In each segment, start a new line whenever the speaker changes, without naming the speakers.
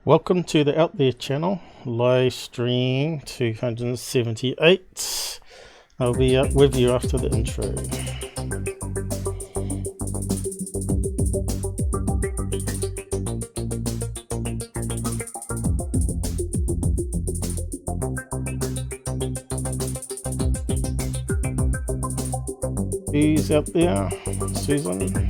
Welcome to the Out There channel, live stream 278. I'll be up with you after the intro. Who's out there? Susan?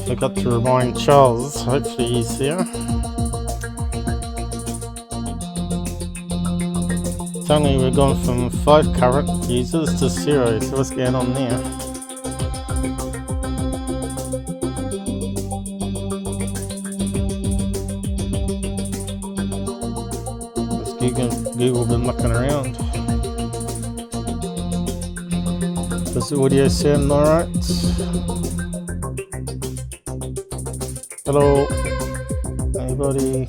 I forgot to remind Charles, hopefully he's there. Suddenly we're gone from 5 current users to 0, so what's going on there? Has Google been mucking around? Does the audio sound alright? Hello, anybody?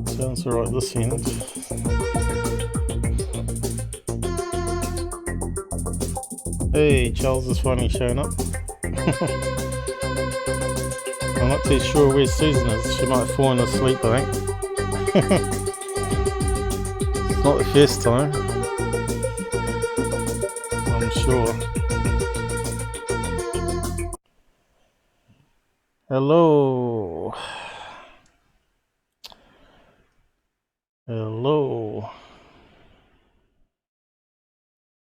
Sounds alright this end. Hey, Charles is finally showing up. I'm not too sure where Susan is. She might have fallen asleep, I think. It's not the first time, I'm sure. Hello. Hello.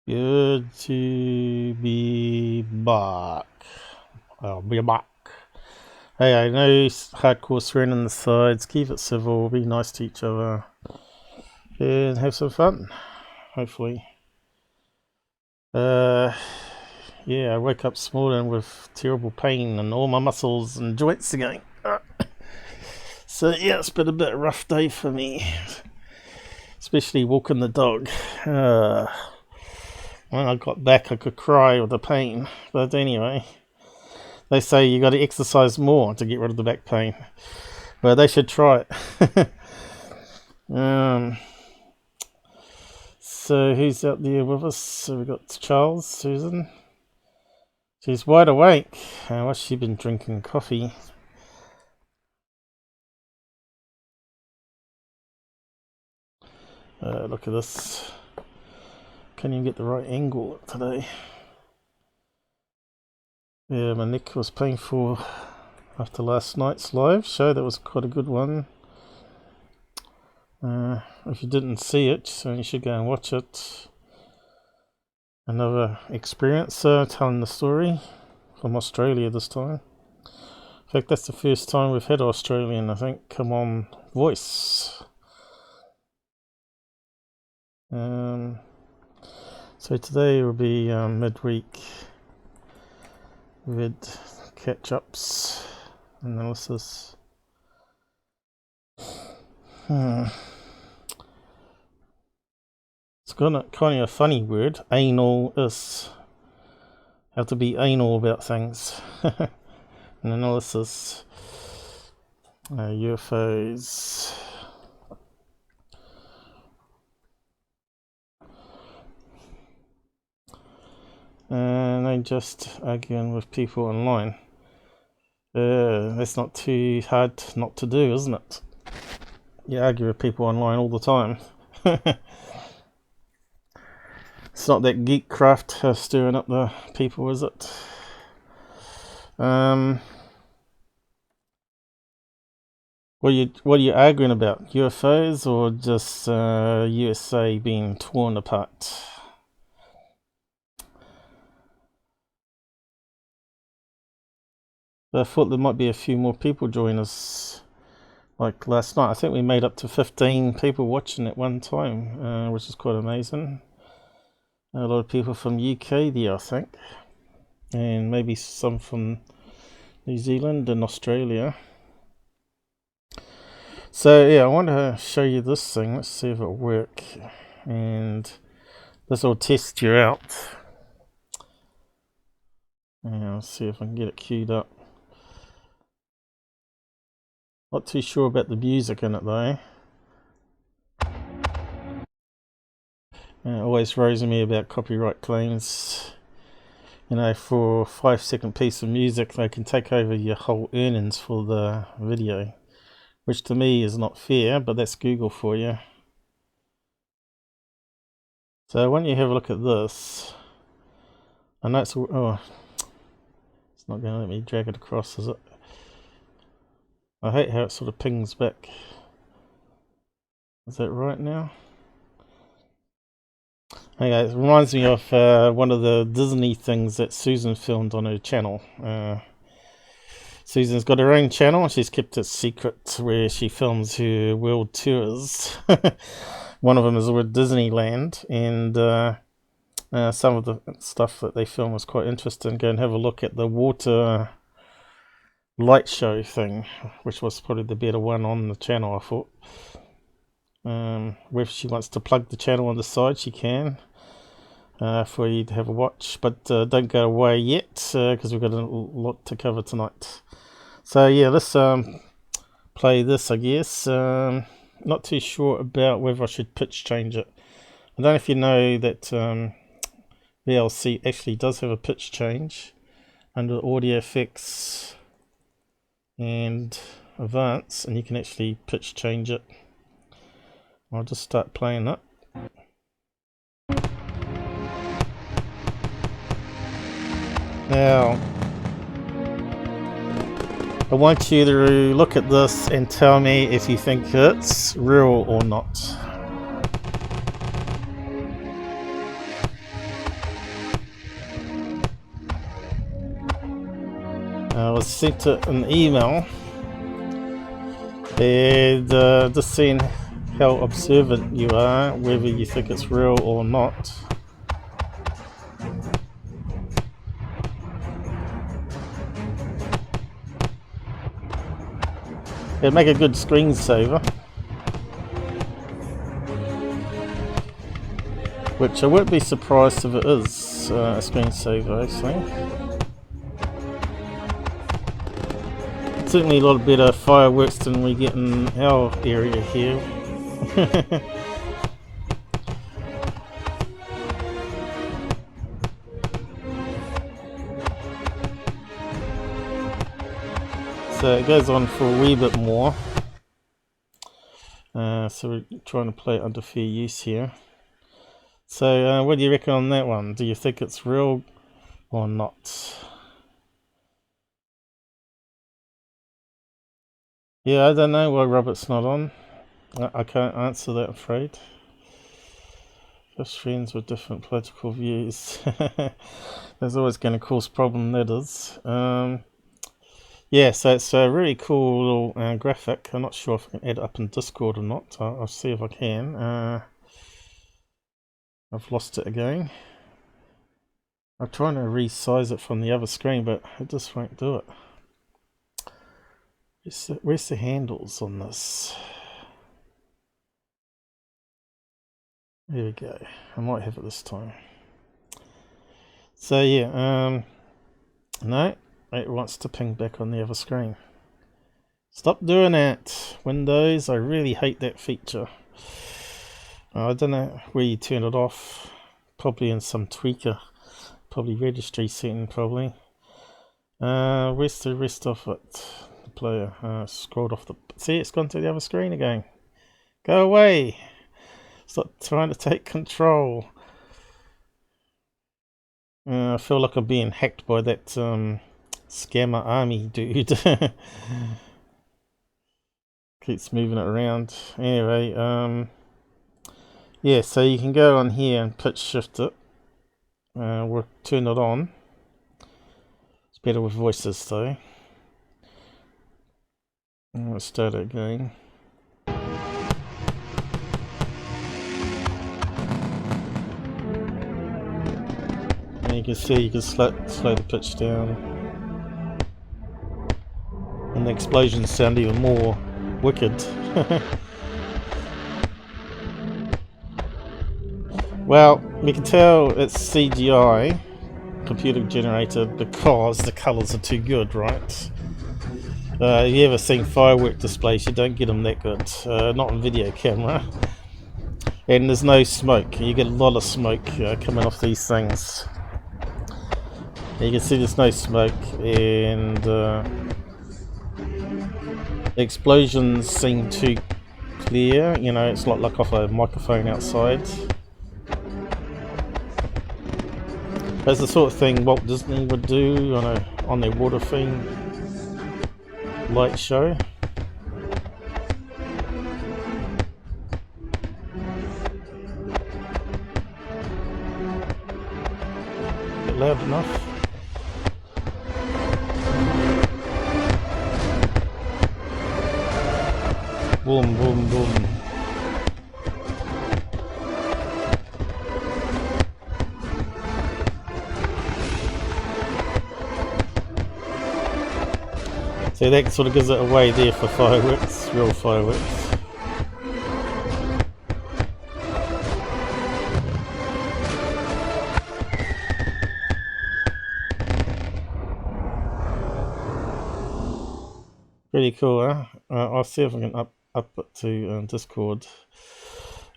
Good to be back. I'll be back. Hey, I know hardcore swearing on the sides. Keep it civil. Be nice to each other. And have some fun. Hopefully. Yeah, I woke up this morning with terrible pain and all my muscles and joints are going. So yeah, it's been a bit of a rough day for me. Especially walking the dog. When I got back I could cry with the pain. But anyway, they say you got to exercise more to get rid of the back pain. Well, they should try it. So who's out there with us? So we've got Charles, Susan. She's wide awake. What's she been drinking? Coffee. Look at this. Can't even get the right angle today. Yeah, my neck was painful after last night's live show. That was quite a good one. If you didn't see it, so you should go and watch it. Another experiencer telling the story from Australia this time. In fact, that's the first time we've had Australian, I think, come on voice. So today will be midweek vid catch-ups analysis. It's kind of a funny word. Anal is. Have to be anal about things. An analysis. UFOs. And I'm just arguing with people online. That's not too hard not to do, isn't it? You argue with people online all the time. It's not that geek craft stirring up the people, is it? What are you arguing about? UFOs or just USA being torn apart? I thought there might be a few more people join us. Like last night, I think we made up to 15 people watching at one time, which is quite amazing. A lot of people from UK there, I think, and maybe some from New Zealand and Australia. So yeah, I want to show you this thing. Let's see if it'll work. And This will test you out. Yeah, I'll see if I can get it queued up. Not too sure about the music in it though. It always worries me about copyright claims. You know, for a 5-second piece of music, they can take over your whole earnings for the video, which to me is not fair, but that's Google for you. So when you have a look at this, I know it's not going to let me drag it across, is it? I hate how it sort of pings back. Is that right now? Okay, it reminds me of one of the Disney things that Susan filmed on her channel. Susan's got her own channel. She's kept it secret where she films her world tours. One of them is with Disneyland, and some of the stuff that they film was quite interesting. Go and have a look at the water light show thing, which was probably the better one on the channel, I thought. If she wants to plug the channel on the side, she can, for you to have a watch, but don't go away yet, because we've got a lot to cover tonight. So yeah, let's play this, I guess. Not too sure about whether I should pitch change it. I don't know if you know that VLC actually does have a pitch change under audio effects and advanced, and you can actually pitch change it. I'll just start playing that. Now, I want you to look at this and tell me if you think it's real or not. I was sent an email, and just seeing how observant you are, whether you think it's real or not. It'd make a good screensaver, which I wouldn't be surprised if it is a screensaver actually. Certainly a lot better fireworks than we get in our area here. So it goes on for a wee bit more. So we're trying to play it under fair use here. So what do you reckon on that one? Do you think it's real or not? Yeah, I don't know why Robert's not on. I can't answer that, I'm afraid. Just friends with different political views. There's always going to cause problem, that is. Yeah, so it's a really cool little graphic. I'm not sure if I can add it up in Discord or not. I'll see if I can. I've lost it again. I'm trying to resize it from the other screen, but it just won't do it. Where's the handles on this? There we go. I might have it this time. So yeah, no, it wants to ping back on the other screen. Stop doing that, Windows. I really hate that feature. I don't know where you turn it off. Probably in some tweaker. Probably registry setting, probably. Where's the rest of it? The player. Scrolled off the... See, it's gone to the other screen again. Go away! Stop trying to take control. I feel like I'm being hacked by that scammer army dude. Keeps moving it around. Anyway, yeah, so you can go on here and pitch shift it. We'll turn it on. It's better with voices though. Let's start it again. And you can see you can slow the pitch down. And the explosions sound even more wicked. Well, we can tell it's CGI, computer generated, because the colours are too good, right? You ever seen firework displays? You don't get them that good, not on video camera. And there's no smoke. You get a lot of smoke coming off these things. You can see there's no smoke, and the explosions seem too clear. You know, it's not like off a microphone outside. That's the sort of thing Walt Disney would do on their water theme light show. Bit loud enough. Boom, boom, boom. So that sort of gives it away there for fireworks, real fireworks. Pretty cool, huh? I'll see if I can up it to Discord.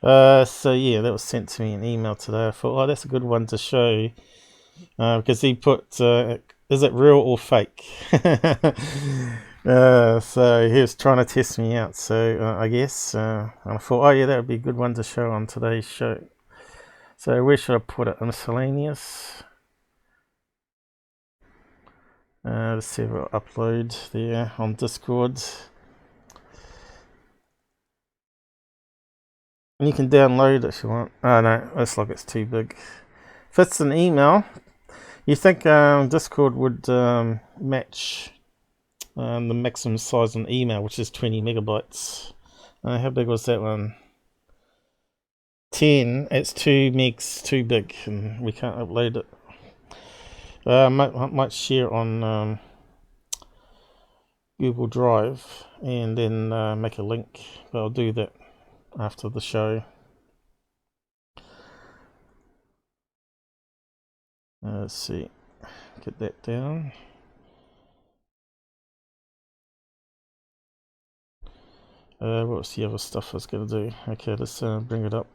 So yeah, that was sent to me an email today. I thought, oh, that's a good one to show, because he put, is it real or fake? So he was trying to test me out. So I guess, and I thought, oh yeah, that would be a good one to show on today's show. So where should I put it? Miscellaneous. Let's see if I'll upload there on Discord. And you can download it if you want. Oh no, looks like it's too big. If it's an email, you think Discord would match the maximum size on email, which is 20 megabytes. How big was that one? 10. It's 2 megs too big, and we can't upload it. I might share on Google Drive and then make a link, but I'll do that after the show. Let's see, get that down. What's the other stuff I was going to do? Okay, let's bring it up.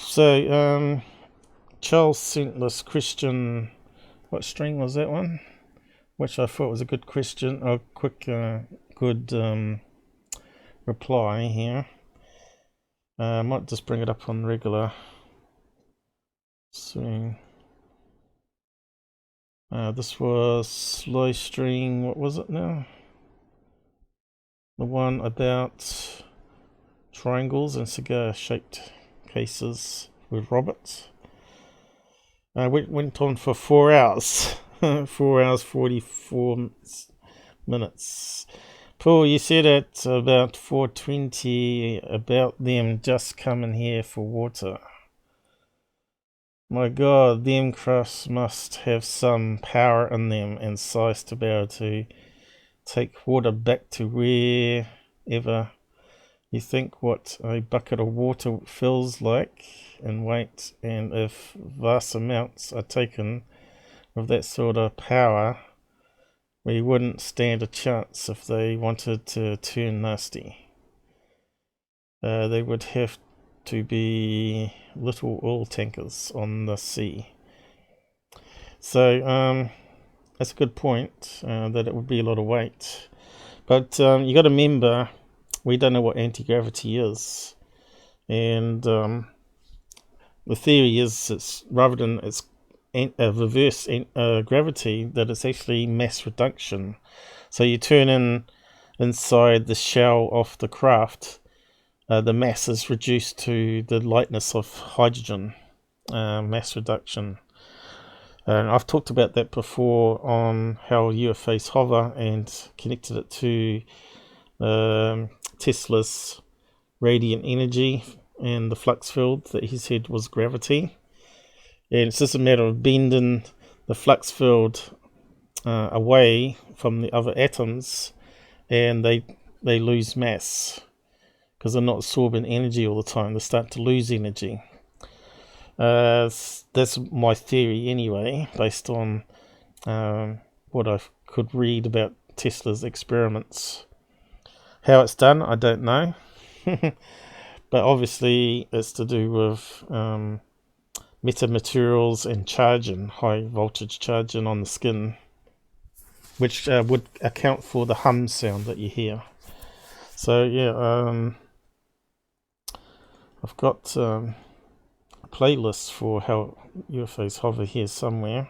So, Charles sent this question. What string was that one? Which I thought was a good question, a quick, good reply here. I might just bring it up on regular swing. This was slow string. What was it now? The one about triangles and cigar-shaped cases with Roberts. Went on for 4 hours. 4 hours 44 minutes. Paul, you said at about 4:20 about them just coming here for water. My God, them crafts must have some power in them and size to be able to take water back to wherever you think what a bucket of water feels like in weight, and if vast amounts are taken of that sort of power, we wouldn't stand a chance if they wanted to turn nasty. They would have to be little oil tankers on the sea. So that's a good point, that it would be a lot of weight. But you got to remember, we don't know what anti-gravity is. And the theory is it's rather than it's reverse gravity, that it's actually mass reduction. So you turn inside the shell of the craft, the mass is reduced to the lightness of hydrogen, mass reduction. And I've talked about that before on how UFOs hover and connected it to Tesla's radiant energy and the flux field that he said was gravity. And it's just a matter of bending the flux field away from the other atoms, and they they lose mass because they're not absorbing energy all the time. They start to lose energy. That's my theory anyway, based on what I could read about Tesla's experiments. How it's done, I don't know. But obviously it's to do with metamaterials and charging, high voltage charging on the skin, which would account for the hum sound that you hear. So yeah, I've got a playlist for how UFOs hover here somewhere.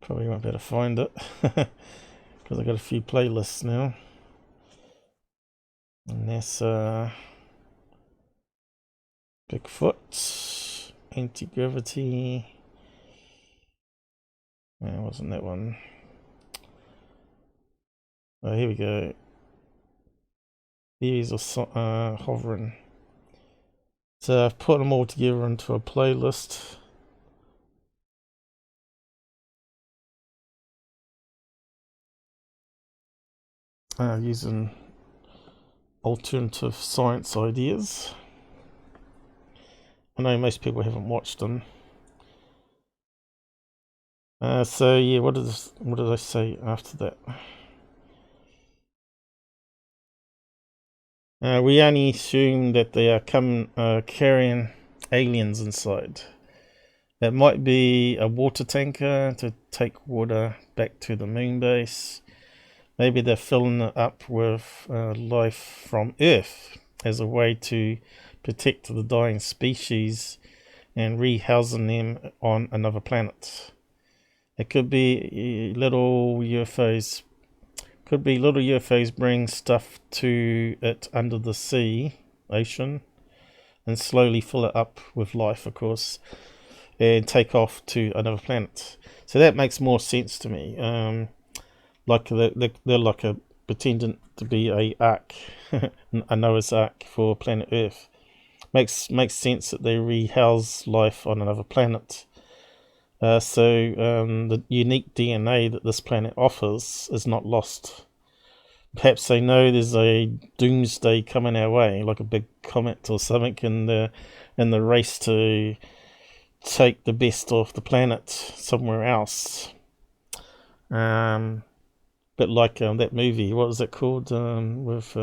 Probably won't be able to find it because I've got a few playlists now. NASA, Bigfoot, anti-gravity. It wasn't that one. Oh, here we go. These are hovering. So I've put them all together into a playlist. Using alternative science ideas. I know most people haven't watched them. So yeah, what did I say after that? We only assume that they are carrying aliens inside. It might be a water tanker to take water back to the moon base. Maybe they're filling it up with life from Earth as a way to protect the dying species and rehousing them on another planet. It could be little UFOs. Could be little UFOs bring stuff to it under the ocean, and slowly fill it up with life, of course, and take off to another planet. So that makes more sense to me. Like they're like a pretending to be a ark, a Noah's Ark for planet Earth. Makes sense that they rehouse life on another planet. So the unique DNA that this planet offers is not lost. Perhaps they know there's a doomsday coming our way, like a big comet or something, in the race to take the best off the planet somewhere else. But like that movie, what was it called? With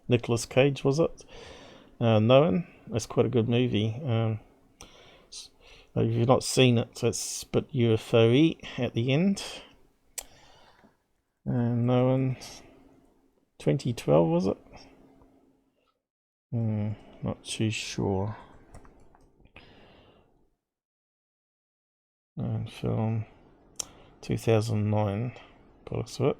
Nicolas Cage, was it? Knowing? That's quite a good movie. If you've not seen it, it's a bit UFO-y at the end. Knowing. 2012, was it? Not too sure. And film 2009. Looks of it.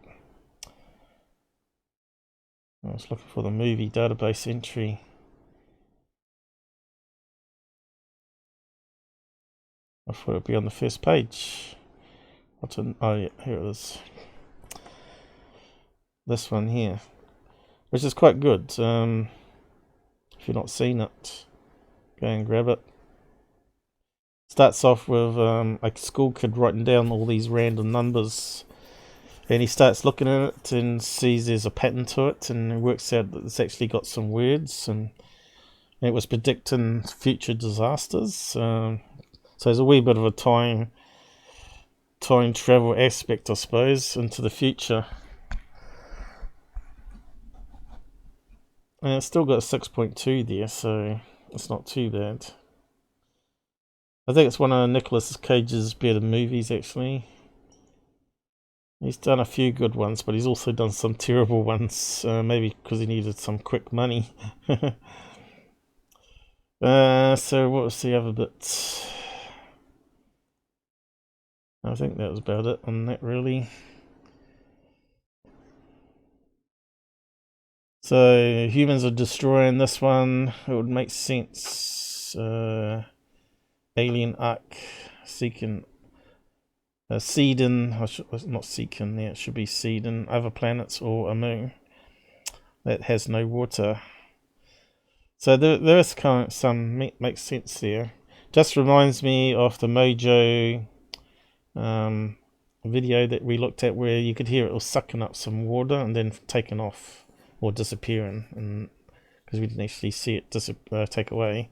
I was looking for the movie database entry. I thought it'd be on the first page. Oh yeah, here it is. This one here, which is quite good. If you've not seen it, go and grab it. Starts off with a school kid writing down all these random numbers. And he starts looking at it and sees there's a pattern to it, and works out that it's actually got some words, and it was predicting future disasters. So there's a wee bit of a time travel aspect, I suppose, into the future. And it's still got a 6.2 there, so it's not too bad. I think it's one of Nicolas Cage's better movies, actually. He's done a few good ones, but he's also done some terrible ones, maybe because he needed some quick money. So what was the other bit? I think that was about it on that, really. So humans are destroying this one. It would make sense. Alien arc seeking. Seeding, not seeking there, it should be seeding other planets or a moon that has no water. So there is kind of some makes sense there. Just reminds me of the Mojo video that we looked at, where you could hear it was sucking up some water and then taking off or disappearing, and because we didn't actually see it take away,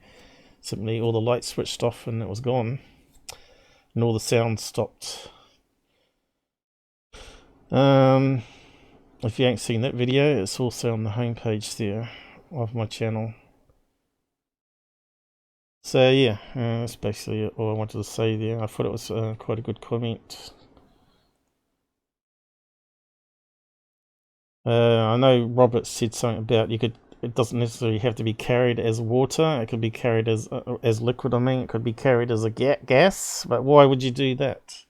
simply all the lights switched off and it was gone, and all the sound stopped. If you ain't seen that video, it's also on the homepage there of my channel. So yeah, that's basically all I wanted to say there. I thought it was quite a good comment. I know Robert said something about it doesn't necessarily have to be carried as water. It could be carried as liquid. I mean, it could be carried as a gas. But why would you do that?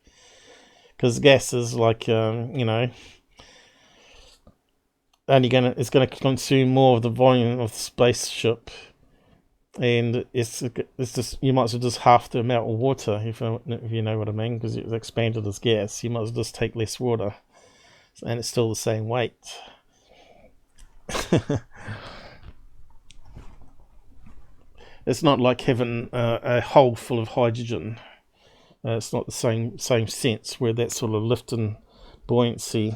Because gas is like, you know, it's gonna consume more of the volume of the spaceship, and it's just, you might as well just half the amount of water, if you know what I mean, because it's expanded as gas. You might as well just take less water, and it's still the same weight. It's not like having a hole full of hydrogen. It's not the same sense, where that sort of lift and buoyancy.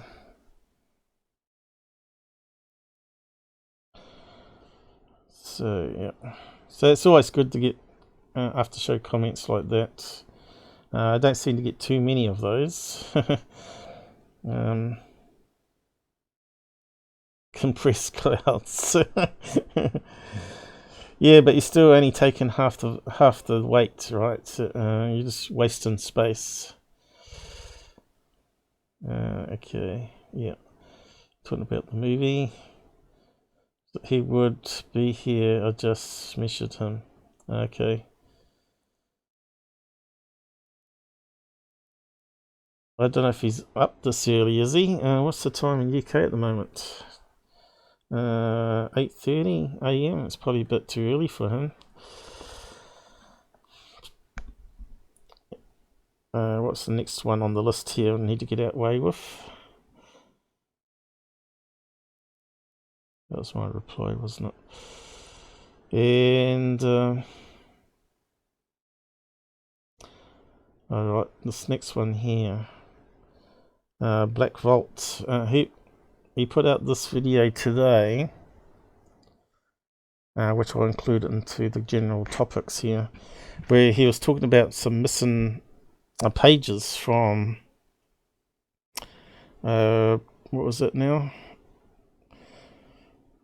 So yeah, so it's always good to get after show comments like that. I don't seem to get too many of those. Compressed clouds. Yeah, but you're still only taking half the weight, right? So, you're just wasting space. Okay, yeah. Talking about the movie. He would be here. I just measured him. Okay. I don't know if he's up this early, is he? What's the time in UK at the moment? 8:30 AM. It's probably a bit too early for him. What's the next one on the list here I need to get out way with? That was my reply, wasn't it? And alright, this next one here, Black Vault. He put out this video today, which I'll include into the general topics here, where he was talking about some missing pages from what was it now?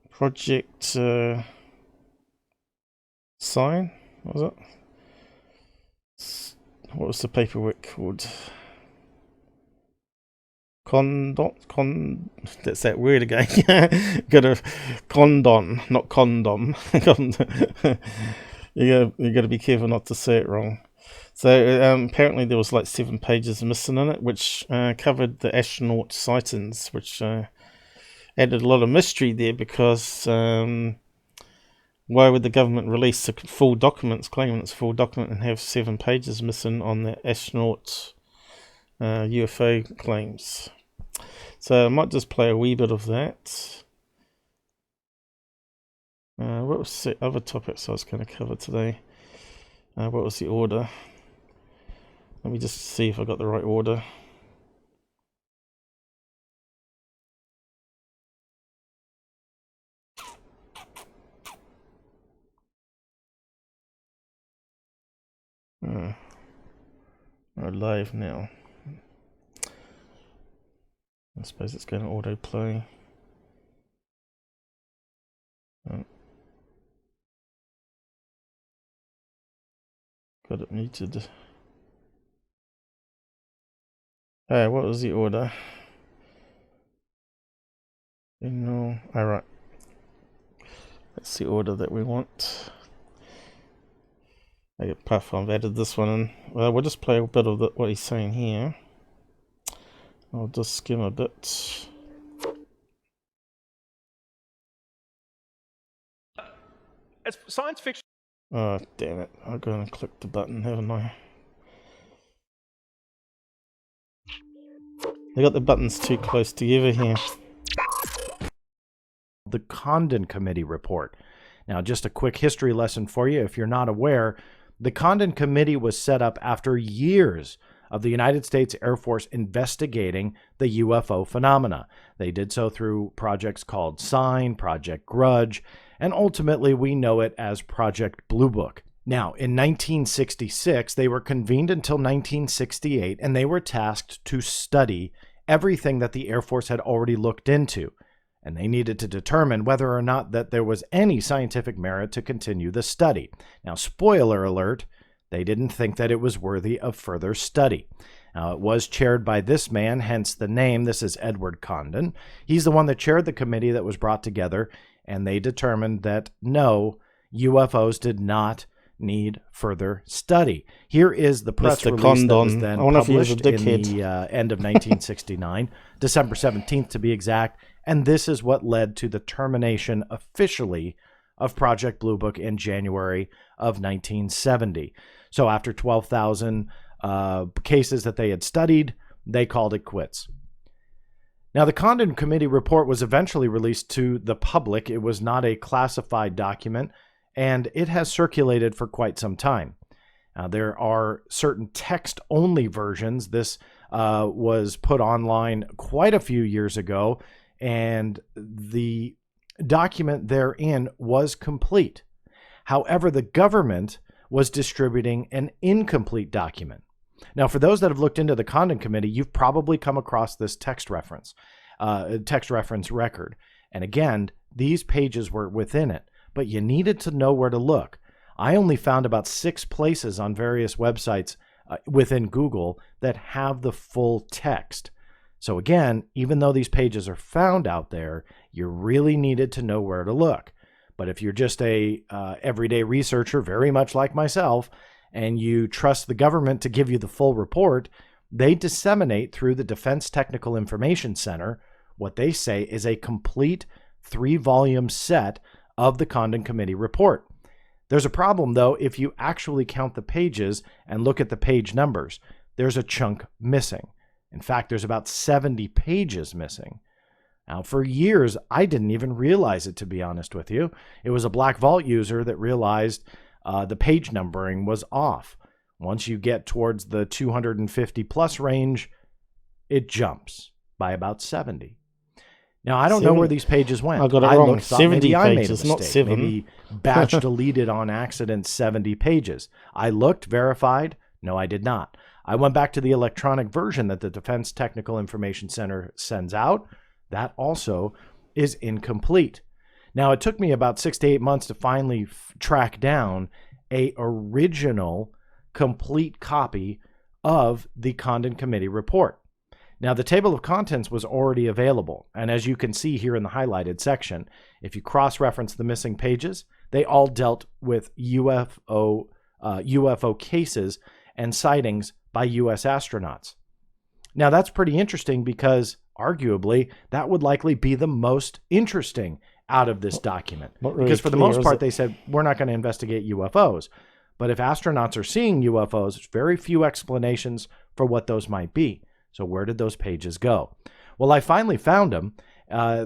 Project Sign, was it? What was the paperwork called? That's that word again. Got a condom, not condom. you gotta be careful not to say it wrong. So apparently there was like 7 pages missing in it, which covered the astronaut sightings, which added a lot of mystery there, because why would the government release the full documents, claiming it's a full document, and have 7 pages missing on the astronaut UFO claims? So I might just play a wee bit of that. What was the other topics I was going to cover today? What was the order? Let me just see if I got the right order. We're live now. I suppose it's going to autoplay. Got it muted. What was the order? No, alright. That's the order that we want. Apart from I've added this one in. Well, we'll just play a bit of what he's saying here. I'll just skim a bit.
It's science fiction.
Oh, damn it. I'll go and click the button, haven't I? I got the buttons too close together here.
The Condon Committee report. Now, just a quick history lesson for you. If you're not aware, The Condon Committee was set up after years of the United States Air Force investigating the UFO phenomena. They did so through projects called Sign, Project Grudge, and ultimately we know it as Project Blue Book. Now, in 1966, they were convened until 1968, and they were tasked to study everything that the Air Force had already looked into, and they needed to determine whether or not that there was any scientific merit to continue the study. Now, spoiler alert, they didn't think that it was worthy of further study. Now, it was chaired by this man, hence the name. This is Edward Condon. He's the one that chaired the committee that was brought together, and they determined that no, UFOs did not need further study. Here is the press
Mr.
release
Condon.
that was then
I wonder if he was a
published in
dickhead.
the end of 1969, December 17th to be exact, and this is what led to the termination officially of Project Blue Book in January of 1970. So after 12,000 cases that they had studied, they called it quits. Now, the Condon Committee report was eventually released to the public. It was not a classified document, and it has circulated for quite some time. There are certain text-only versions. This was put online quite a few years ago, and the document therein was complete. However, the government was distributing an incomplete document. Now, for those that have looked into the Condon Committee, you've probably come across this text reference record. And again, these pages were within it, but you needed to know where to look. I only found about 6 places on various websites within Google that have the full text. So again, even though these pages are found out there, you really needed to know where to look. But if you're just a everyday researcher, very much like myself, and you trust the government to give you the full report, they disseminate through the Defense Technical Information Center what they say is a complete 3-volume set of the Condon Committee report. There's a problem, though, if you actually count the pages and look at the page numbers. There's a chunk missing. In fact, there's about 70 pages missing. Now, for years, I didn't even realize it, to be honest with you. It was a Black Vault user that realized the page numbering was off. Once you get towards the 250 plus range, it jumps by about 70. Now, I don't know where these pages went.
I got it wrong.
Looked,
70
maybe I made a
pages, not
mistake.
7.
Maybe batch deleted on accident 70 pages. I looked, verified. No, I did not. I went back to the electronic version that the Defense Technical Information Center sends out. That also is incomplete. Now, it took me about 6 to 8 months to finally track down a original complete copy of the Condon Committee report. Now, the table of contents was already available, and as you can see here in the highlighted section, if you cross-reference the missing pages, they all dealt with UFO cases and sightings by U.S. astronauts. Now, that's pretty interesting because, arguably, that would likely be the most interesting out of this document.
Really
because for the most part, they said, we're not going to investigate UFOs. But if astronauts are seeing UFOs, there's very few explanations for what those might be. So where did those pages go? Well, I finally found them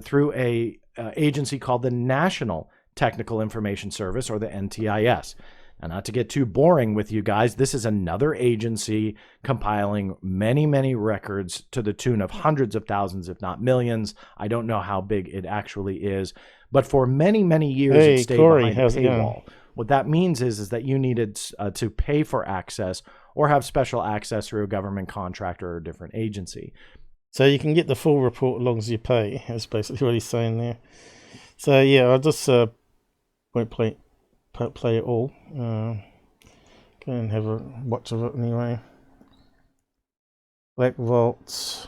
through a agency called the National Technical Information Service, or the NTIS. And not to get too boring with you guys, this is another agency compiling many, many records to the tune of hundreds of thousands, if not millions. I don't know how big it actually is. But for many, many years, it stayed behind a paywall. What that means is that you needed to pay for access or have special access through a government contractor or a different agency.
So you can get the full report as long as you pay. That's basically what he's saying there. So yeah, I'll just won't play it all. Go and have a watch of it anyway. Black Vault.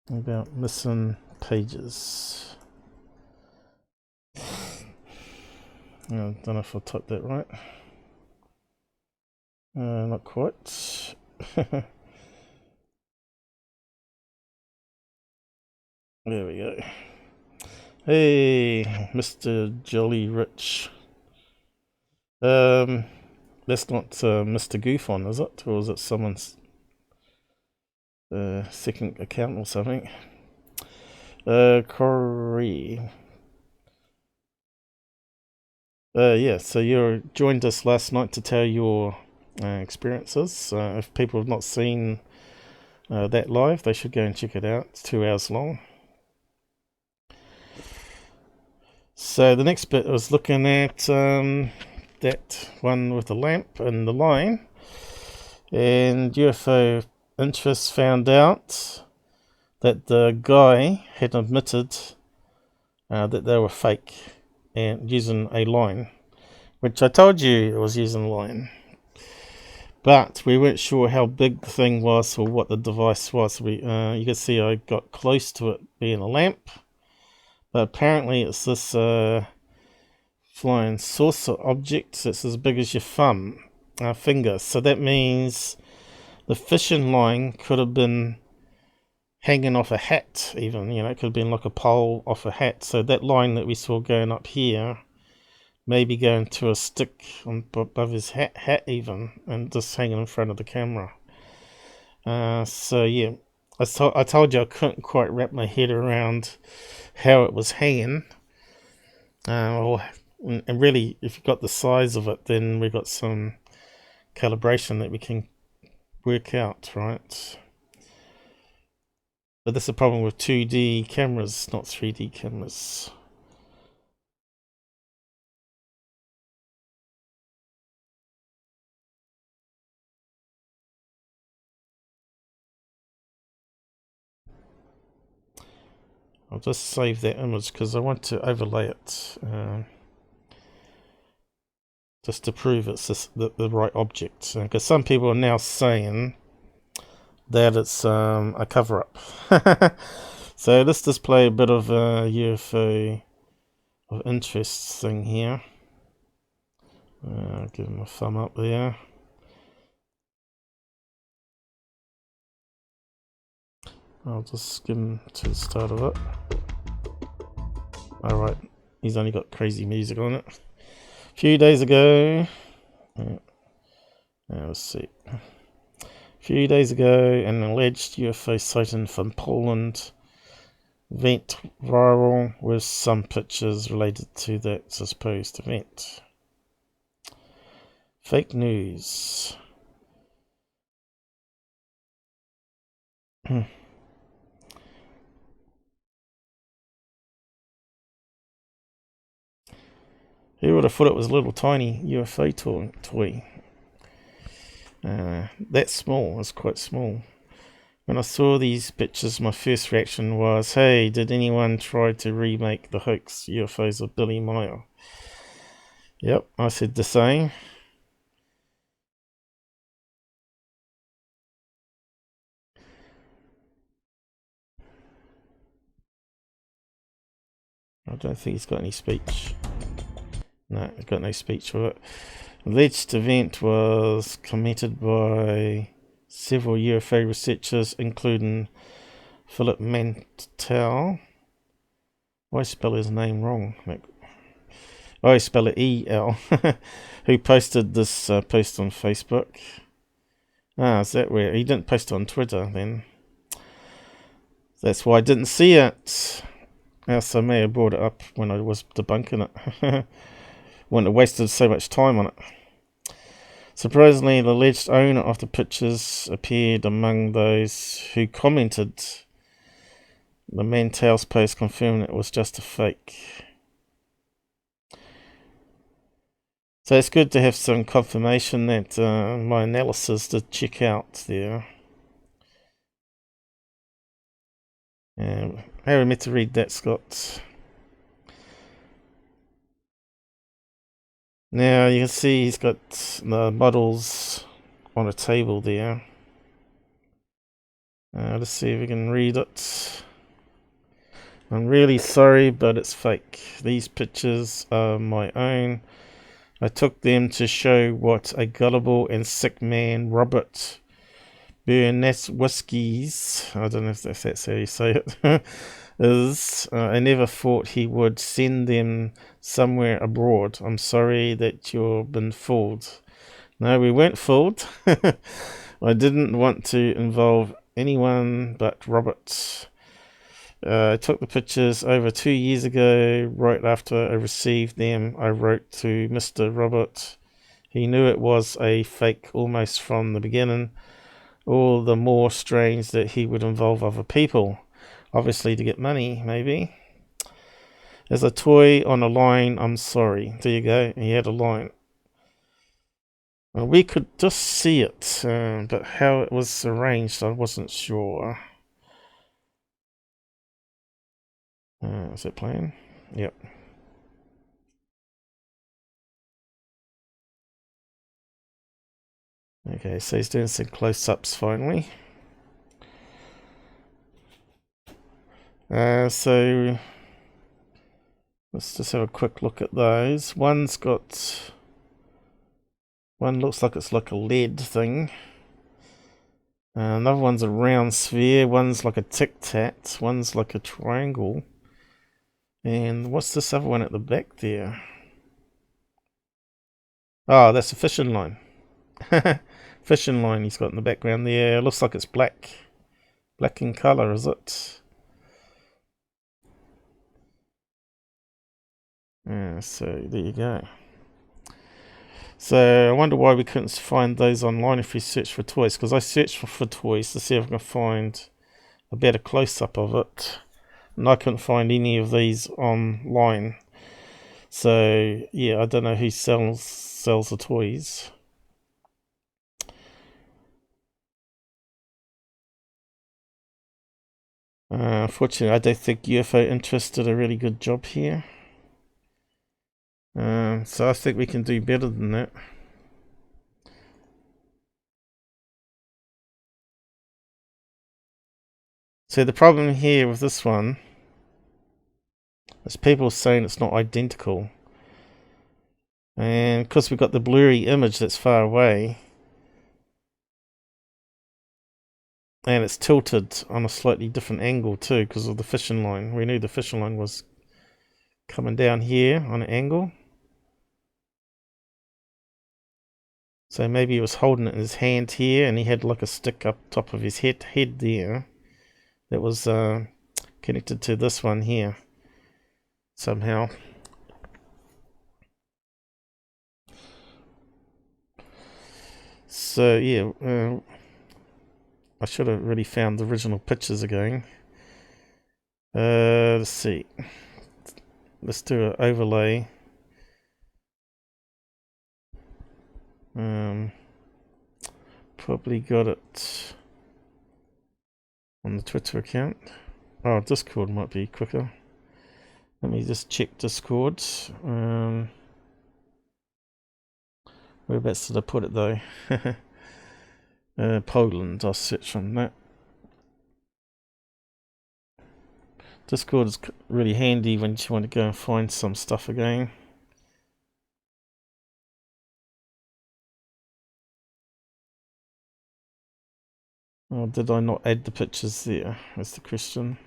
About missing pages. I don't know if I typed that right. Not quite. There we go. Hey, Mr. Jolly Rich. That's not Mr. Goofon, is it? Or is it someone's second account or something? Corey. Yeah, so you joined us last night to tell your experiences. If people have not seen that live, they should go and check it out. It's 2 hours long. So the next bit was looking at that one with the lamp and the line. And UFO interests found out that the guy had admitted that they were fake and using a line, which I told you it was using a line. But we weren't sure how big the thing was or what the device was. You can see I got close to it being a lamp, but apparently it's this flying saucer object that's as big as your finger. So that means the fishing line could have been hanging off a hat, even, it could have been like a pole off a hat. So that line that we saw going up here, maybe going to a stick above his hat even, and just hanging in front of the camera. So yeah, I told you I couldn't quite wrap my head around how it was hanging. And really, if you got the size of it, then we got some calibration that we can work out, right? But that's the problem with 2D cameras, not 3D cameras. I'll just save that image because I want to overlay it just to prove it's the right object. Because some people are now saying that it's a cover-up. So let's display a bit of a UFO of interest thing here. Give him a thumb up there. I'll just give him to the start of it. Alright, he's only got crazy music on it. A few days ago, let's see. A few days ago, an alleged UFO sighting from Poland went viral with some pictures related to that supposed event. Fake news. Who would have thought it was a little tiny UFO toy? That small, it's quite small. When I saw these pictures, my first reaction was, hey, did anyone try to remake the Hoax UFOs of Billy Meyer? Yep, I said the same. I don't think he's got any speech. No, he's got no speech with it. The alleged event was committed by several UFO researchers, including Philip Mantel. Why spell his name wrong? I spell it E-L. Who posted this post on Facebook. Is that where? He didn't post it on Twitter then. That's why I didn't see it. Else I may have brought it up when I was debunking it. Wouldn't have wasted so much time on it. Surprisingly, the alleged owner of the pictures appeared among those who commented. The Mantel's post confirming it was just a fake. So it's good to have some confirmation that my analysis did check out there. How are we meant to read that, Scott? Now you can see he's got the models on a table there. Let's see if we can read it. I'm really sorry, but it's fake. These pictures are my own. I took them to show what a gullible and sick man, Robert Bernatowski's, I don't know if that's how you say it, is. I never thought he would send them somewhere abroad. I'm sorry that you've been fooled. No, we weren't fooled. I didn't want to involve anyone but Robert. I took the pictures over 2 years ago. Right after I received them, I wrote to Mr. Robert. He knew it was a fake almost from the beginning. All the more strange that he would involve other people. Obviously to get money, maybe. As a toy on a line, I'm sorry. There you go. He had a line. Well, we could just see it, but how it was arranged, I wasn't sure. Is it playing? Yep. Okay, so he's doing some close-ups finally. So let's just have a quick look at those. One looks like it's like a lead thing. Another one's a round sphere. One's like a tic-tac. One's like a triangle. And what's this other one at the back there? Oh, that's a fishing line. Fishing line he's got in the background there. Looks like it's black. Black in colour, is it? Yeah, so there you go. So I wonder why we couldn't find those online if we search for toys. Because I searched for toys to see if I can find a better close-up of it. And I couldn't find any of these online. So yeah, I don't know who sells the toys. Unfortunately, I don't think UFO Interest did a really good job here. So I think we can do better than that. So the problem here with this one is people saying it's not identical. And because we've got the blurry image that's far away, and it's tilted on a slightly different angle too because of the fishing line. We knew the fishing line was coming down here on an angle. So maybe he was holding it in his hand here and he had like a stick up top of his head there that was connected to this one here somehow. So yeah, I should have really found the original pictures again. Let's see. Let's do an overlay. Probably got it on the Twitter account. Oh, Discord might be quicker. Let me just check Discord. Whereabouts did I put it though? Poland, I'll search on that. Discord is really handy when you want to go and find some stuff again. Oh, did I not add the pictures there? That's the question.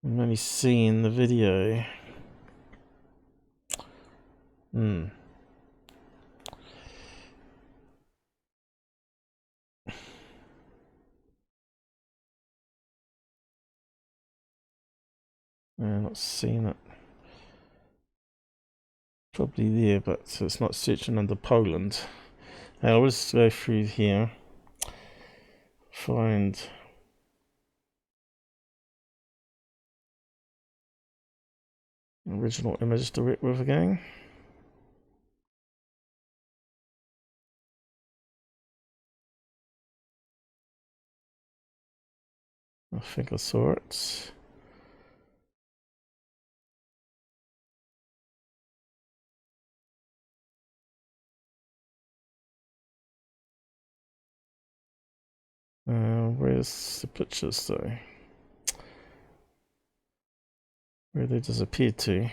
I'm only seeing the video. I'm not seeing it. Probably there, but so it's not searching under Poland. I'll just go through here. Find original image to work with again. I think I saw it. Where's the pictures though? Where they disappeared to?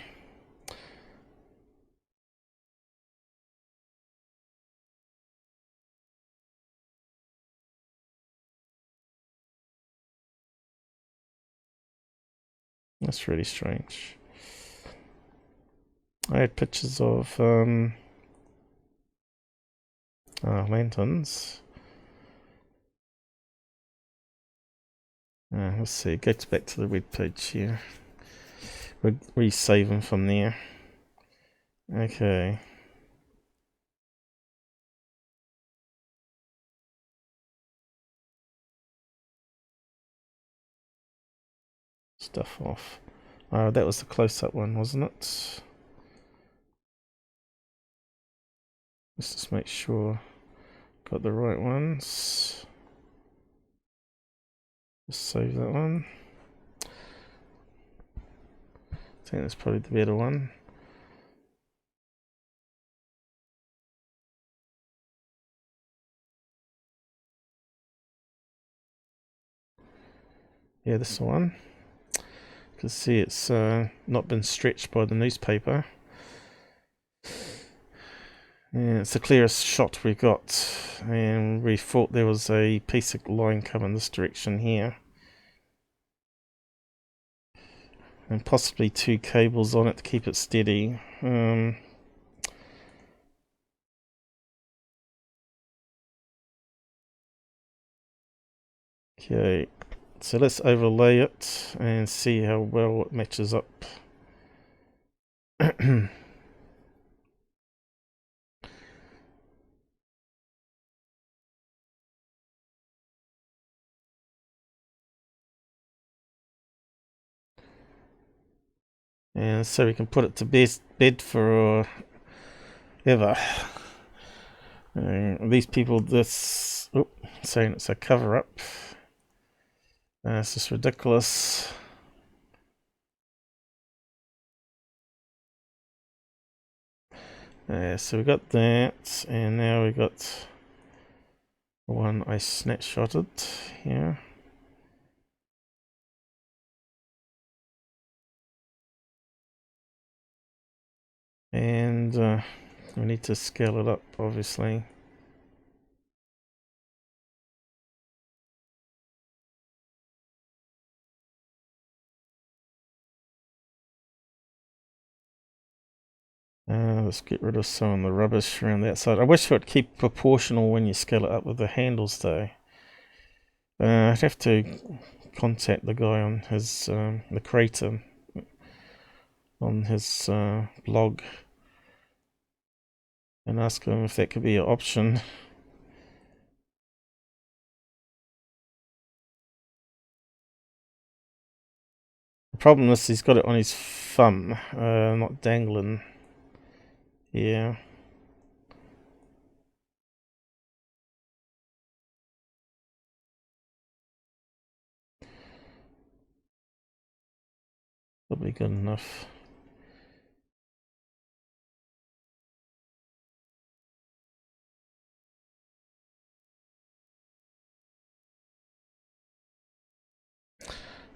That's really strange. I had pictures of lanterns. Let's see, go back to the web page here. We're resaving from there. Okay. Stuff off. Oh, that was the close-up one, wasn't it? Let's just make sure got the right ones. Just save that one. I think that's probably the better one. Yeah, this one. You can see it's not been stretched by the newspaper. And it's the clearest shot we got. And we thought there was a piece of line coming this direction here. And possibly two cables on it to keep it steady. Okay, so let's overlay it and see how well it matches up. And so we can put it to bed for ever. These people, saying it's a cover-up. It's just ridiculous. So we got that, and now we got one I snapshotted here. And we need to scale it up, obviously. Let's get rid of some of the rubbish around that side. I wish it would keep proportional when you scale it up with the handles, though. I'd have to contact the guy on his, the creator, on his blog, and ask him if that could be an option. The problem is he's got it on his thumb, not dangling. Yeah. Probably good enough.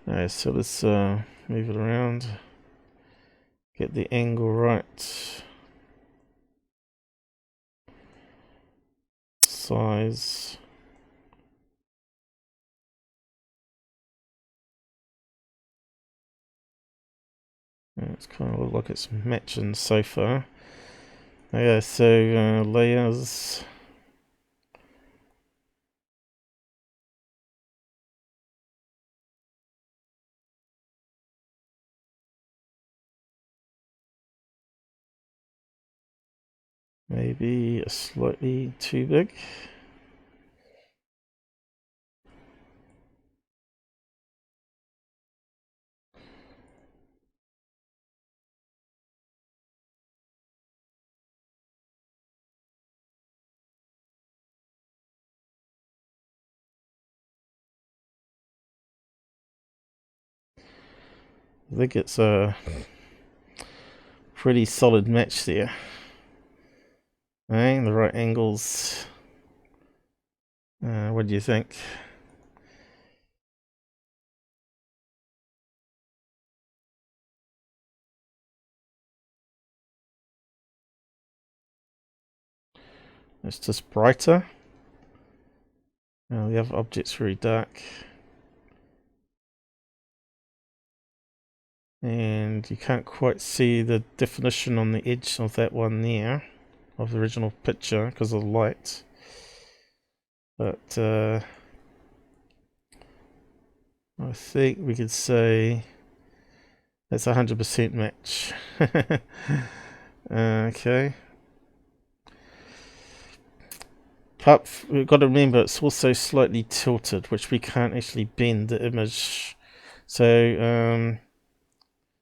Alright, so let's move it around. Get the angle right. Size. It's kind of look like it's matching so far. Okay, so layers. Maybe a slightly too big. I think it's a pretty solid match there. And the right angles. What do you think? It's just brighter. The other object's very dark. And you can't quite see the definition on the edge of that one there, of the original picture, because of the light. But I think we could say that's 100% match. Okay. But we've got to remember it's also slightly tilted, which we can't actually bend the image. So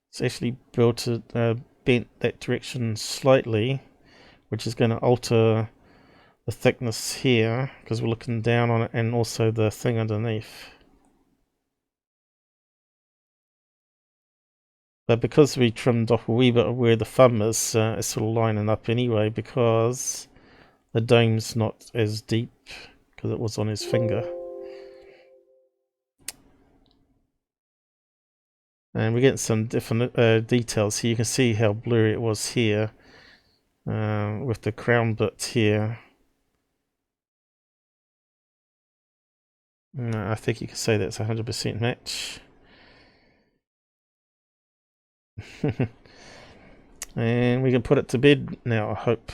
it's actually bent that direction slightly, which is going to alter the thickness here because we're looking down on it, and also the thing underneath. But because we trimmed off a wee bit of where the thumb is, it's sort of lining up anyway, because the dome's not as deep because it was on his finger. And we're getting some different details here. You can see how blurry it was here with the crown bit here. I think you could say that's 100% match. And we can put it to bed now, I hope.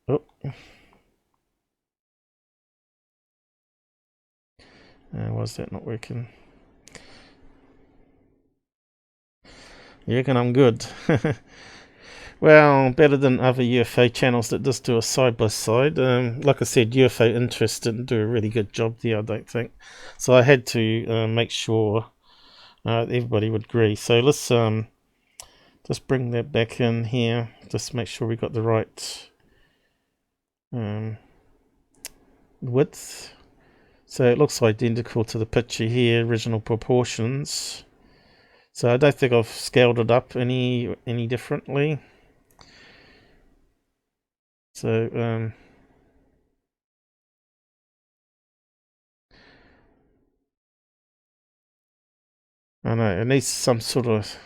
Oh. Why is that not working? You reckon I'm good? Well, better than other UFO channels that just do a side-by-side. Like I said, UFO Interest didn't do a really good job there, I don't think. So I had to make sure everybody would agree. So let's just bring that back in here. Just make sure we got the right width. So it looks identical to the picture here, original proportions. So I don't think I've scaled it up any differently. So I know it needs some sort of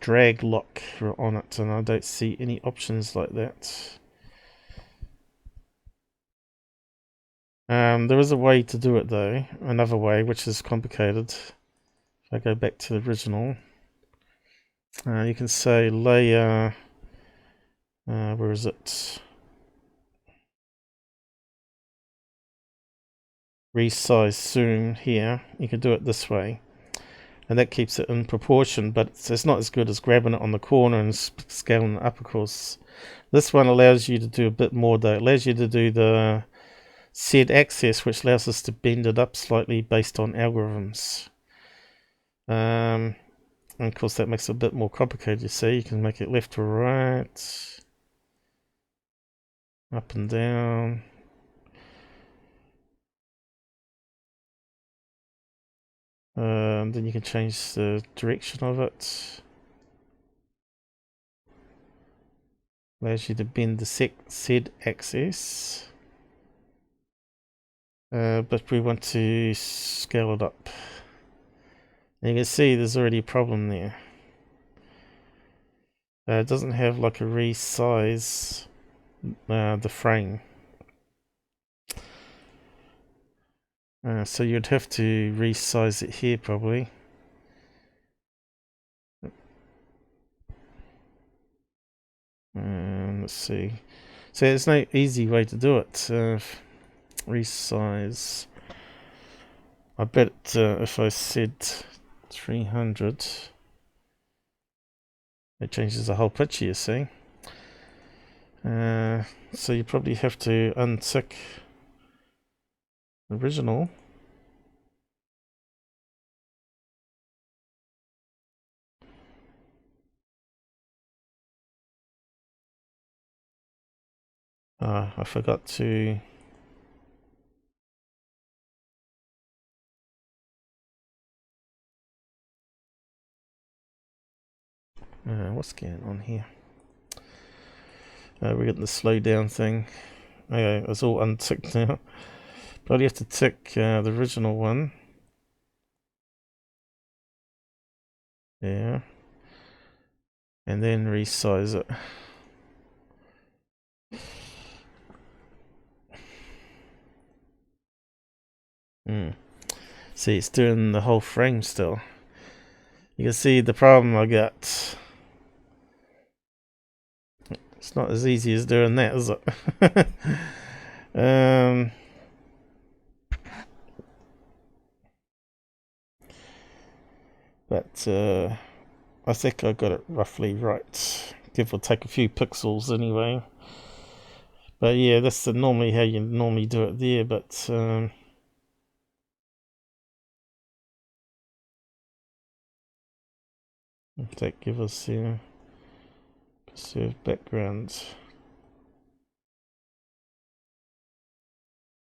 drag lock on it, and I don't see any options like that. There is a way to do it though, another way, which is complicated. If I go back to the original, you can say layer, where is it? Resize zoom here. You can do it this way, and that keeps it in proportion, but it's not as good as grabbing it on the corner and scaling it up, of course. This one allows you to do a bit more though. It allows you to do the Z-axis, which allows us to bend it up slightly based on algorithms. And of course that makes it a bit more complicated. You see, you can make it left or right, up and down. Then you can change the direction of it. Allows you to bend the Z-axis. But we want to scale it up. And you can see there's already a problem there. It doesn't have like a resize the frame. So you'd have to resize it here probably. Let's see. So there's no easy way to do it. Resize. I bet if I said 300, it changes the whole picture, you see. So you probably have to untick the original. I forgot to... what's going on here? We're getting the slow down thing. Okay, it's all unticked now. Probably have to tick the original one. Yeah. And then resize it. See, it's doing the whole frame still. You can see the problem I got. It's not as easy as doing that, is it? But I think I got it roughly right. Give or take a few pixels anyway. But yeah, that's normally how you normally do it there. But that give us preserve background.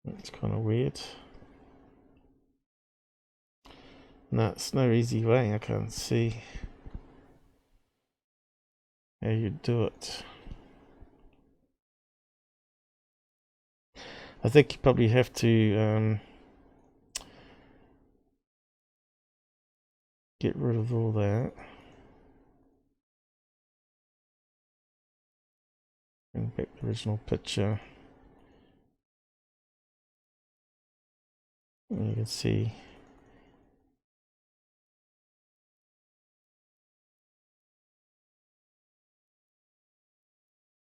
That's kind of weird. No, it's no easy way. I can't see how you do it. I think you probably have to get rid of all that. Bring back the original picture. And you can see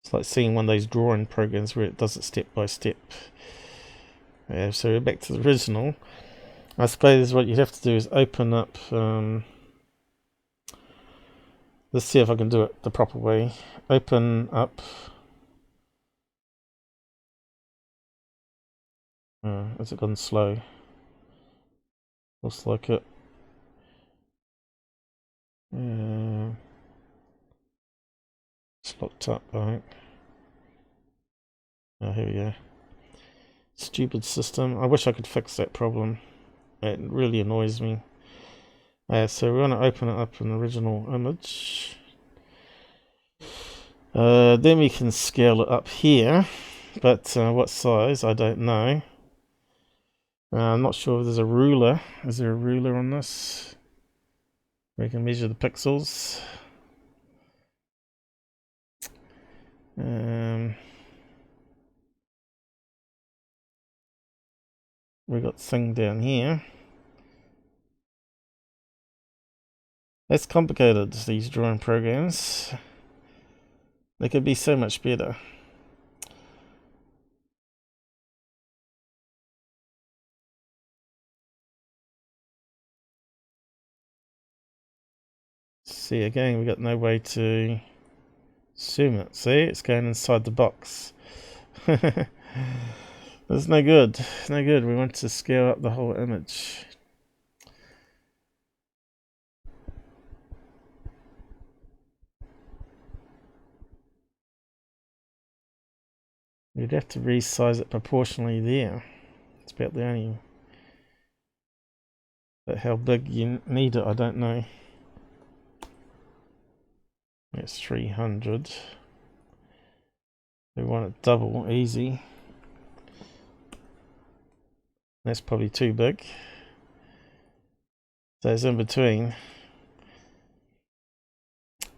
it's like seeing one of those drawing programs where it does it step by step. Yeah, so we're back to the original. I suppose what you'd have to do is open up. Let's see if I can do it the proper way. Open up. Has it gone slow? Looks like it. It's locked up, I think. Oh, here we go. Stupid system. I wish I could fix that problem. It really annoys me. So we're going to open it up in the original image. Then we can scale it up here. But what size? I don't know. I'm not sure if there's a ruler. Is there a ruler on this? We can measure the pixels. We got thing down here. That's complicated, these drawing programs. They could be so much better. See, again, we got no way to zoom it. See, it's going inside the box. That's no good. No good. We want to scale up the whole image. You'd have to resize it proportionally there. It's about the only. But how big you need it, I don't know. It's 300. We want it double, easy. That's probably too big. So it's in between.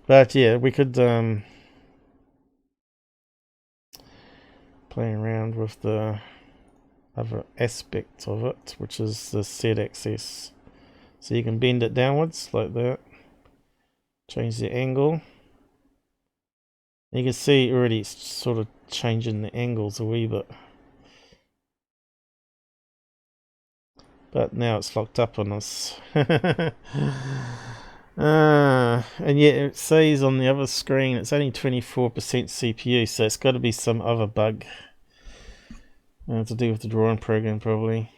But yeah, we could play around with the other aspect of it, which is the Z-axis. So you can bend it downwards like that. Change the angle. You can see already it's sort of changing the angles a wee bit. But now it's locked up on us. And yet it says on the other screen it's only 24% CPU, so it's got to be some other bug to do with the drawing program probably.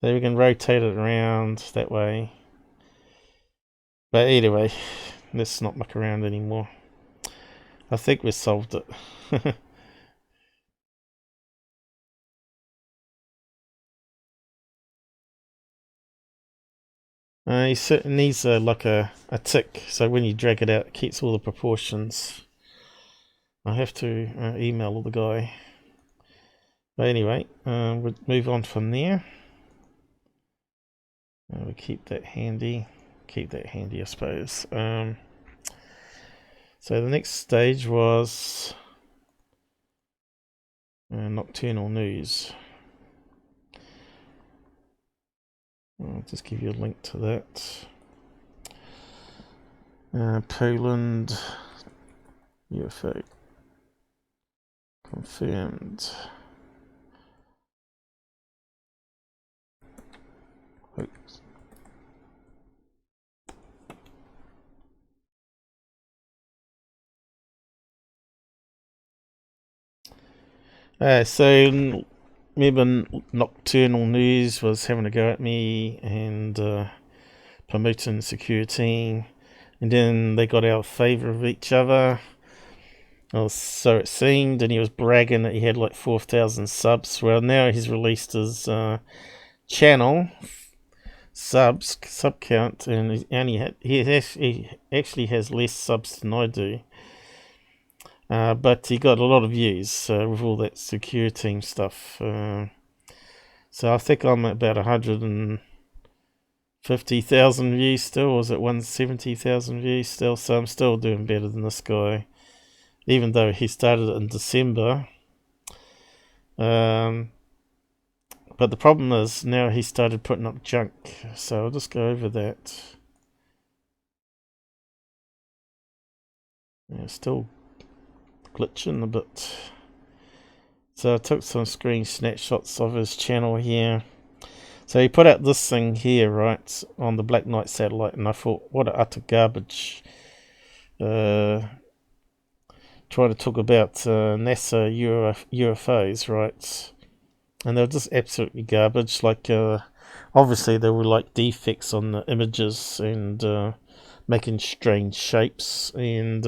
So we can rotate it around that way. But anyway, let's not muck around anymore. I think we solved it. It needs like a tick, so when you drag it out, it keeps all the proportions. I have to email the guy. But anyway, we'll move on from there. We keep that handy. Keep that handy, I suppose. So the next stage was Nocturnal news. I'll just give you a link to that. Poland UFO confirmed. Hoax. Remember Nocturnal News was having a go at me and promoting security, and then they got out of favour of each other. Well, so it seemed, and he was bragging that he had like 4,000 subs. Well, now he's released his channel sub count, and he actually has less subs than I do. But he got a lot of views with all that secure team stuff. So I think I'm at about 150,000 views still, or is it 170,000 views still? So I'm still doing better than this guy, even though he started it in December. But the problem is now he started putting up junk, so I'll just go over that. Yeah, still glitching a bit. So I took some screen snapshots of his channel here. So he put out this thing here, right, on the Black Knight satellite, and I thought, what a utter garbage. Trying to talk about NASA UFOs, right? And they were just absolutely garbage. Like, obviously there were like defects on the images and making strange shapes and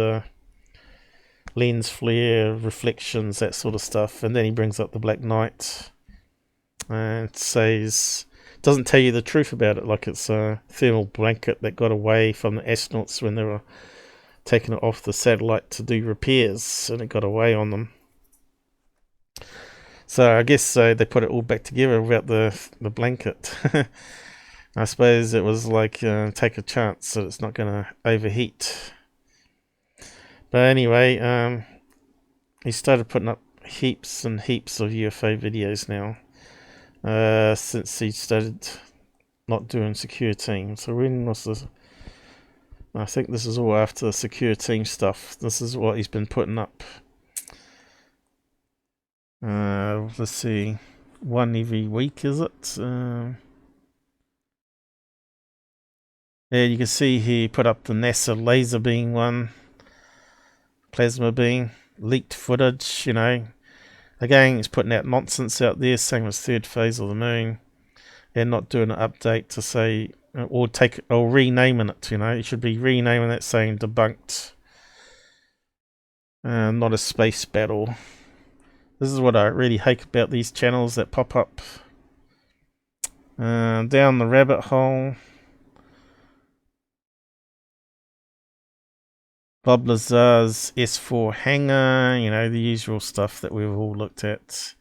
lens flare, reflections, that sort of stuff. And then he brings up the Black Knight and says, doesn't tell you the truth about it, like it's a thermal blanket that got away from the astronauts when they were taking it off the satellite to do repairs, and it got away on them. So I guess they put it all back together without the blanket. I suppose it was like take a chance that it's not going to overheat. But anyway, he started putting up heaps and heaps of UFO videos now since he started not doing secure team. So when was this? I think this is all after the secure team stuff. This is what he's been putting up. Let's see, one every week, is it? Yeah, you can see he put up the NASA laser beam one, plasma beam, leaked footage, you know. Again, he's putting out nonsense out there, saying it was third phase of the moon, and not doing an update to say, or renaming it, you know. He should be renaming that, saying debunked, not a space battle. This is what I really hate about these channels that pop up. Down the rabbit hole. Bob Lazar's S4 hangar, you know, the usual stuff that we've all looked at,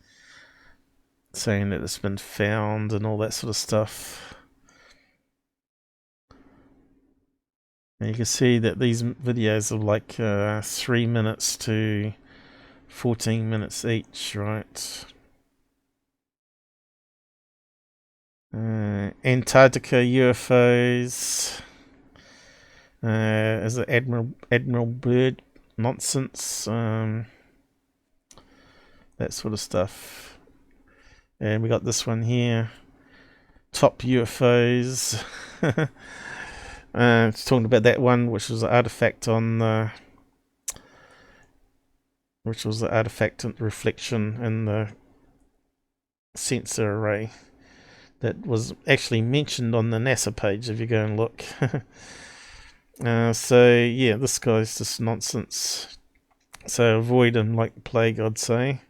saying that it's been found and all that sort of stuff. And you can see that these videos are like 3 minutes to 14 minutes each, right? Antarctica UFOs. Is it Admiral Byrd nonsense? That sort of stuff. And we got this one here. Top UFOs. It's talking about that one, which was an artifact on the, which was the artifact reflection in the sensor array that was actually mentioned on the NASA page if you go and look. So yeah, this guy's just nonsense. So avoid him like the plague, I'd say.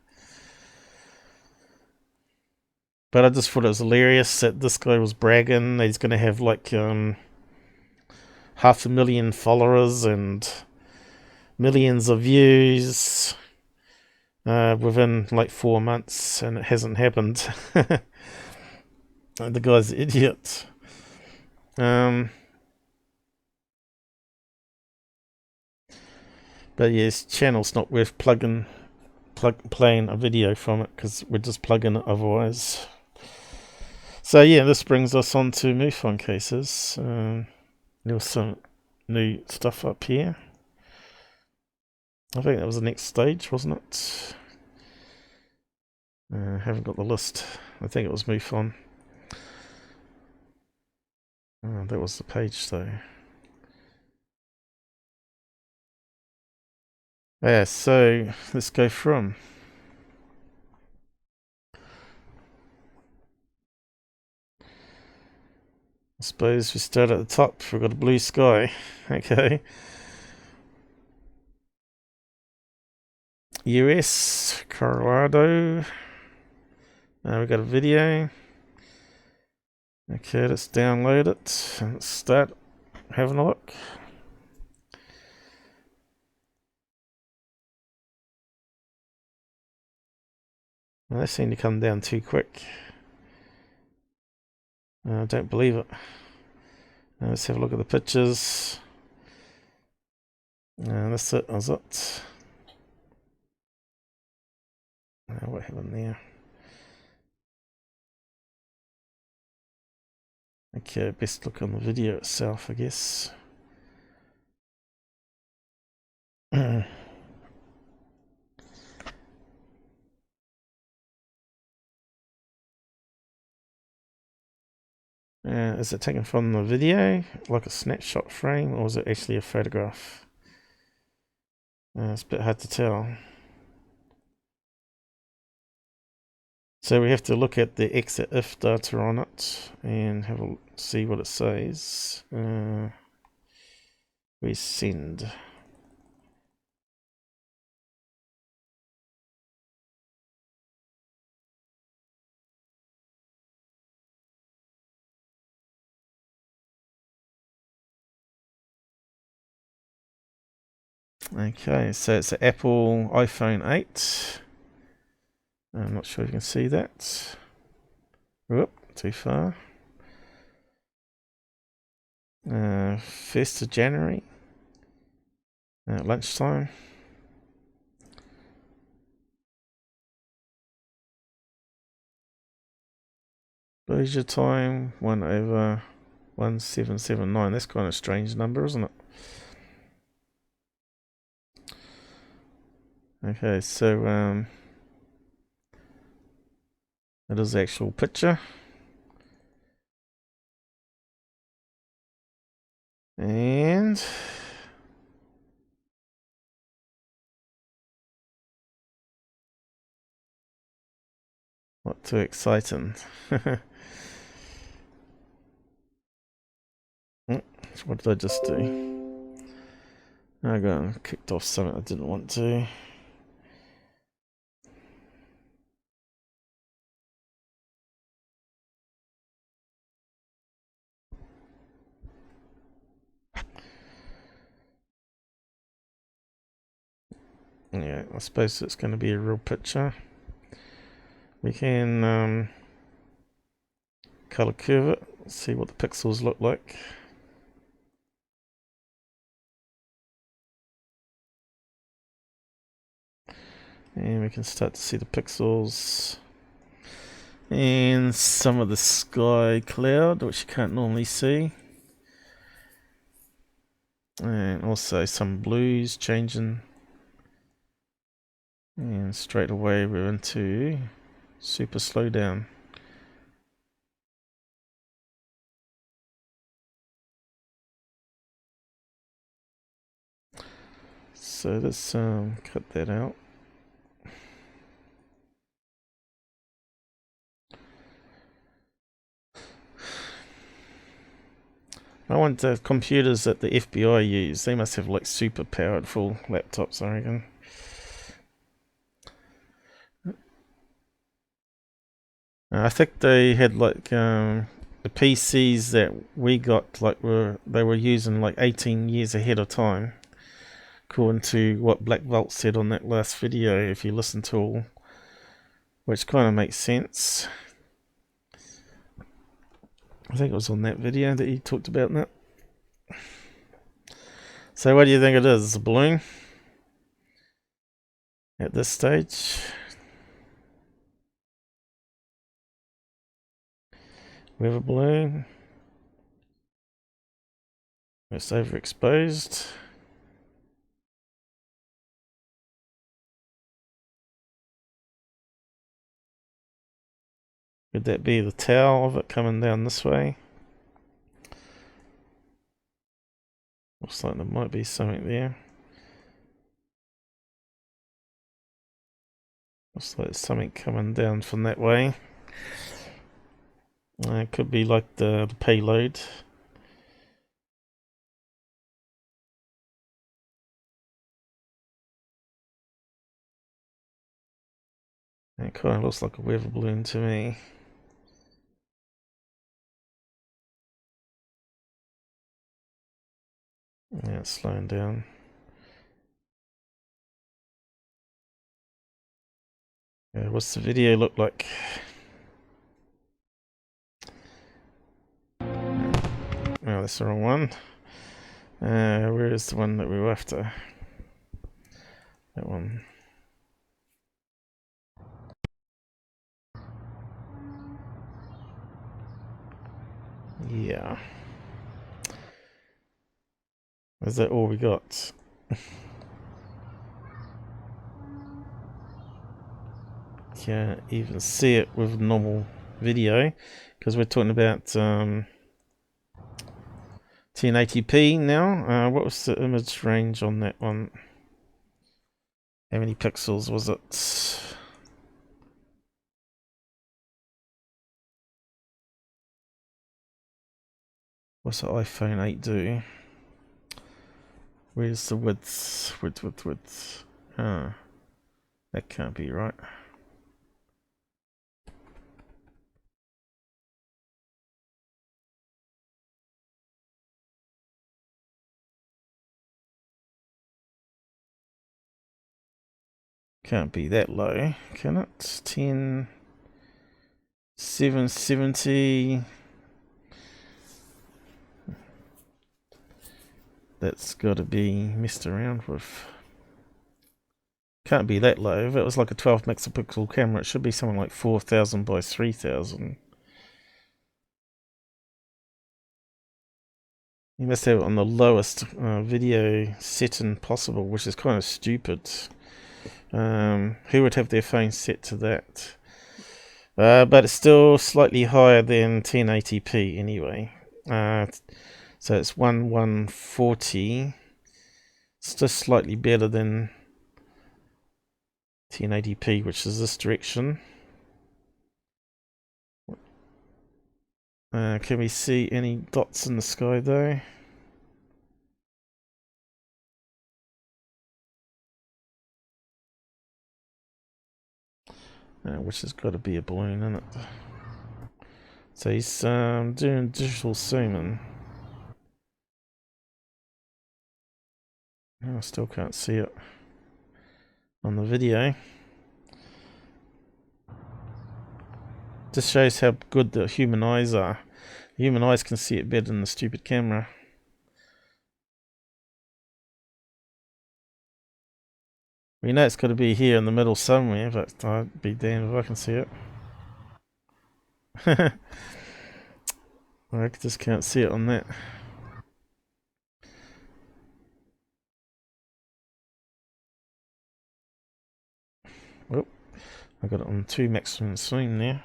But I just thought it was hilarious that this guy was bragging that he's going to have like 500,000 followers and millions of views within like 4 months, and it hasn't happened. The guy's an idiot. But yeah, his channel's not worth playing a video from it, because we're just plugging it otherwise. So yeah, this brings us on to MUFON cases. There was some new stuff up here. I think that was the next stage, wasn't it? I haven't got the list. I think it was MUFON. Oh, that was the page though. Yeah, so let's go from. suppose we start at the top. We've got a blue sky. Okay. US, Colorado. We've got a video. Okay, let's download it and let's start having a look. Well, they seem to come down too quick. I don't believe it. Let's have a look at the pictures. That's it, that's it. What happened there? Okay, best look on the video itself, I guess. Is it taken from the video, like a snapshot frame, or is it actually a photograph? It's a bit hard to tell. So we have to look at the exit if data on it and have a see what it says. We send. Okay, so it's an Apple iPhone 8. I'm not sure if you can see that. Whoop, too far. 1st of January. Lunchtime. Exposure time 1/1779. That's kind of a strange number, isn't it? Okay, so it is the actual picture. And not too exciting. What did I just do? I got kicked off something I didn't want to. Yeah, I suppose it's going to be a real picture. We can color curve it, see what the pixels look like. And we can start to see the pixels and some of the sky cloud, which you can't normally see. And also some blues changing. And straight away we're into super slowdown. So let's cut that out. I want the computers that the FBI use. They must have like super powerful laptops, I reckon. I think they had like the PCs that we got, like they were using like 18 years ahead of time, according to what Black Vault said on that last video. If you listen to all, which kind of makes sense. I think it was on that video that he talked about that. So what do you think it is? A balloon at this stage? We have a balloon. It's overexposed. Could that be the tail of it coming down this way? Looks like there might be something there. Looks like there's something coming down from that way. It could be like the payload. It kind of looks like a weather balloon to me. Yeah, it's slowing down. Yeah, what's the video look like? Oh, that's the wrong one. Where is the one that we were after? That one. Yeah. Is that all we got? Can't even see it with normal video because we're talking about 1080p now. What was the image range on that one? How many pixels was it? What's the iPhone 8 do? Where's the width? Width. Ah, that can't be right. Can't be that low, can it? 10, 770. That's got to be messed around with. Can't be that low. If it was like a 12 megapixel camera, it should be something like 4000 by 3000. You must have it on the lowest video setting possible, which is kind of stupid. Who would have their phone set to that? But it's still slightly higher than 1080p anyway. So it's 1140. It's just slightly better than 1080p, which is this direction. Can we see any dots in the sky though? Which has got to be a balloon, isn't it? So he's doing digital zooming. I still can't see it on the video. Just shows how good the human eyes are. The human eyes can see it better than the stupid camera. We know it's got to be here in the middle somewhere, but I'd be damned if I can see it. I just can't see it on that. Oh, I got it on 2 maximum swing there.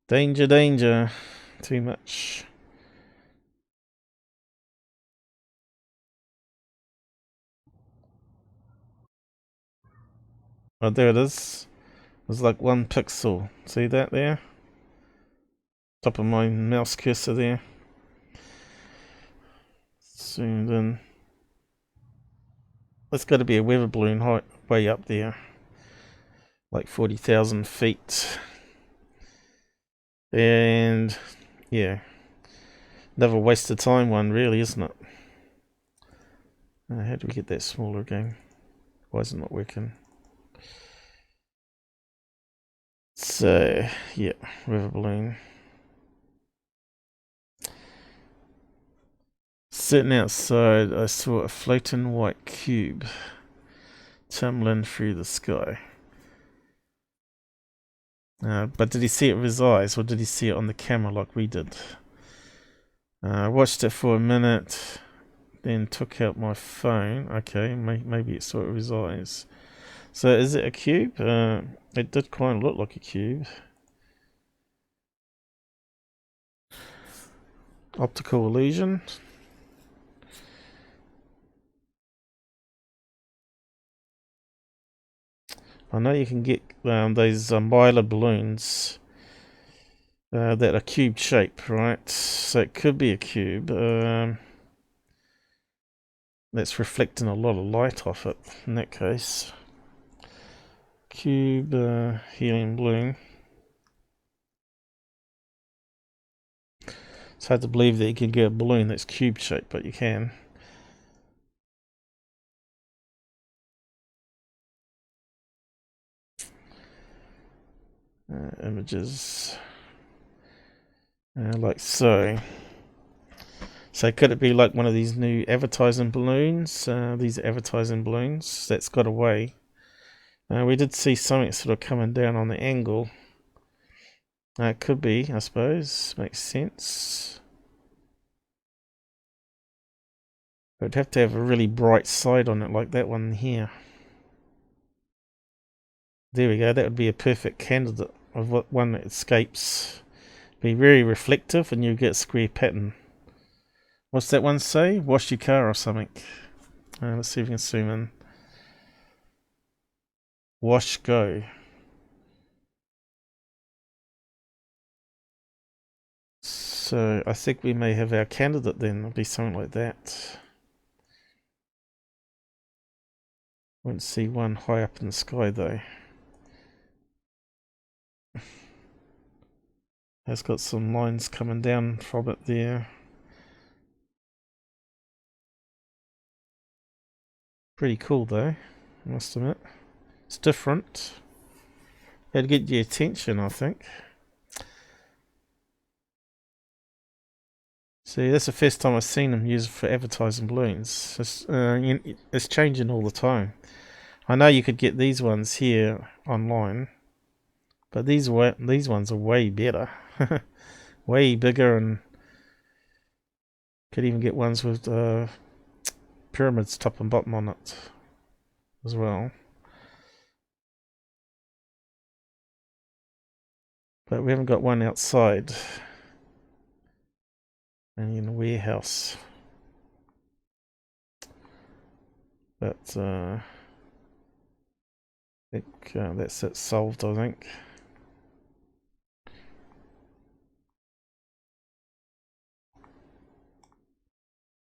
Danger, danger. Too much. Oh, there it is. It's like 1 pixel. See that there? Top of my mouse cursor there. Zoomed in. That's got to be a weather balloon height way up there. Like 40,000 feet. And yeah. Never waste of time one, really, isn't it? How do we get that smaller again? Why is it not working? So, yeah, weather balloon. Sitting outside, I saw a floating white cube tumbling through the sky. But did he see it with his eyes, or did he see it on the camera like we did? I watched it for a minute, then took out my phone. Okay, maybe it saw it with his eyes. So is it a cube? It did kind of look like a cube. Optical illusion. I know you can get those Mylar balloons that are cube shape, right? So it could be a cube. That's reflecting a lot of light off it in that case. Cube helium balloon. It's hard to believe that you can get a balloon that's cube shaped, but you can. Images like so. So could it be like one of these new advertising balloons? These advertising balloons that's got away. We did see something sort of coming down on the angle. It could be, I suppose. Makes sense. But it'd have to have a really bright side on it like that one here. There we go. That would be a perfect candidate of what one that escapes. Be very reflective and you get square pattern. What's that one say? Wash your car or something. Let's see if we can zoom in. Wash go. So I think we may have our candidate then. It'll be something like that. Won't see one high up in the sky though. It's got some lines coming down from it there. Pretty cool though, I must admit. It's different. It'd get your attention, I think. See, that's the first time I've seen them used for advertising balloons. It's changing all the time. I know you could get these ones here online, but these ones are way better. Way bigger, and could even get ones with pyramids top and bottom on it as well. But we haven't got one outside and in a warehouse. But I think that's it solved, I think.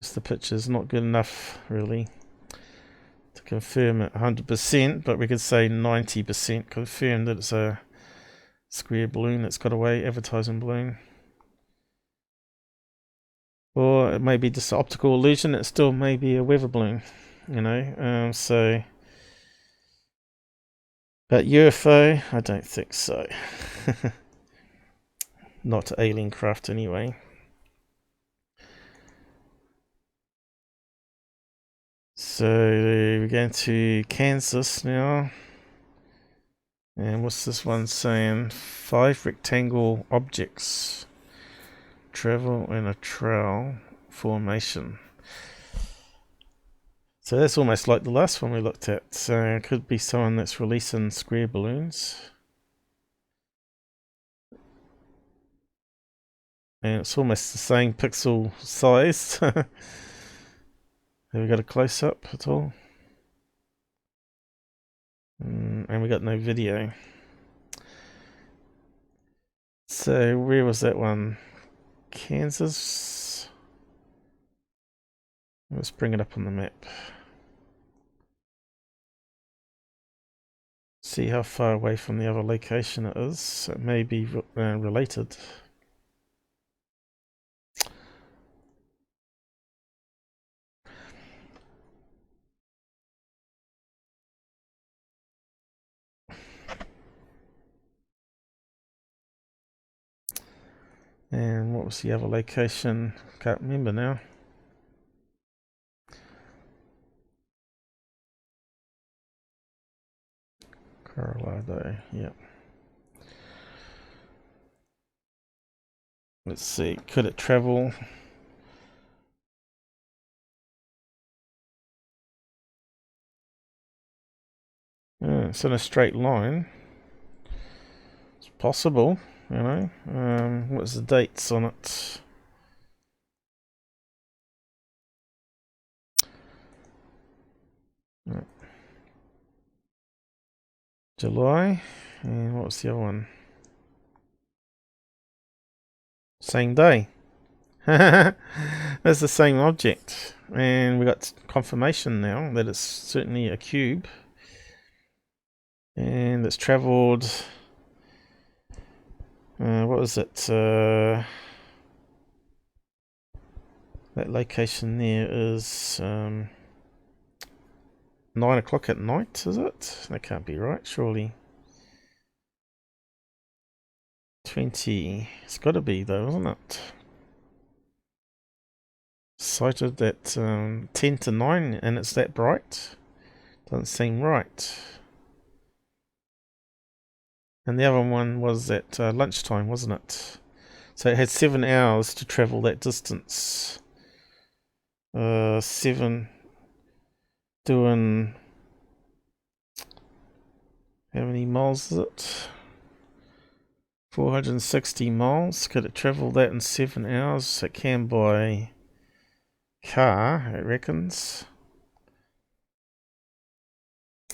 Just the picture's not good enough, really, to confirm it 100%, but we could say 90% confirmed that it's a square balloon that's got away, advertising balloon. Or it may be just an optical illusion, it still may be a weather balloon, you know, so... But UFO, I don't think so. Not alien craft anyway. So we're going to Kansas now. And what's this one saying? 5 rectangle objects travel in a trail formation. So that's almost like the last one we looked at. So it could be someone that's releasing square balloons. And it's almost the same pixel size. Have we got a close-up at all? And we got no video. So where was that one? Kansas? Let's bring it up on the map. See how far away from the other location it is. It may be related. And what was the other location? Can't remember now. Colorado, yeah. Let's see, could it travel? It's in a straight line. It's possible, you know. What's the dates on it? July, and what's the other one? Same day. That's the same object. And we got confirmation now that it's certainly a cube. And it's travelled... what was it? That location there is 9 o'clock at night, is it? That can't be right, surely. 20. It's got to be though, isn't it? Sighted at 10 to 9 and it's that bright. Doesn't seem right. And the other one was at lunchtime, wasn't it? So it had 7 hours to travel that distance. 7 doing... How many miles is it? 460 miles. Could it travel that in 7 hours? It can by car, it reckons.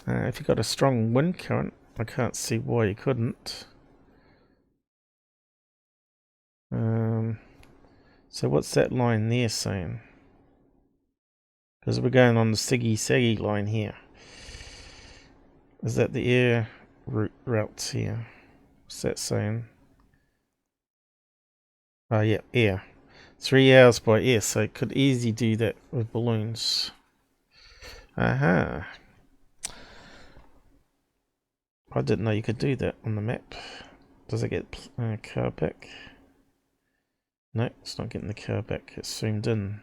If you got a strong wind current, I can't see why you couldn't. So what's that line there saying? Because we're going on the Siggy Saggy line here. Is that the air routes here? What's that saying? Oh yeah, air. 3 hours by air, so it could easily do that with balloons. Aha. I didn't know you could do that on the map. Does it get car back? No, it's not getting the car back. It's zoomed in.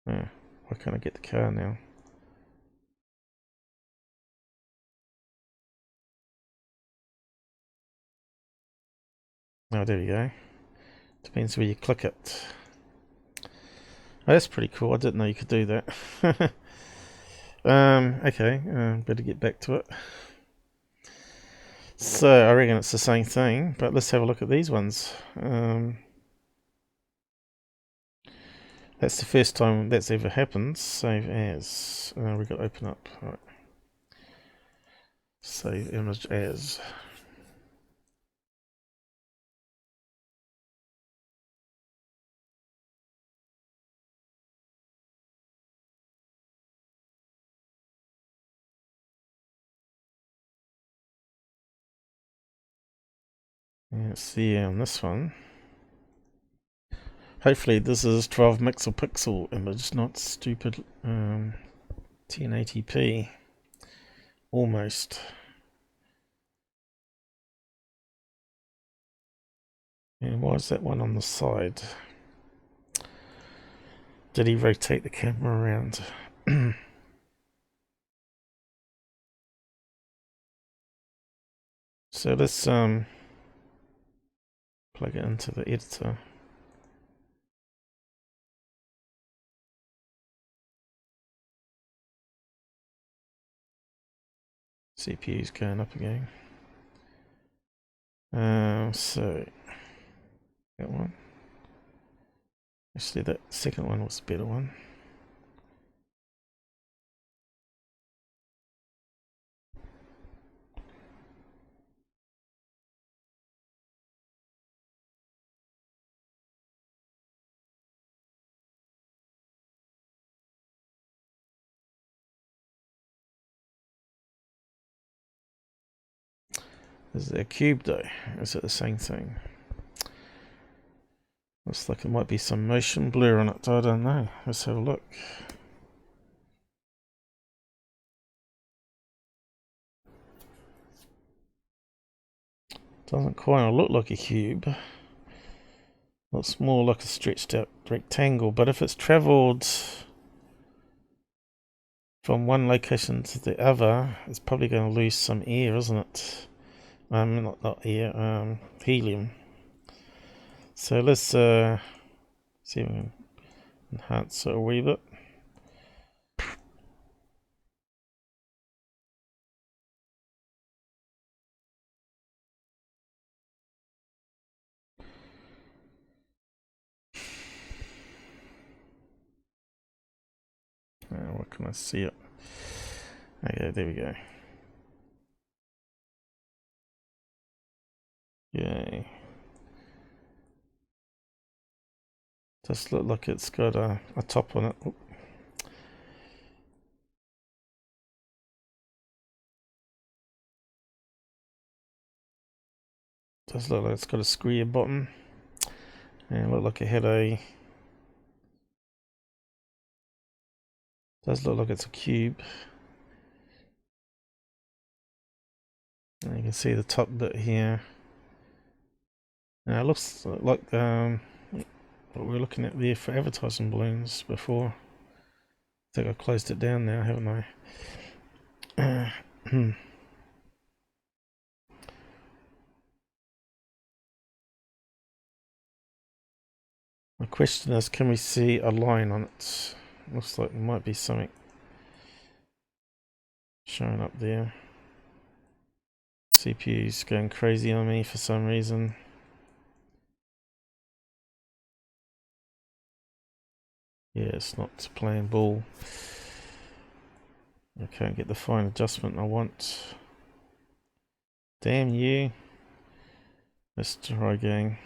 Why can't I get the car now? Oh, there we go. Depends where you click it. Oh, that's pretty cool. I didn't know you could do that. Okay, better get back to it. So, I reckon it's the same thing, but let's have a look at these ones. That's the first time that's ever happened. Save as. We've got to open up. All right. Save image as. Let's see on this one. Hopefully this is 12 pixel image, not stupid 1080p. Almost. And why is that one on the side? Did he rotate the camera around? So let's plug it into the editor. CPU's going up again. So that one. Actually, that second one was the better one. Is it a cube though? Is it the same thing? Looks like it might be some motion blur on it. I don't know. Let's have a look. Doesn't quite look like a cube. Looks more like a stretched out rectangle. But if it's travelled from one location to the other, it's probably going to lose some air, isn't it? Not air, helium. So let's see if we can enhance it a wee bit. What can I see it? Okay, there we go. Yay. Does look like it's got a top on it. Oop. Does look like it's got a square bottom. And look like it had a... Does look like it's a cube. And you can see the top bit here. Now it looks like what we were looking at there for advertising balloons before. I think I closed it down now, haven't I? The question is, can we see a line on it? Looks like there might be something showing up there. CPU's going crazy on me for some reason. Yeah, it's not playing ball. I can't get the fine adjustment I want. Damn you. Let's try again.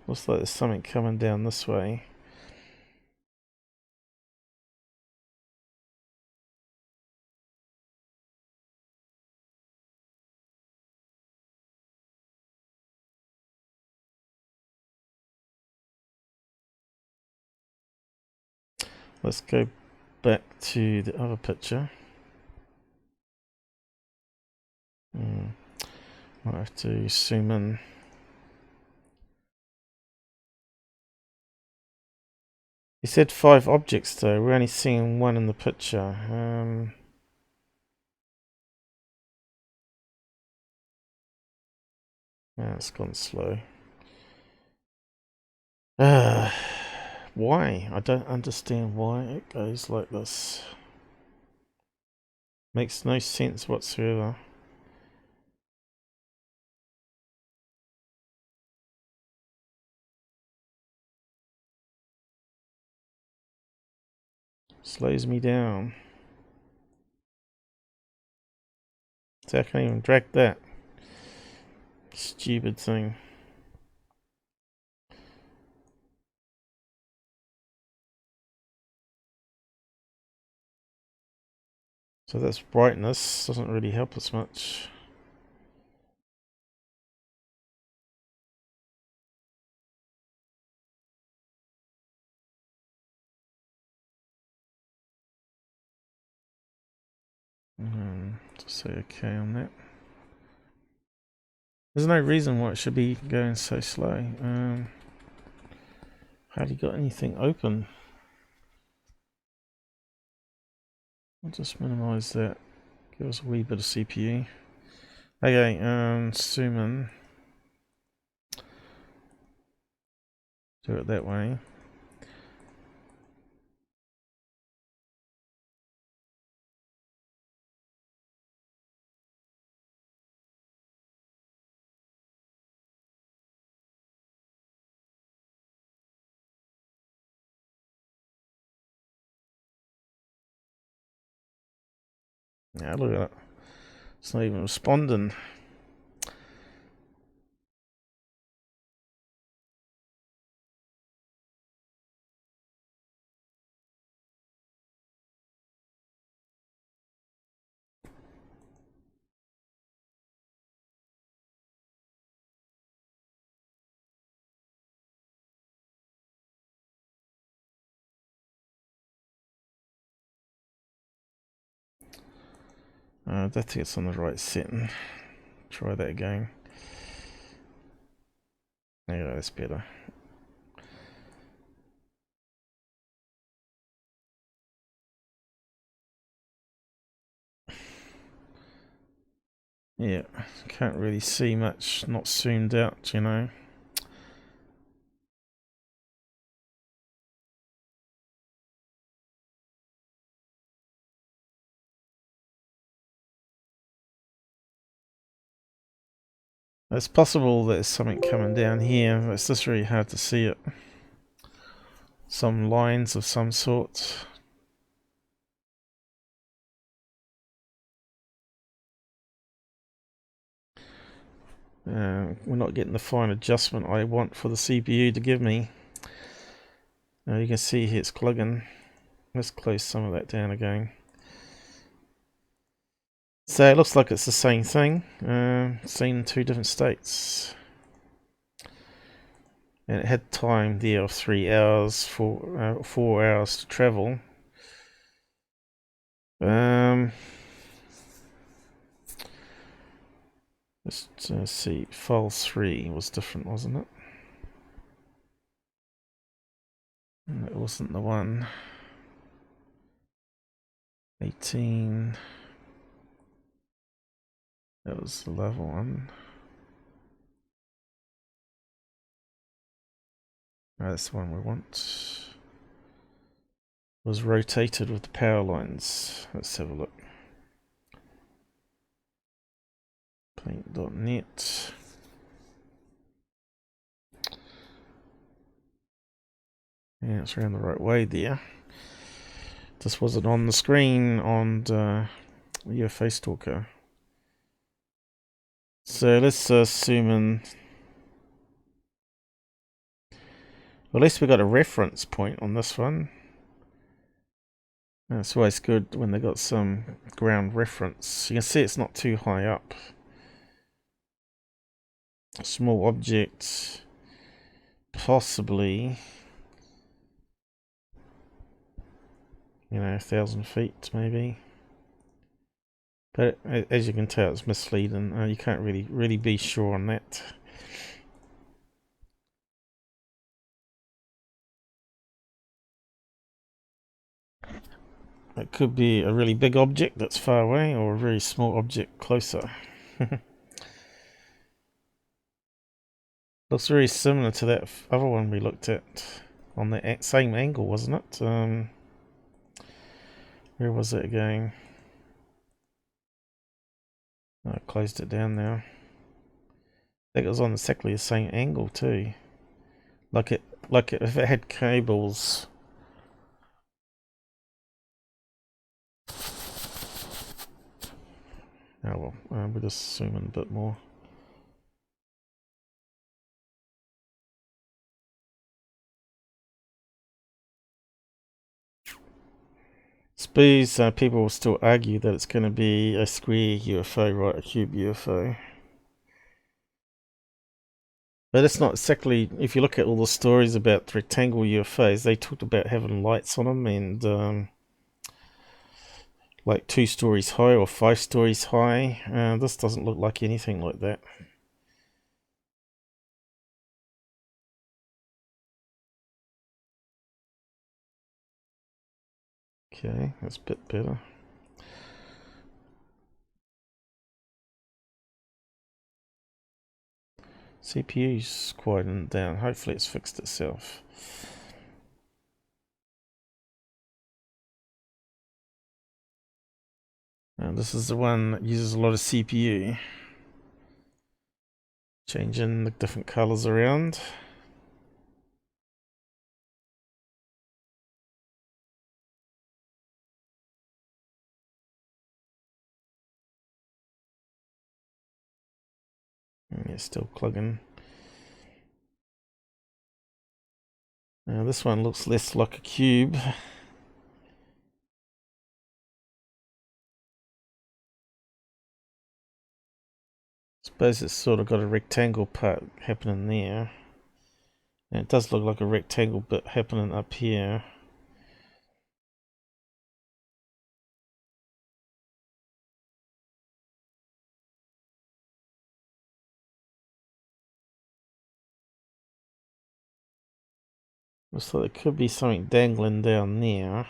Looks like there's something coming down this way. Let's go back to the other picture. Might have to zoom in. He said 5 objects though, we're only seeing 1 in the picture. It's gone slow. Why? I don't understand why it goes like this. Makes no sense whatsoever. Slows me down. So I can't even drag that. Stupid thing. So that's brightness, doesn't really help us much. Just say okay on that. There's no reason why it should be going so slow. Have you got anything open? I'll just minimize that. Give us a wee bit of CPU. Okay, zoom in. Do it that way. Yeah, look at it. It's not even responding. I don't think it's on the right setting. Try that again. There you go, that's better. Yeah, can't really see much, not zoomed out, you know. It's possible that there's something coming down here, but it's just really hard to see it. some lines of some sort. We're not getting the fine adjustment I want for the CPU to give me. Now you can see here it's clugging. Let's close some of that down again. So it looks like it's the same thing, seen in two different states. And it had time there of 3 hours for 4 hours to travel. Let's see, file 3 was different, wasn't it? That wasn't the one. 18. That was the level one. Oh, that's the one we want. Was rotated with the power lines. Let's have a look. Paint.net. Yeah, it's around the right way there. This wasn't on the screen on UFO Stalker. So let's zoom in. Well, at least we got a reference point on this one. It's always good when they got some ground reference. You can see it's not too high up. A small object, possibly, 1,000 feet maybe. But as you can tell, it's misleading. You can't really be sure on that. It could be a really big object that's far away, or a very small object closer. Looks very similar to that other one we looked at on the same angle, wasn't it? Where was it again? Oh, I closed it down now. I think it was on exactly the same angle too. Like if it had cables. Oh well, we'll just zoom in a bit more. Suppose people will still argue that it's going to be a square UFO, right? A cube UFO. But it's not exactly, if you look at all the stories about rectangle UFOs, they talked about having lights on them and like 2 stories high or 5 stories high. This doesn't look like anything like that. Okay, that's a bit better. CPU's quieting down. Hopefully it's fixed itself. And this is the one that uses a lot of CPU. Changing the different colors around. And it's still plugging. Now this one looks less like a cube. Suppose it's sort of got a rectangle part happening there. And it does look like a rectangle bit happening up here. Looks like there could be something dangling down there.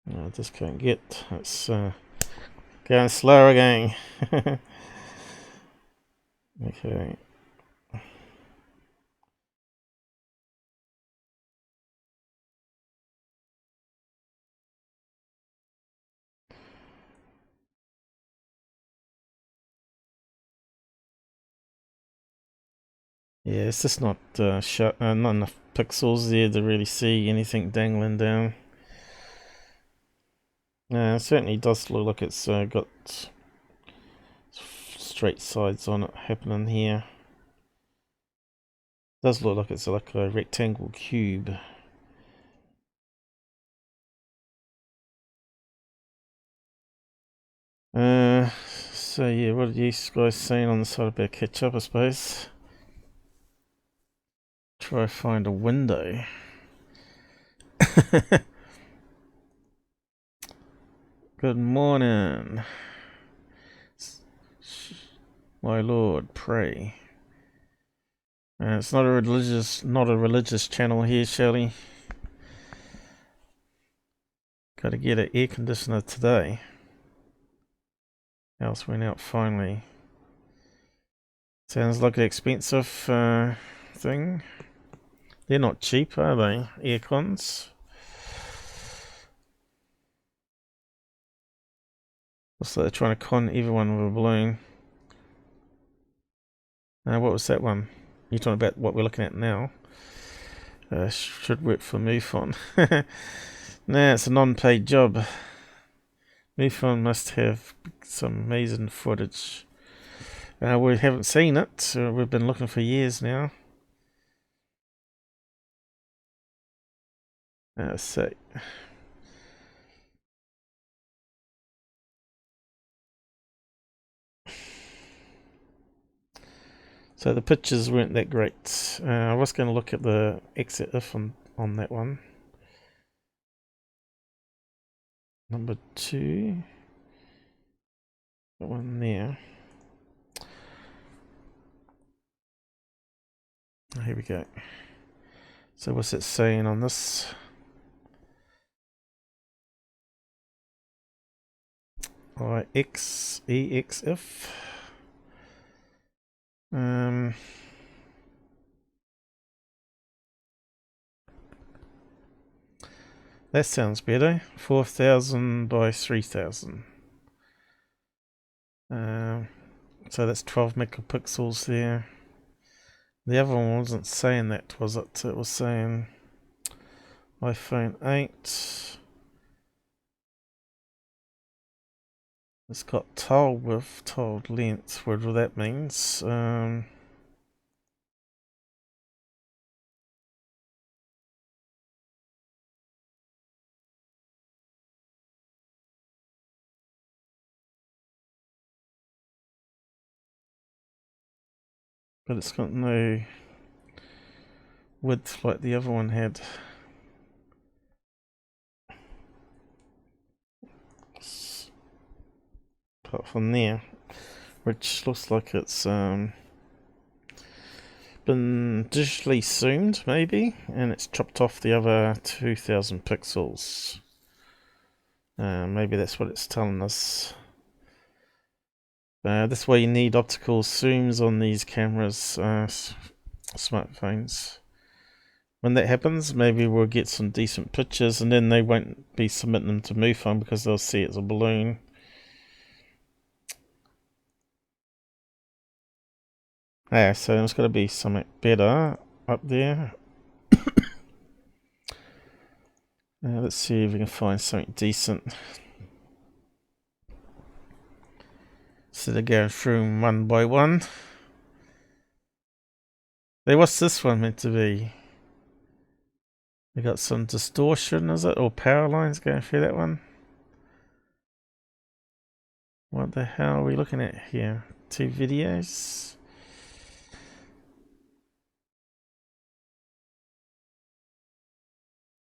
I just can't get. It's going slow again. Okay. Yeah, it's just not not enough pixels there to really see anything dangling down. It certainly does look like it's got straight sides on it happening here. Does look like it's like a rectangle cube. So yeah, what are you guys saying on the side about catch up, I suppose? Try find a window. Good morning, my lord. Pray. It's not a religious channel here, Shelley. Got to get an air conditioner today. Else went out finally. Sounds like an expensive thing. They're not cheap, are they? Air cons. Looks like they're trying to con everyone with a balloon. What was that one? You're talking about what we're looking at now. Should work for MUFON. Nah, it's a non-paid job. MUFON must have some amazing footage. We haven't seen it. We've been looking for years now. So the pictures weren't that great. I was going to look at the exit if on that one. Number 2. That one there. Here we go. So what's it saying on this? EXF. That sounds better. 4,000 by 3,000. So that's 12 megapixels there. The other one wasn't saying that, was it? It was saying iPhone 8. It's got tiled width, tiled length, whatever that means. But it's got no width like the other one had. Apart from there, which looks like it's been digitally zoomed maybe, and it's chopped off the other 2,000 pixels. Maybe that's what it's telling us. That's why you need optical zooms on these cameras, smartphones. When that happens, maybe we'll get some decent pictures, and then they won't be submitting them to MUFON because they'll see it's a balloon. So there's got to be something better up there. Let's see if we can find something decent. Instead of going through them one by one. Hey, what's this one meant to be? We got some distortion, is it? Or power lines going through that one? What the hell are we looking at here? 2 videos?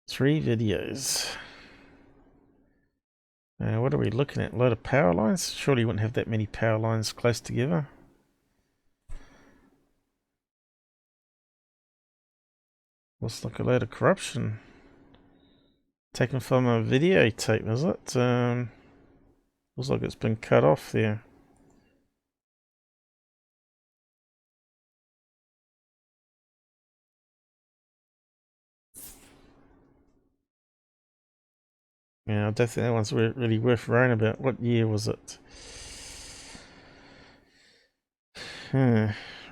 Three videos. What are we looking at? A load of power lines? Surely you wouldn't have that many power lines close together. Looks like a load of corruption. Taken from a videotape, is it? Looks like it's been cut off there. Yeah, I don't think that one's really worth worrying about. What year was it?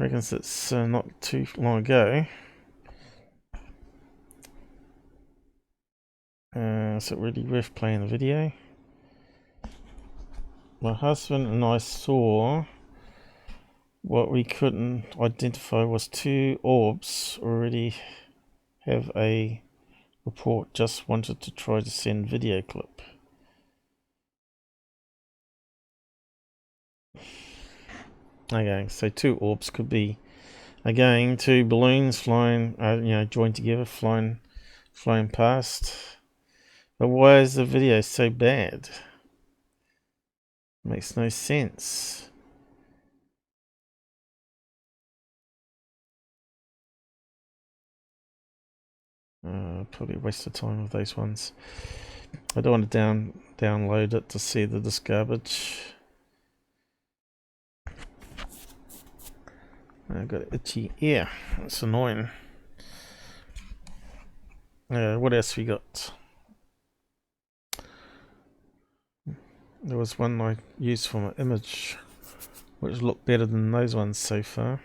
reckons it's not too long ago. Is it really worth playing the video? My husband and I saw what we couldn't identify was 2 orbs. Already have a report. Just wanted to try to send video clip. Okay, so 2 orbs could be, again, 2 balloons flying, joined together, flying past. But why is the video so bad? Makes no sense. Probably a waste of time with those ones. I don't want to download it to see this garbage. I got an itchy ear. That's annoying. What else we got? There was one I used for my image, which looked better than those ones so far.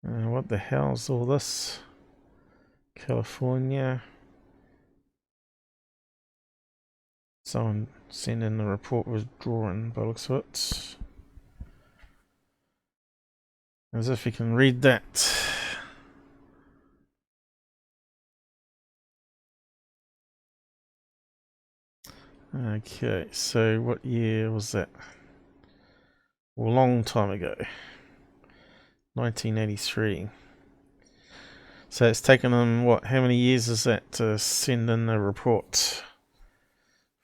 What the hell's all this? California. Someone sent in the report was drawing by the looks of it. As if you can read that. Okay, so what year was that? A long time ago. 1983. So it's taken them, what, how many years is that to send in the report?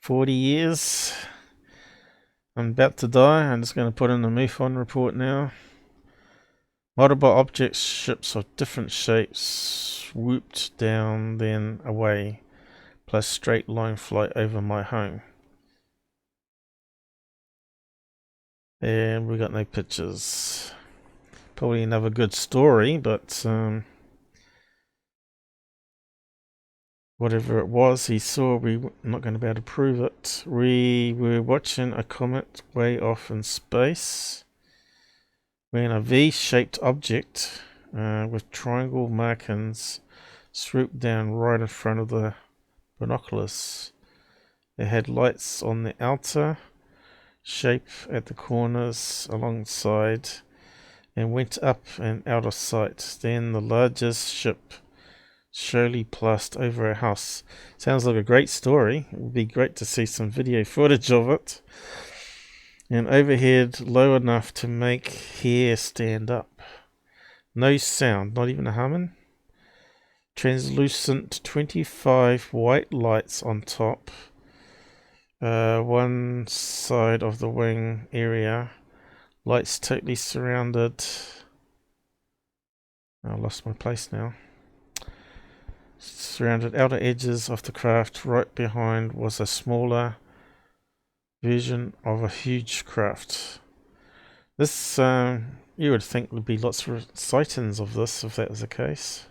40 years? I'm about to die. I'm just going to put in the MUFON report now. Multiple objects, ships of different shapes, swooped down, then away, plus straight line flight over my home. And we got no pictures. Probably another good story, but whatever it was he saw, we're not going to be able to prove it. We were watching a comet way off in space when a V-shaped object with triangle markings swooped down right in front of the binoculars. It had lights on the outer shape at the corners alongside and went up and out of sight. Then the largest ship slowly passed over a house. Sounds like a great story. It would be great to see some video footage of it. And overhead low enough to make hair stand up. No sound, not even a humming. Translucent 25 white lights on top. One side of the wing area. Lights totally surrounded. I lost my place now. Surrounded outer edges of the craft. Right behind was a smaller version of a huge craft. This, you would think would be lots of sightings of this if that was the case.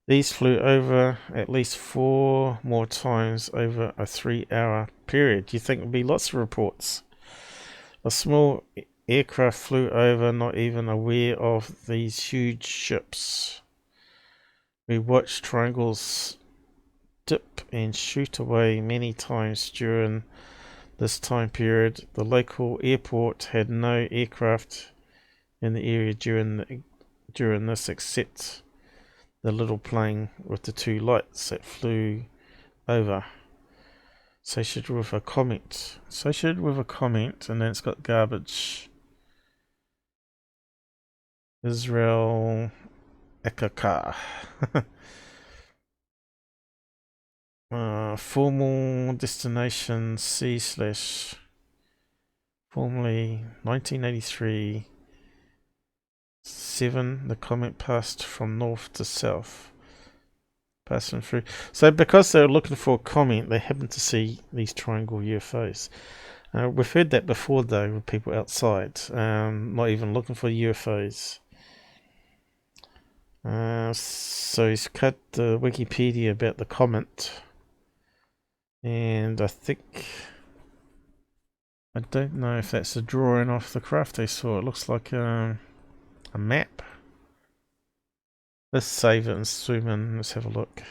These flew over at least 4 more times over a 3-hour period. You think there'd be lots of reports. A small aircraft flew over, not even aware of these huge ships. We watched triangles dip and shoot away many times during this time period. The local airport had no aircraft in the area during this except the little plane with the 2 lights that flew over. Associated with a comment. Associated with a comment, and then it's got garbage. Israel Ekaka. Formal destination C/ formerly 1983 7. The comet passed from north to south, passing through. So because they were looking for a comet, they happened to see these triangle UFOs. We've heard that before though with people outside, not even looking for UFOs. So he's cut the Wikipedia about the comet. And I think I don't know if that's a drawing off the craft they saw. It looks like a map. Let's save it and zoom in. Let's have a look.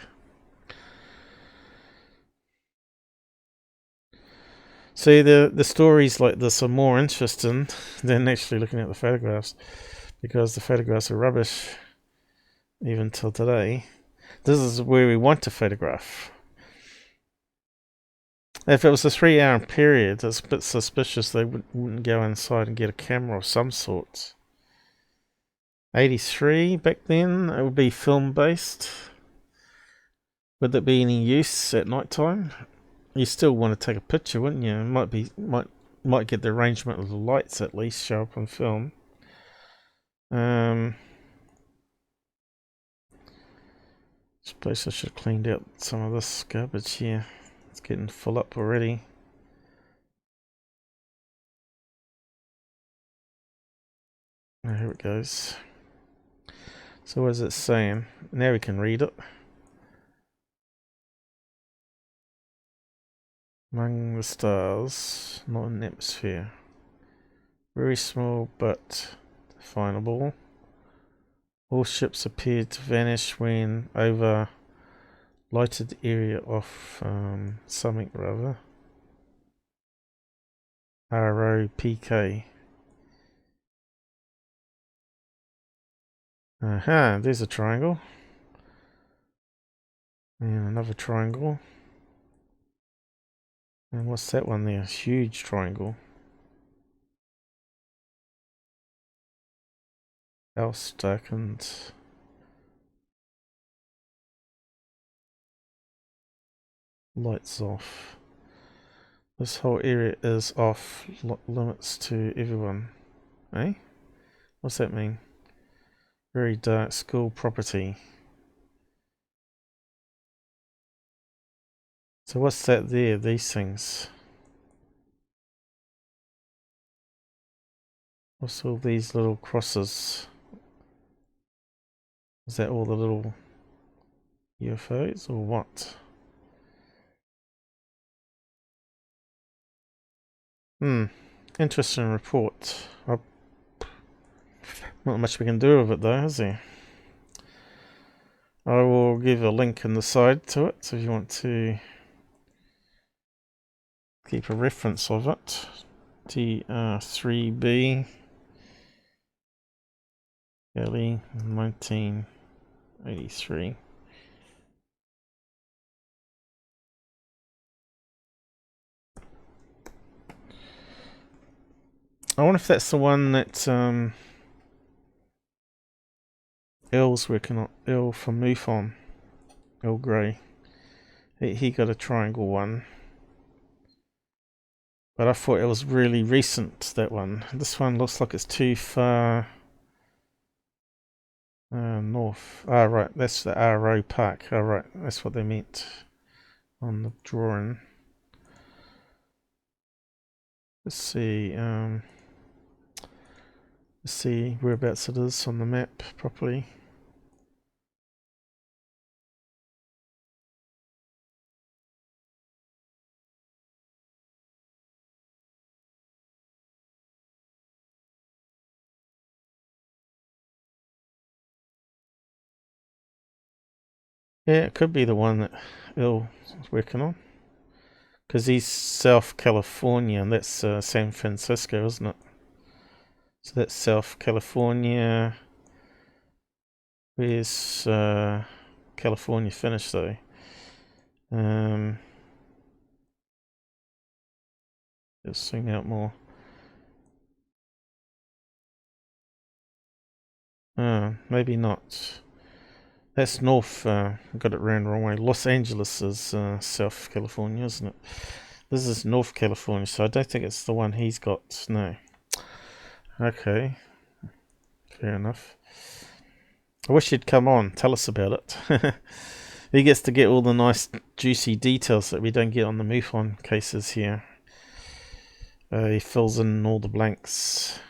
See, the stories like this are more interesting than actually looking at the photographs, because the photographs are rubbish even till today. This is where we want to photograph. If it was a 3-hour period, it's a bit suspicious they wouldn't go inside and get a camera of some sort. 83 back then, it would be film based. Would there be any use at night time? You still want to take a picture, wouldn't you? Might get the arrangement of the lights at least show up on film. Suppose I should have cleaned out some of this garbage here. It's getting full up already. Oh, here it goes. So what is it saying? Now we can read it. Among the stars, not an atmosphere. Very small but definable. All ships appeared to vanish when over lighted area of something rather. ROPK. Aha, there's a triangle. And another triangle. And what's that one there? Huge triangle. Else darkened. Lights off. This whole area is off limits to everyone. Eh? What's that mean? Very dark school property. So what's that there? These things. What's all these little crosses? Is that all the little UFOs or what? Interesting report. Not much we can do with it though, is there? I will give a link in the side to it, so if you want to keep a reference of it. TR3B early 1983. I wonder if that's the one that L's working on. L from MUFON. L Grey. He got a triangle one. But I thought it was really recent, that one. This one looks like it's too far north. Ah, right, that's the RO Park. Oh, right, that's what they meant on the drawing. Let's see whereabouts it is on the map properly. Yeah, it could be the one that Il's working on. Because he's South California, and that's San Francisco, isn't it? So that's South California. Where's California finish though? Let's zoom out more. Maybe not. That's north. Got it round the wrong way. Los Angeles is South California, isn't it? This is North California, so I don't think it's the one he's got. No. Okay. Fair enough. I wish he'd come on, tell us about it. He gets to get all the nice juicy details that we don't get on the MUFON cases here. He fills in all the blanks.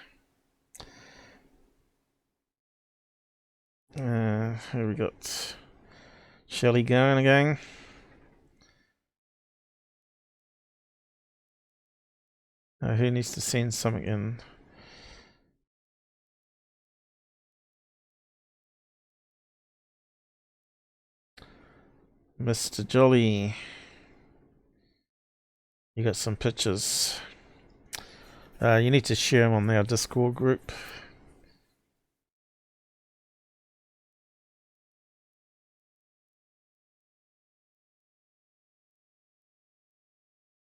Here we got Shelley going again. Who needs to send something in? Mr. Jolly. You got some pictures. You need to share them on our Discord group.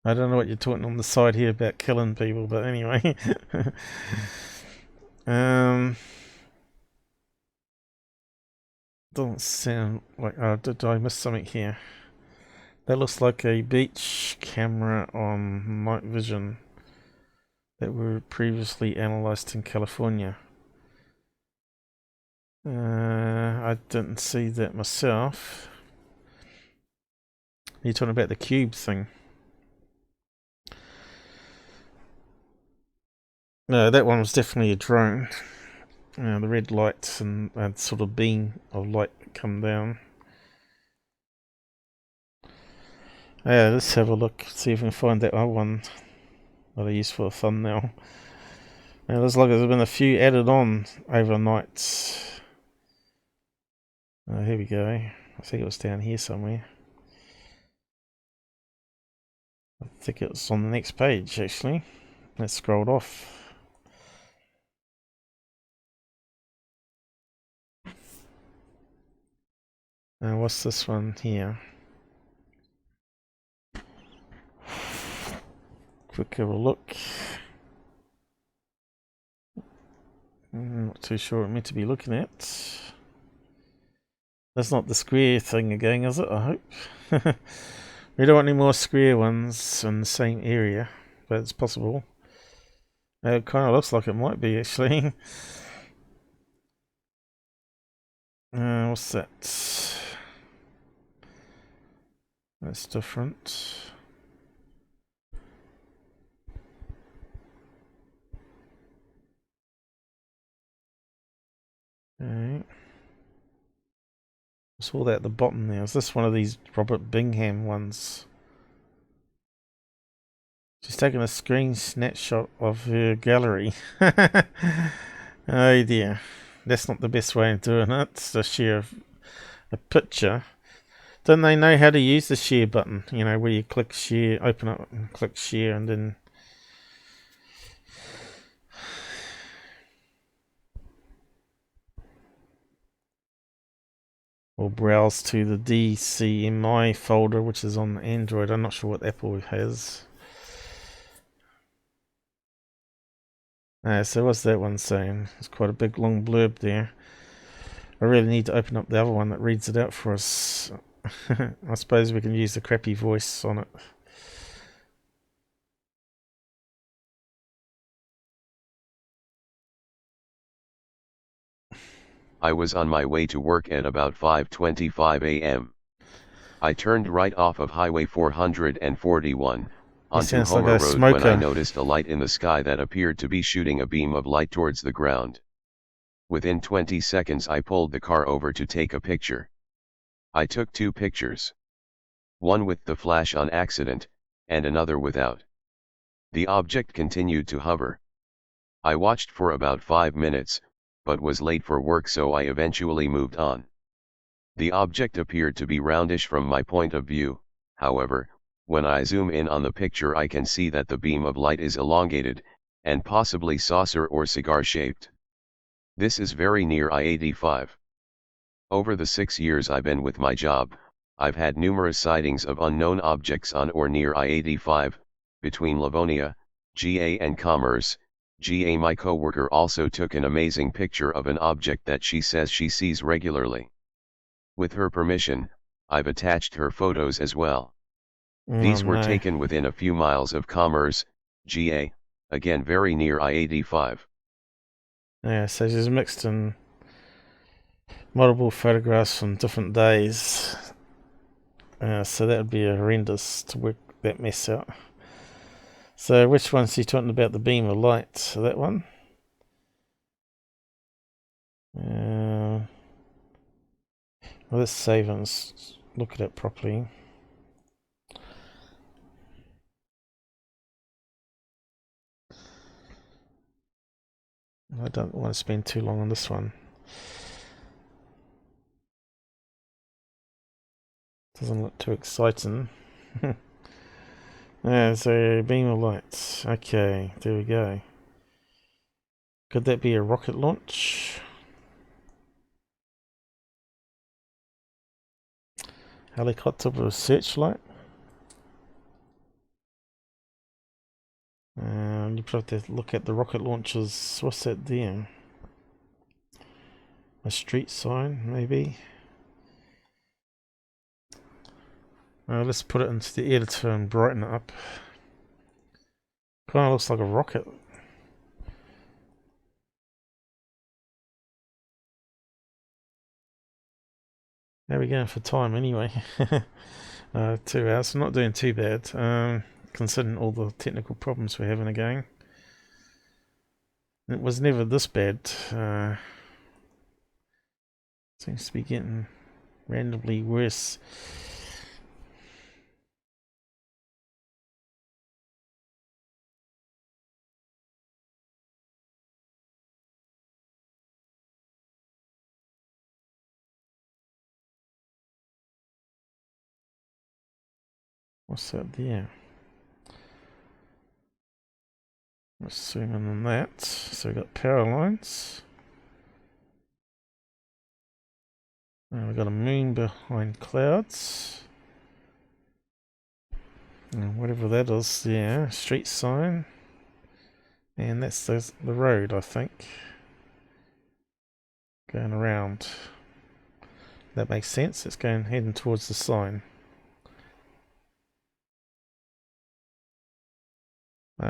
I don't know what you're talking on the side here about killing people, but anyway. Doesn't sound like... Oh, did I miss something here? That looks like a beach camera on night vision that were previously analysed in California. I didn't see that myself. You're talking about the cube thing. No, that one was definitely a drone. The red lights and sort of beam of light come down. Yeah, let's have a look, see if we can find that other one that I used for a thumbnail. Now, looks like there's been a few added on overnight. Here we go. I think it was down here somewhere. I think it was on the next page, actually. Let's scroll off. And what's this one here? Quick have a look. Not too sure what I'm meant to be looking at. That's not the square thing again, is it? I hope. We don't want any more square ones in the same area, but it's possible. It kind of looks like it might be, actually. What's that? That's different. Okay. What's all that at the bottom there? Is this one of these Robert Bingham ones? She's taking a screen snapshot of her gallery. Oh dear. That's not the best way of doing it, to share a picture. Don't they know how to use the share button? You know, where you click share, open up and click share, and then... or browse to the DCMI folder, which is on Android. I'm not sure what Apple has. So what's that one saying? It's quite a big long blurb there. I really need to open up the other one that reads it out for us. I suppose we can use the crappy voice on it.
I was on my way to work at about 5:25 a.m. I turned right off of Highway 441 onto
sounds like
Homer
a
Road when I
smoker.
noticed a light in the sky that appeared to be shooting a beam of light towards the ground. Within 20 seconds I pulled the car over to take a picture. I took 2 pictures. One with the flash on accident, and another without. The object continued to hover. I watched for about 5 minutes, but was late for work, so I eventually moved on. The object appeared to be roundish from my point of view. However, when I zoom in on the picture I can see that the beam of light is elongated, and possibly saucer or cigar shaped. This is very near I-85. Over the 6 years I've been with my job, I've had numerous sightings of unknown objects on or near I-85, between Livonia, GA and Commerce. GA. My coworker also took an amazing picture of an object that she says she sees regularly. With her permission, I've attached her photos as well. These were taken within a few miles of Commerce, GA, again very near I-85.
Yeah, so she's mixed in multiple photographs from different days. So that would be horrendous to work that mess out. So which one's he talking about, the beam of light? So that one? Well, let's save and look at it properly. I don't want to spend too long on this one. Doesn't look too exciting. There's a beam of light. Okay, there we go. Could that be a rocket launch? Helicopter with a searchlight? You probably have to look at the rocket launchers. What's that there? A street sign, maybe? Let's put it into the editor and brighten it up. Kind of looks like a rocket. How are we going for time anyway? 2 hours. Not doing too bad, considering all the technical problems we're having again. It was never this bad. Seems to be getting randomly worse. What's that there? Let's zoom in on that. So we've got power lines. We've got a moon behind clouds. And whatever that is, yeah, street sign. And that's the road, I think. Going around. That makes sense. It's going heading towards the sign.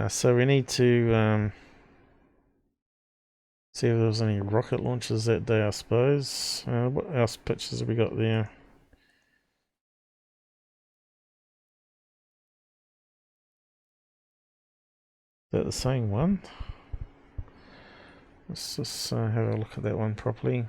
So we need to see if there was any rocket launches that day, I suppose. What else pictures have we got there? Is that the same one? Let's just have a look at that one properly.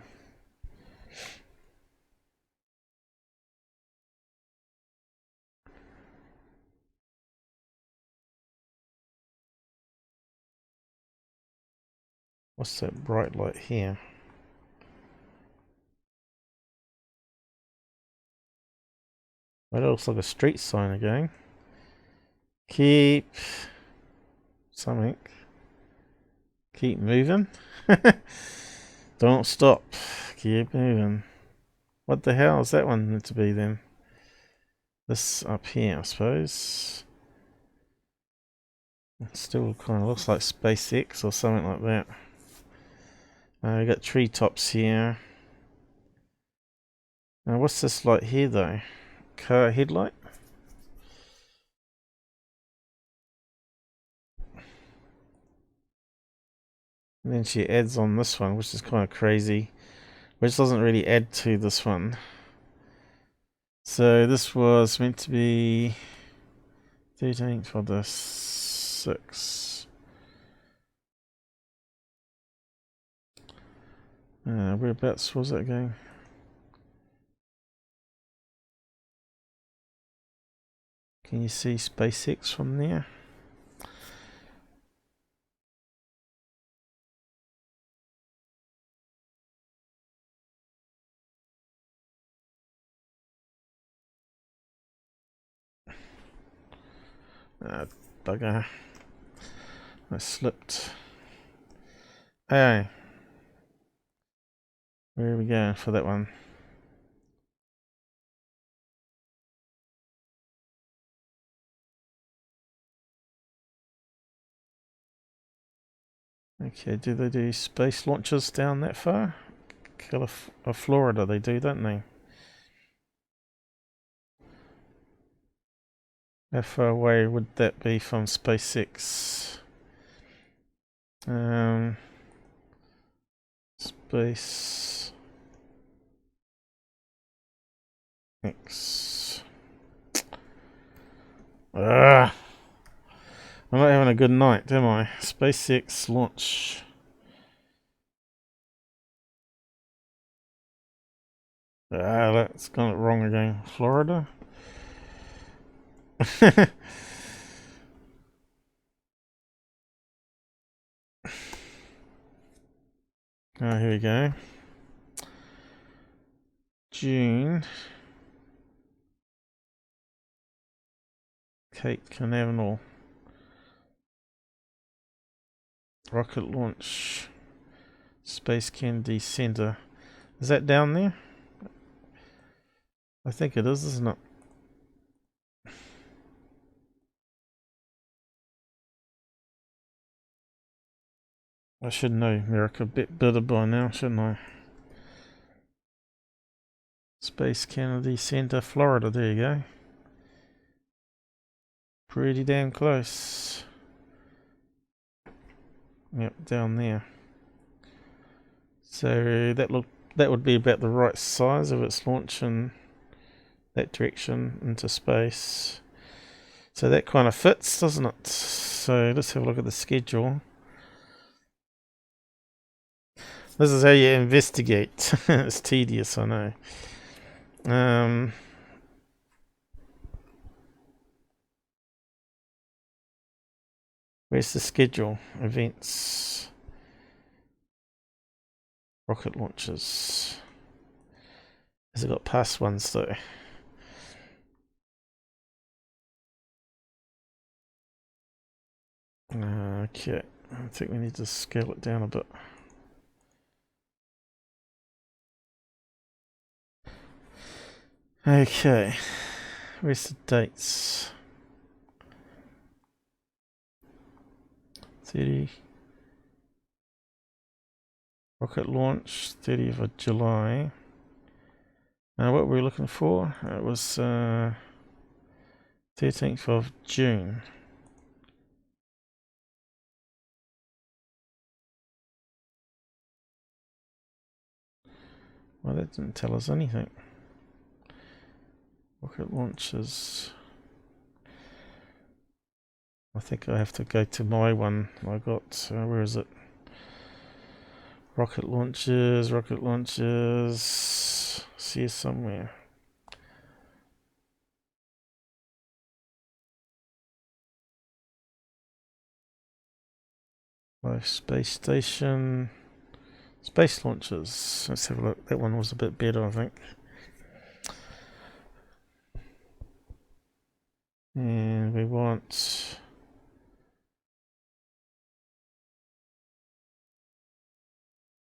What's that bright light here? That looks like a street sign again. Keep something. Keep moving. Don't stop. Keep moving. What the hell is that one meant to be then? This up here, I suppose. It still kind of looks like SpaceX or something like that. We got treetops here. What's this light here though? Car headlight? And then she adds on this one, which is kind of crazy. Which doesn't really add to this one. So this was meant to be 13th for the 6th. Whereabouts was that going? Can you see SpaceX from there? Bugger. I slipped. Hey. Where are we going for that one? Okay, do they do space launches down that far? Florida, they do, don't they? How far away would that be from SpaceX? Space X. I'm not having a good night, am I? SpaceX launch. That's got it wrong again. Florida? Oh, here we go. June. Cape Canaveral. Rocket launch. Space Kennedy Center. Is that down there? I think it is, isn't it? I should know Merc a bit better by now, shouldn't I? Space Kennedy Center, Florida. There you go. Pretty damn close. Yep, down there. So that would be about the right size of its launch in that direction into space. So that kind of fits, doesn't it? So let's have a look at the schedule. This is how you investigate. It's tedious, I know. Where's the schedule? Events. Rocket launches. Has it got past ones though? Okay, I think we need to scale it down a bit. Okay, where's the dates? 30. Rocket launch, 30th of July. What were we looking for? It was 13th of June. Well, that didn't tell us anything. Rocket launches. I think I have to go to my one. I got, where is it? Rocket launches, rocket launches. See it somewhere. Live space station. Space launches. Let's have a look. That one was a bit better, I think. And we want...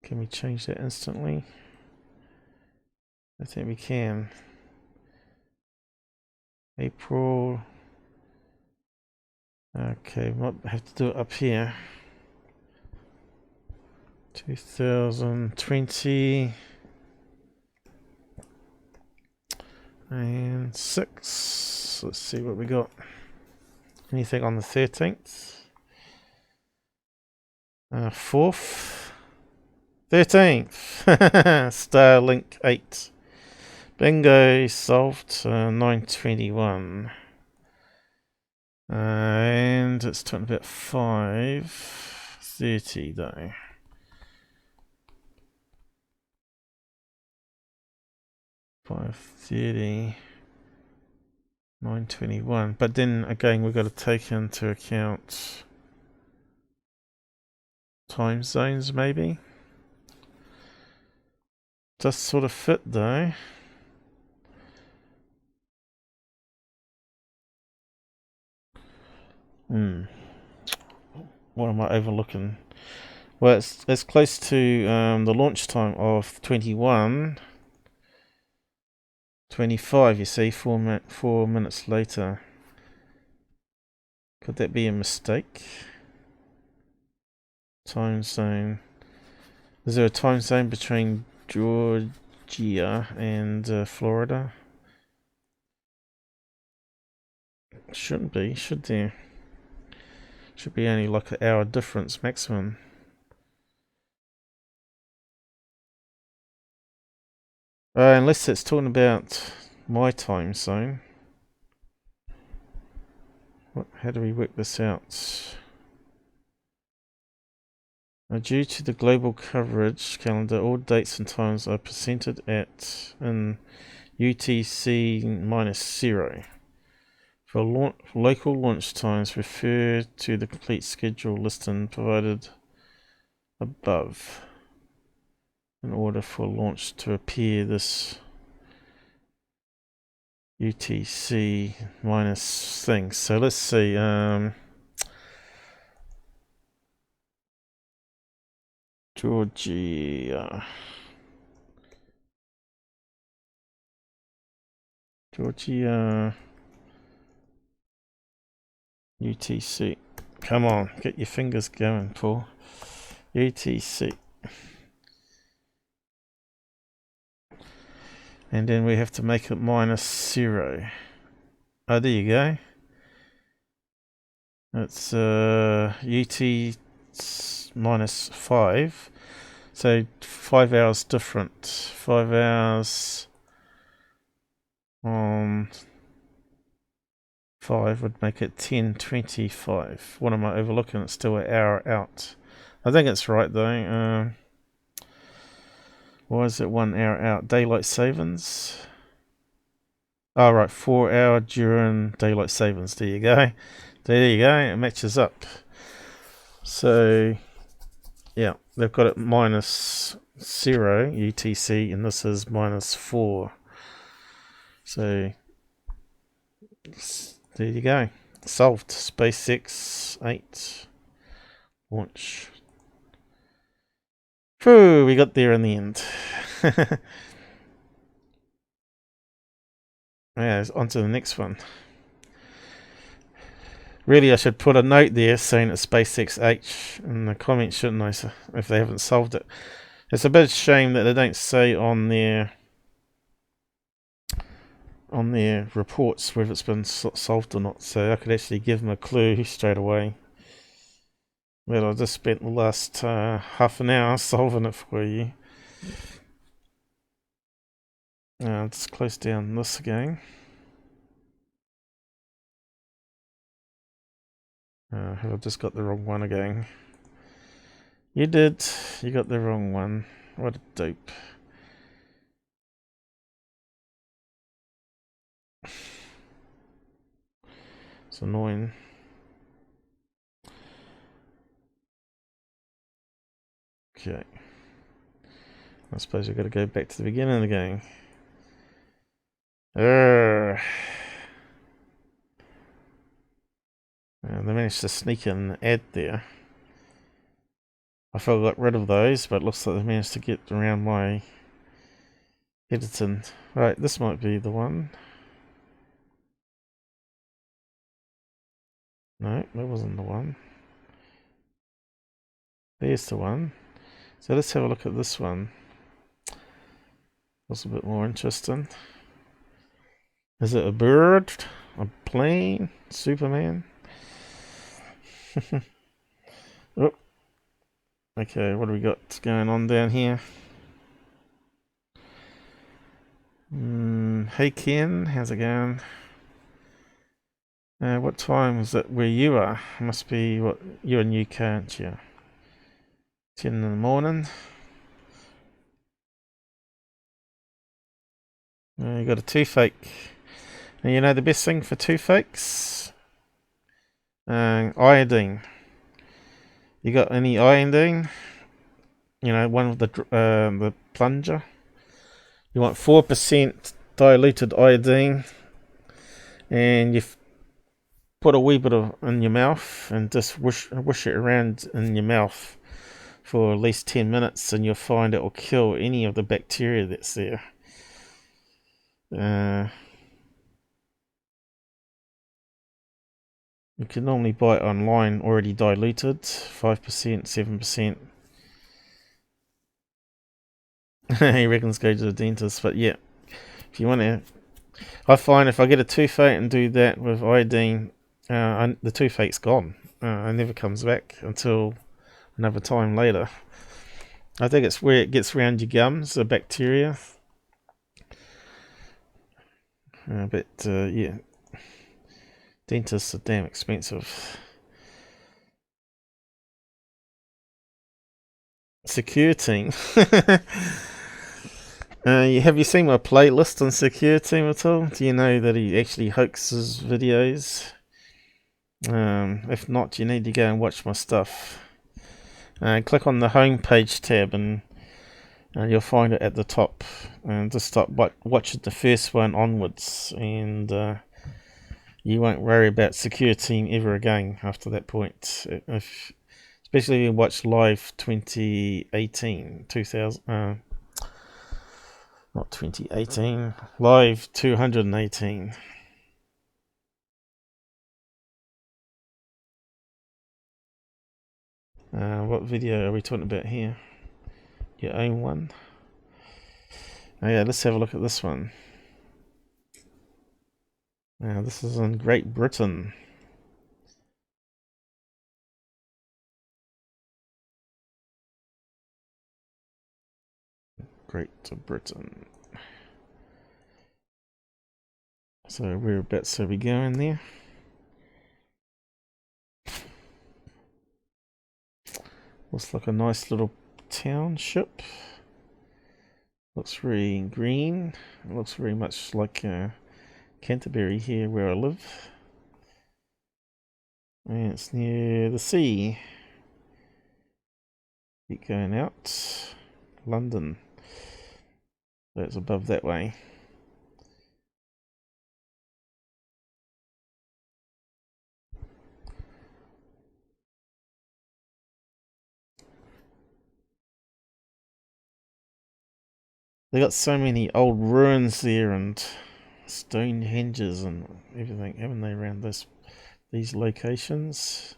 Can we change that instantly? I think we can. April. Okay, might have to do it up here. 2020 and 6. Let's see what we got. Anything on the 13th? 4th. 13th. Starlink 8. Bingo, solved. 9:21. And it's talking about 5:30 though. 5:30. 9:21. But then again, we've got to take into account time zones, maybe. Does sort of fit though. What am I overlooking? Well, it's close to the launch time of 21:25. You see, 4 minutes later. Could that be a mistake? Time zone. Is there a time zone between Georgia and Florida? Shouldn't be, should there? Should be only like an hour difference maximum. Unless it's talking about my time zone. How do we work this out? Due to the global coverage calendar, all dates and times are presented in UTC-0. For local launch times, refer to the complete schedule listing provided above. in order for launch to appear, this UTC minus thing. So let's see. Georgia UTC. Come on, get your fingers going, Paul. UTC. And then we have to make it -0. Oh, there you go. It's UT -5. So 5 hours different. 5 hours on 5 would make it 10:25. What am I overlooking? It's still an hour out. I think it's right though. Why is it 1 hour out? Daylight savings. Oh, right, 4 hour during daylight savings. There you go. There you go. It matches up. So, yeah, they've got it -0 UTC, and this is -4. So, there you go. Solved. SpaceX 8 launch. Whew, we got there in the end. Yeah, on to the next one. Really, I should put a note there saying it's SpaceX H in the comments, shouldn't I, if they haven't solved it. It's a bit of a shame that they don't say on their reports whether it's been solved or not, so I could actually give them a clue straight away. Well, I just spent the last half an hour solving it for you. Let's close down this again. Have I just got the wrong one again? You did. You got the wrong one. What a dope. It's annoying. Okay. I suppose we've got to go back to the beginning again. They managed to sneak in an ad there. I thought I got rid of those, but it looks like they managed to get around my editing. Right, this might be the one. No, that wasn't the one. There's the one. So let's have a look at this one. That's a bit more interesting. Is it a bird? A plane? Superman? Oh. Okay, what do we got going on down here? Hey Ken, how's it going? What time is it where you are? Must be, what, you're in UK, aren't you? 10 in the morning. You got a toothache. Now, you know the best thing for toothaches? Iodine. You got any iodine? You know, one of the plunger. You want 4% diluted iodine, and you put a wee bit of in your mouth and just wish it around in your mouth for at least 10 minutes, and you'll find it will kill any of the bacteria that's there. You can normally buy it online already diluted, 5%, 7%. He reckons go to the dentist, but yeah, if you want to, I find if I get a toothache and do that with iodine, the toothache's gone. It never comes back until another time later. I think it's where it gets around your gums, the bacteria. But yeah, dentists are damn expensive. Security. Have you seen my playlist on security at all? Do you know that he actually hoaxes videos? If not, you need to go and watch my stuff. Click on the homepage tab and And you'll find it at the top. And just stop watch the first one onwards, and you won't worry about Secure Team ever again after that point. Especially if you watch live 2018, 2000, not 2018, live 218. What video are we talking about here? Your own one? Oh yeah, let's have a look at this one. Now this is in Great Britain. Great Britain. So whereabouts are we going there? Looks like a nice little township. Looks very green. It looks very much like Canterbury here where I live. And it's near the sea. Keep going out. London. That's above that way. They got so many old ruins there and stone henges and everything, haven't they, around these locations?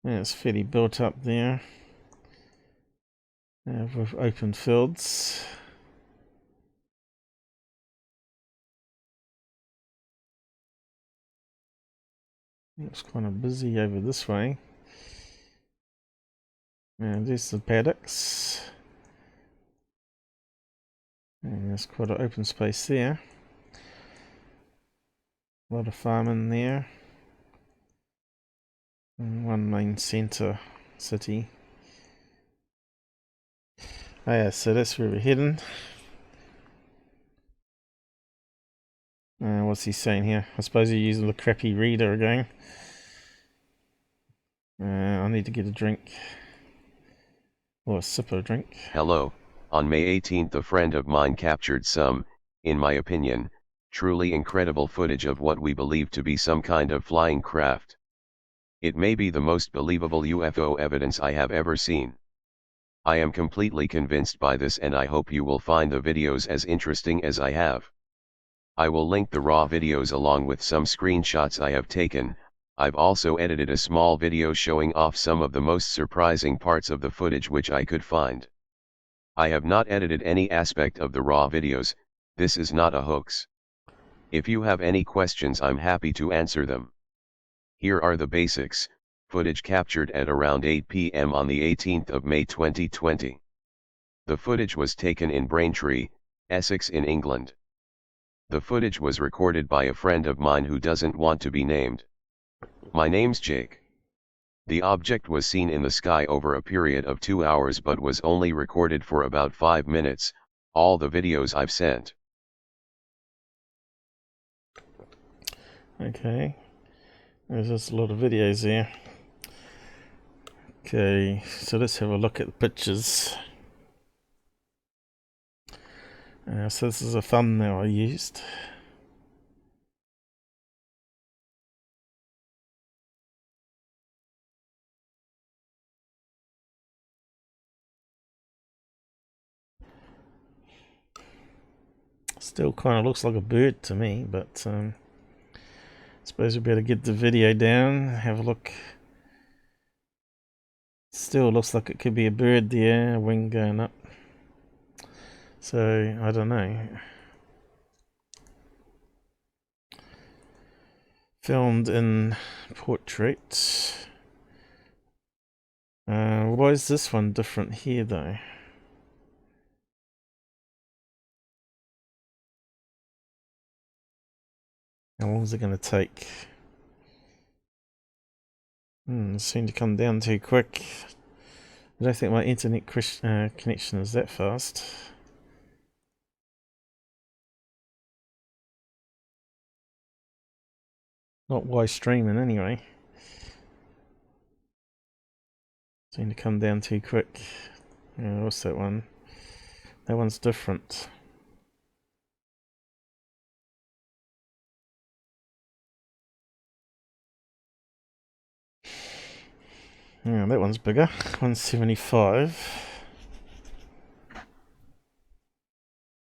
Yeah, it's fairly built up there. With open fields. It's kind of busy over this way. And there's the paddocks. And there's quite an open space there. A lot of farming there. And one main centre city. Oh yeah, so that's where we're heading. What's he saying here? I suppose you're using the crappy reader again. I need to get a drink. Or a sip of a drink.
Hello, on May 18th a friend of mine captured some, in my opinion, truly incredible footage of what we believe to be some kind of flying craft. It may be the most believable UFO evidence I have ever seen. I am completely convinced by this and I hope you will find the videos as interesting as I have. I will link the raw videos along with some screenshots I have taken. I've also edited a small video showing off some of the most surprising parts of the footage which I could find. I have not edited any aspect of the raw videos, this is not a hoax. If you have any questions I'm happy to answer them. Here are the basics, footage captured at around 8 p.m. on the 18th of May 2020. The footage was taken in Braintree, Essex in England. The footage was recorded by a friend of mine who doesn't want to be named. My name's Jake. The object was seen in the sky over a period of 2 hours but was only recorded for about 5 minutes, all the videos I've sent.
Okay. There's just a lot of videos there. Okay, so let's have a look at the pictures. So this is a thumbnail I used. Still kind of looks like a bird to me, but I suppose we better get the video down, have a look. Still looks like it could be a bird there, a wing going up. So, I don't know. Filmed in portrait. Why is this one different here though? How long is it going to take? It seemed to come down too quick. I don't think my internet connection is that fast. Not Y streaming anyway. Seem to come down too quick. Yeah, what's that one? That one's different. Yeah, that one's bigger. 175. Of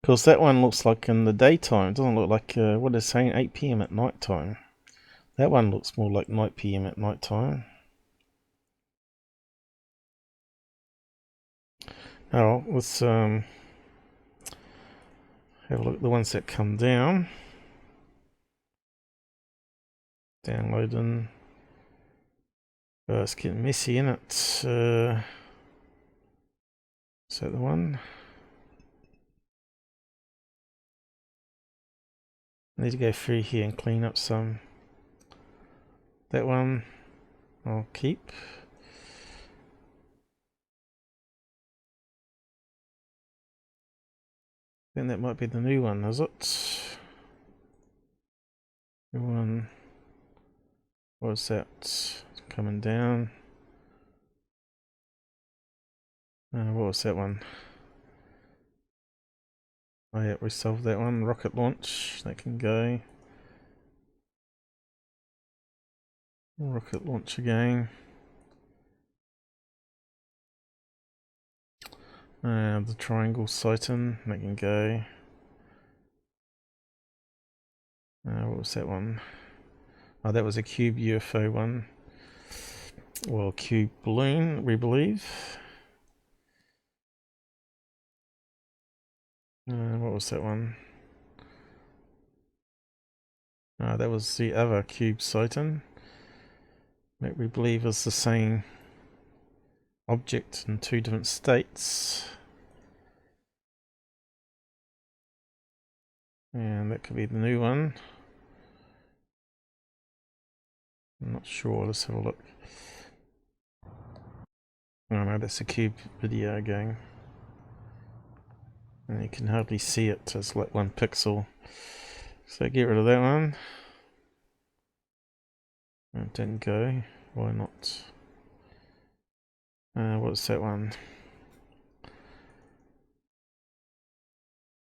course, that one looks like in the daytime. It doesn't look like what they're saying, 8 p.m. at night time. That one looks more like 9 p.m. at night time. Oh, let's have a look at the ones that come down. Downloading. Oh, it's getting messy, isn't it? Is that the one? I need to go through here and clean up some. That one I'll keep. Then that might be the new one, is it? New one. What's that? Coming down. What was that one? Oh yeah, we solved that one. Rocket launch. That can go. Rocket launch again. The triangle sighting. That can go. What was that one? Oh, that was a cube UFO one. Well, cube balloon, we believe. What was that one? That was the other cube sighting. That we believe is the same object in two different states. And that could be the new one. I'm not sure, let's have a look. Oh no, that's a cube video again. And you can hardly see it, it's like 1 pixel. So get rid of that one. It didn't go, why not? What's that one?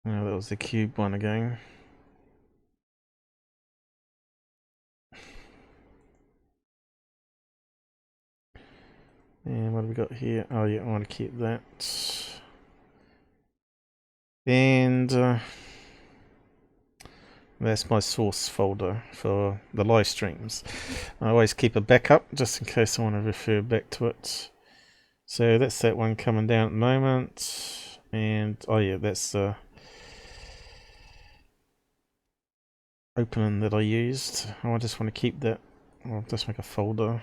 Oh, that was the cube one again. And what have we got here? Oh yeah, I want to keep that. And that's my source folder for the live streams. I always keep a backup just in case I want to refer back to it. So that's that one coming down at the moment. And oh yeah, that's the opening that I used. I just want to keep that. I'll just make a folder.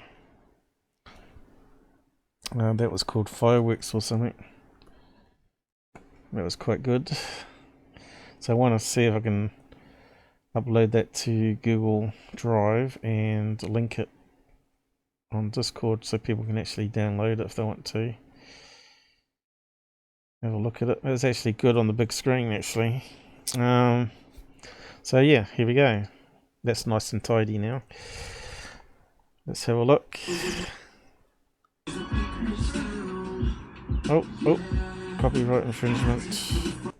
That was called Fireworks or something. That was quite good. So I want to see if I can upload that to Google Drive and link it on Discord so people can actually download it if they want to. Have a look at it. It's actually good on the big screen actually. So yeah, here we go. That's nice and tidy now. Let's have a look. Oh, copyright infringement.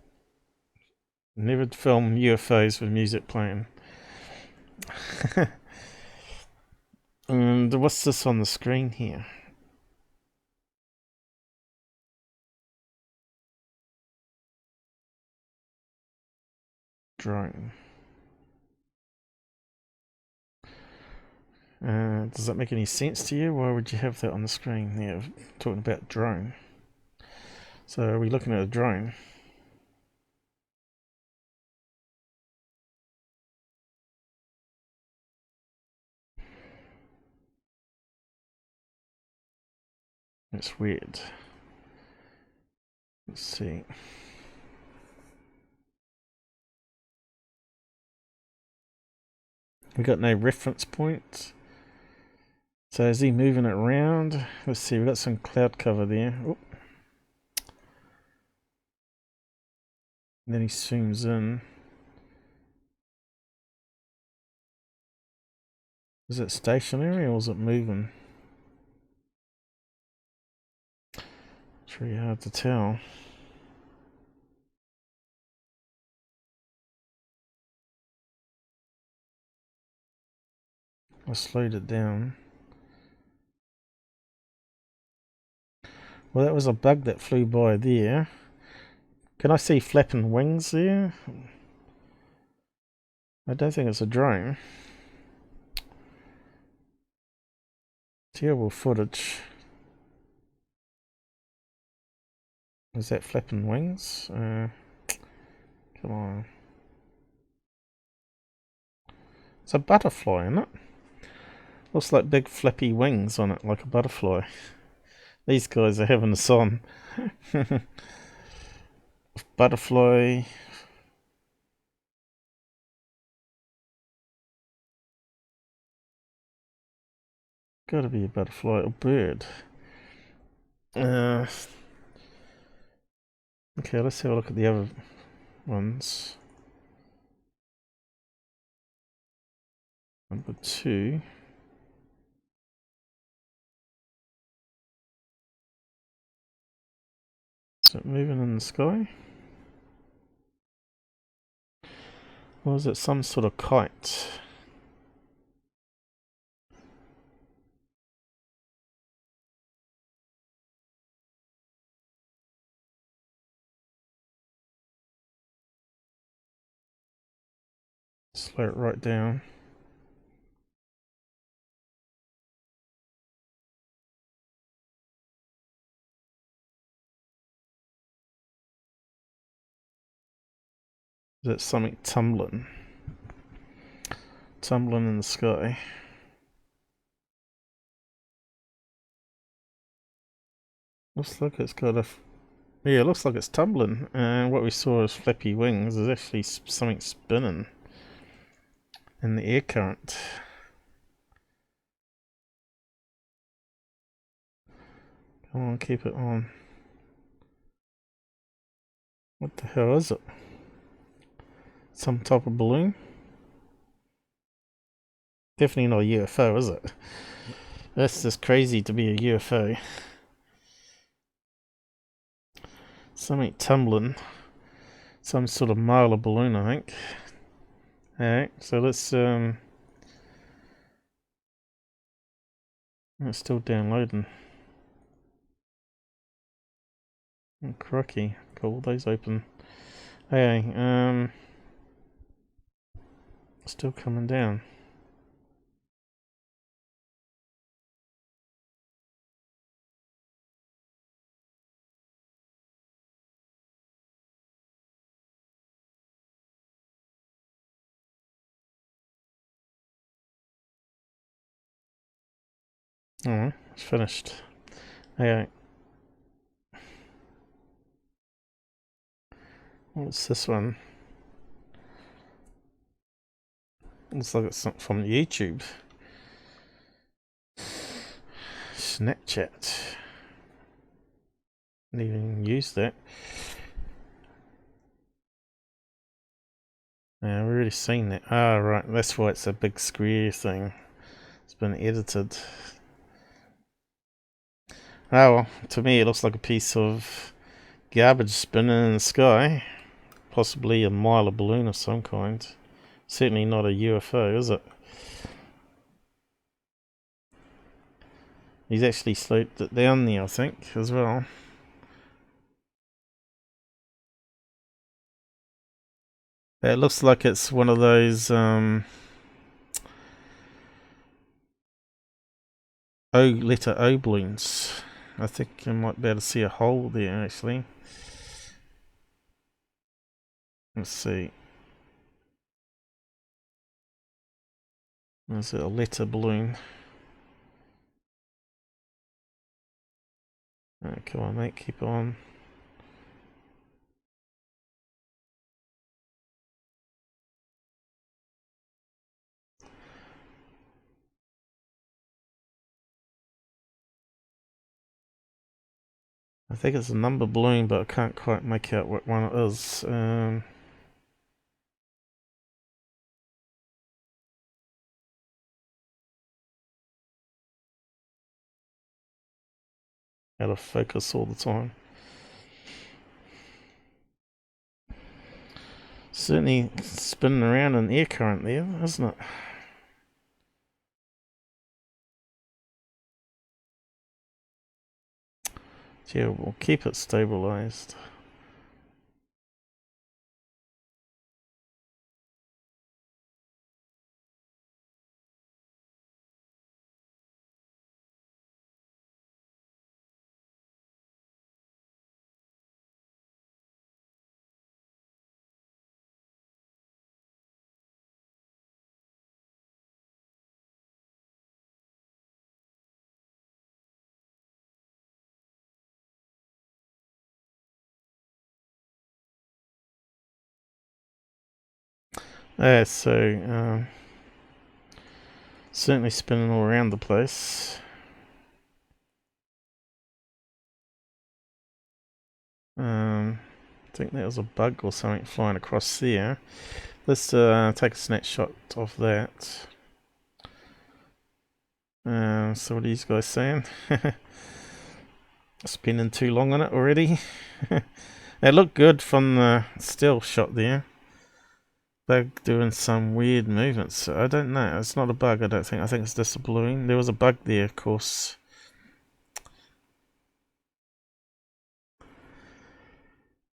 Never film UFOs with music playing. And what's this on the screen here? Drone. Does that make any sense to you? Why would you have that on the screen there? Talking about drone. So are we looking at a drone? It's weird. Let's see. We got no reference point. So is he moving it around? Let's see, we got some cloud cover there. Oh. And then he zooms in. Is it stationary or is it moving? It's really hard to tell. I slowed it down. Well, that was a bug that flew by there. Can I see flapping wings there? I don't think it's a drone. Terrible footage. Is that flapping wings? Come on. It's a butterfly, isn't it? Looks like big flappy wings on it, like a butterfly. These guys are having us on. Butterfly. Gotta be a butterfly or bird. Okay, let's have a look at the other ones. Number 2. Is it moving in the sky? Or is it some sort of kite? Slow it right down. Is it something tumbling? Tumbling in the sky. Looks like it's got a... Yeah, it looks like it's tumbling. And what we saw as flappy wings is actually something spinning in the air current. Come on, keep it on. What the hell is it? Some type of balloon? Definitely not a UFO, is it? That's just crazy to be a UFO. Something tumbling. Some sort of mile balloon, I think. Alright, so let's it's still downloading. Oh, crikey, got all those open. Okay, still coming down. Alright, it's finished. Okay. What's this one? Looks like it's something from YouTube. Snapchat. Didn't even use that. Yeah, we've already seen that. Ah, right, that's why it's a big square thing. It's been edited. Oh, well, to me it looks like a piece of garbage spinning in the sky. Possibly a mile balloon of some kind. Certainly not a UFO, is it? He's actually slowed it down there, I think, as well. It looks like it's one of those letter O balloons. I think you might be able to see a hole there actually. Let's see. There's a letter balloon. Right, come on mate, keep on. I think it's a number balloon, but I can't quite make out what one it is. out of focus all the time. Certainly spinning around in air current there, isn't it? Terrible. Keep it stabilized. So certainly spinning all around the place. I think that was a bug or something flying across there. Let's take a snapshot of that. So what are these guys saying? Spinning too long on it already. It looked good from the still shot there. Bug doing some weird movements. I don't know. It's not a bug, I don't think. I think it's just a balloon. There was a bug there, of course.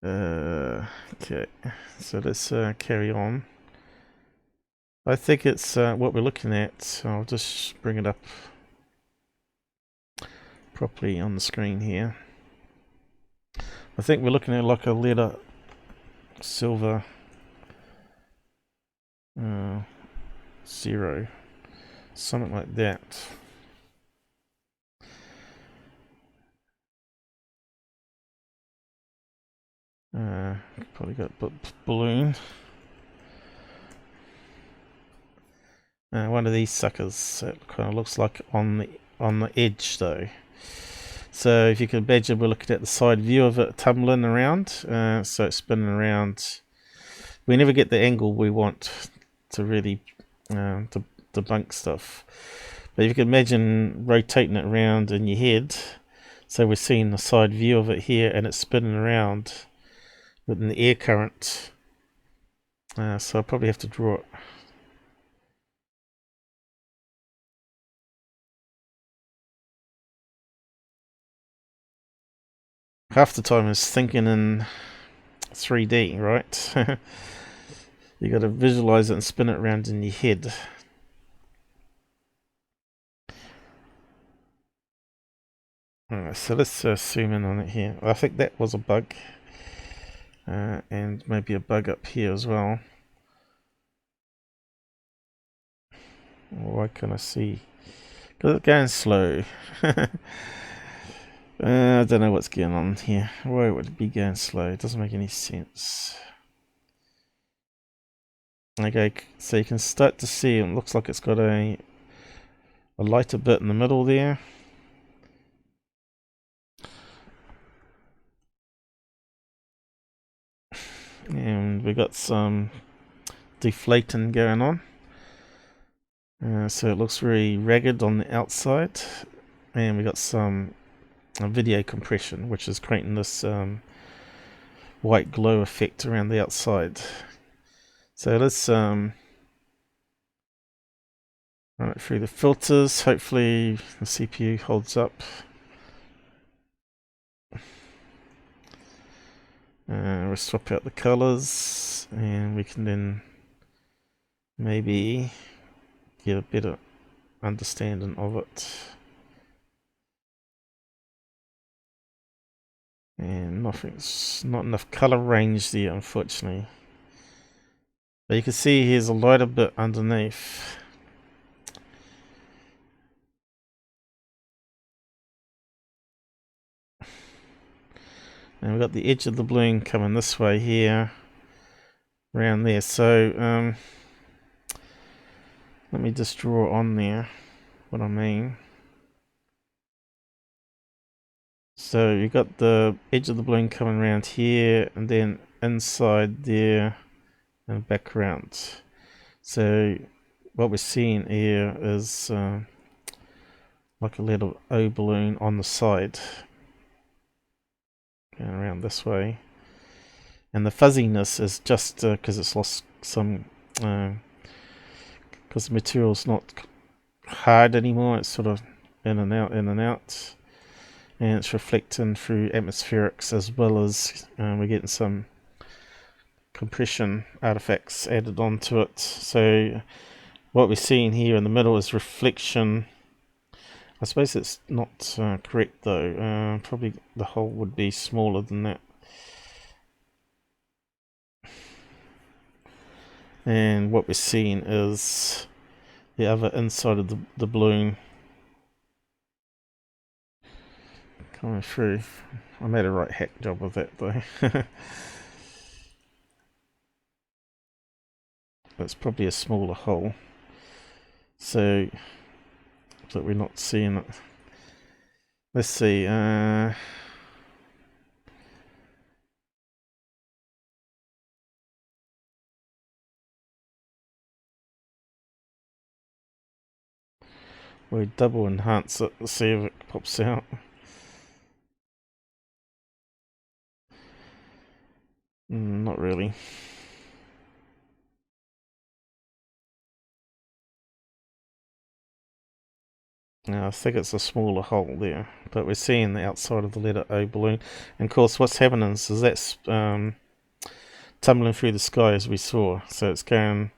Okay. So let's carry on. I think it's what we're looking at. I'll just bring it up properly on the screen here. I think we're looking at like a letter silver 0, something like that. Probably got balloon. One of these suckers. It kind of looks like on the edge though. So if you can imagine, we're looking at the side view of it tumbling around. So it's spinning around. We never get the angle we want to really to debunk stuff. But if you can imagine rotating it around in your head, so we're seeing the side view of it here, and it's spinning around within the air current. So I'll probably have to draw it. Half the time is thinking in 3D, right? You got to visualize it and spin it around in your head. Alright, so let's zoom in on it here. I think that was a bug. And maybe a bug up here as well. Why can't I see? Because it's going slow. I don't know what's going on here. Why would it be going slow? It doesn't make any sense. Okay, so you can start to see it looks like it's got a lighter bit in the middle there. And we got some deflating going on. So it looks very ragged on the outside. And we got some video compression, which is creating this white glow effect around the outside. So let's run it through the filters. Hopefully the CPU holds up. We'll swap out the colors, and we can then maybe get a better understanding of it. And nothing's not enough color range there, unfortunately. But you can see here's a lighter bit underneath. And we've got the edge of the balloon coming this way here, around there. So let me just draw on there what I mean. So you've got the edge of the balloon coming around here, and then inside there and background. So what we're seeing here is like a little O balloon on the side. going around this way. And the fuzziness is just because it's lost some, because the material's not hard anymore. It's sort of in and out, and it's reflecting through atmospherics, as well as we're getting some compression artifacts added onto it. So what we're seeing here in the middle is reflection. I suppose it's not correct though. Probably the hole would be smaller than that. And what we're seeing is the other inside of the balloon coming through. I made a right hack job of that though. It's probably a smaller hole, so that we're not seeing it. Let's see. We double enhance it to see if it pops out. Not really. Now, I think it's a smaller hole there, but we're seeing the outside of the letter O balloon. And of course, what's happening is that's tumbling through the sky as we saw. So it's going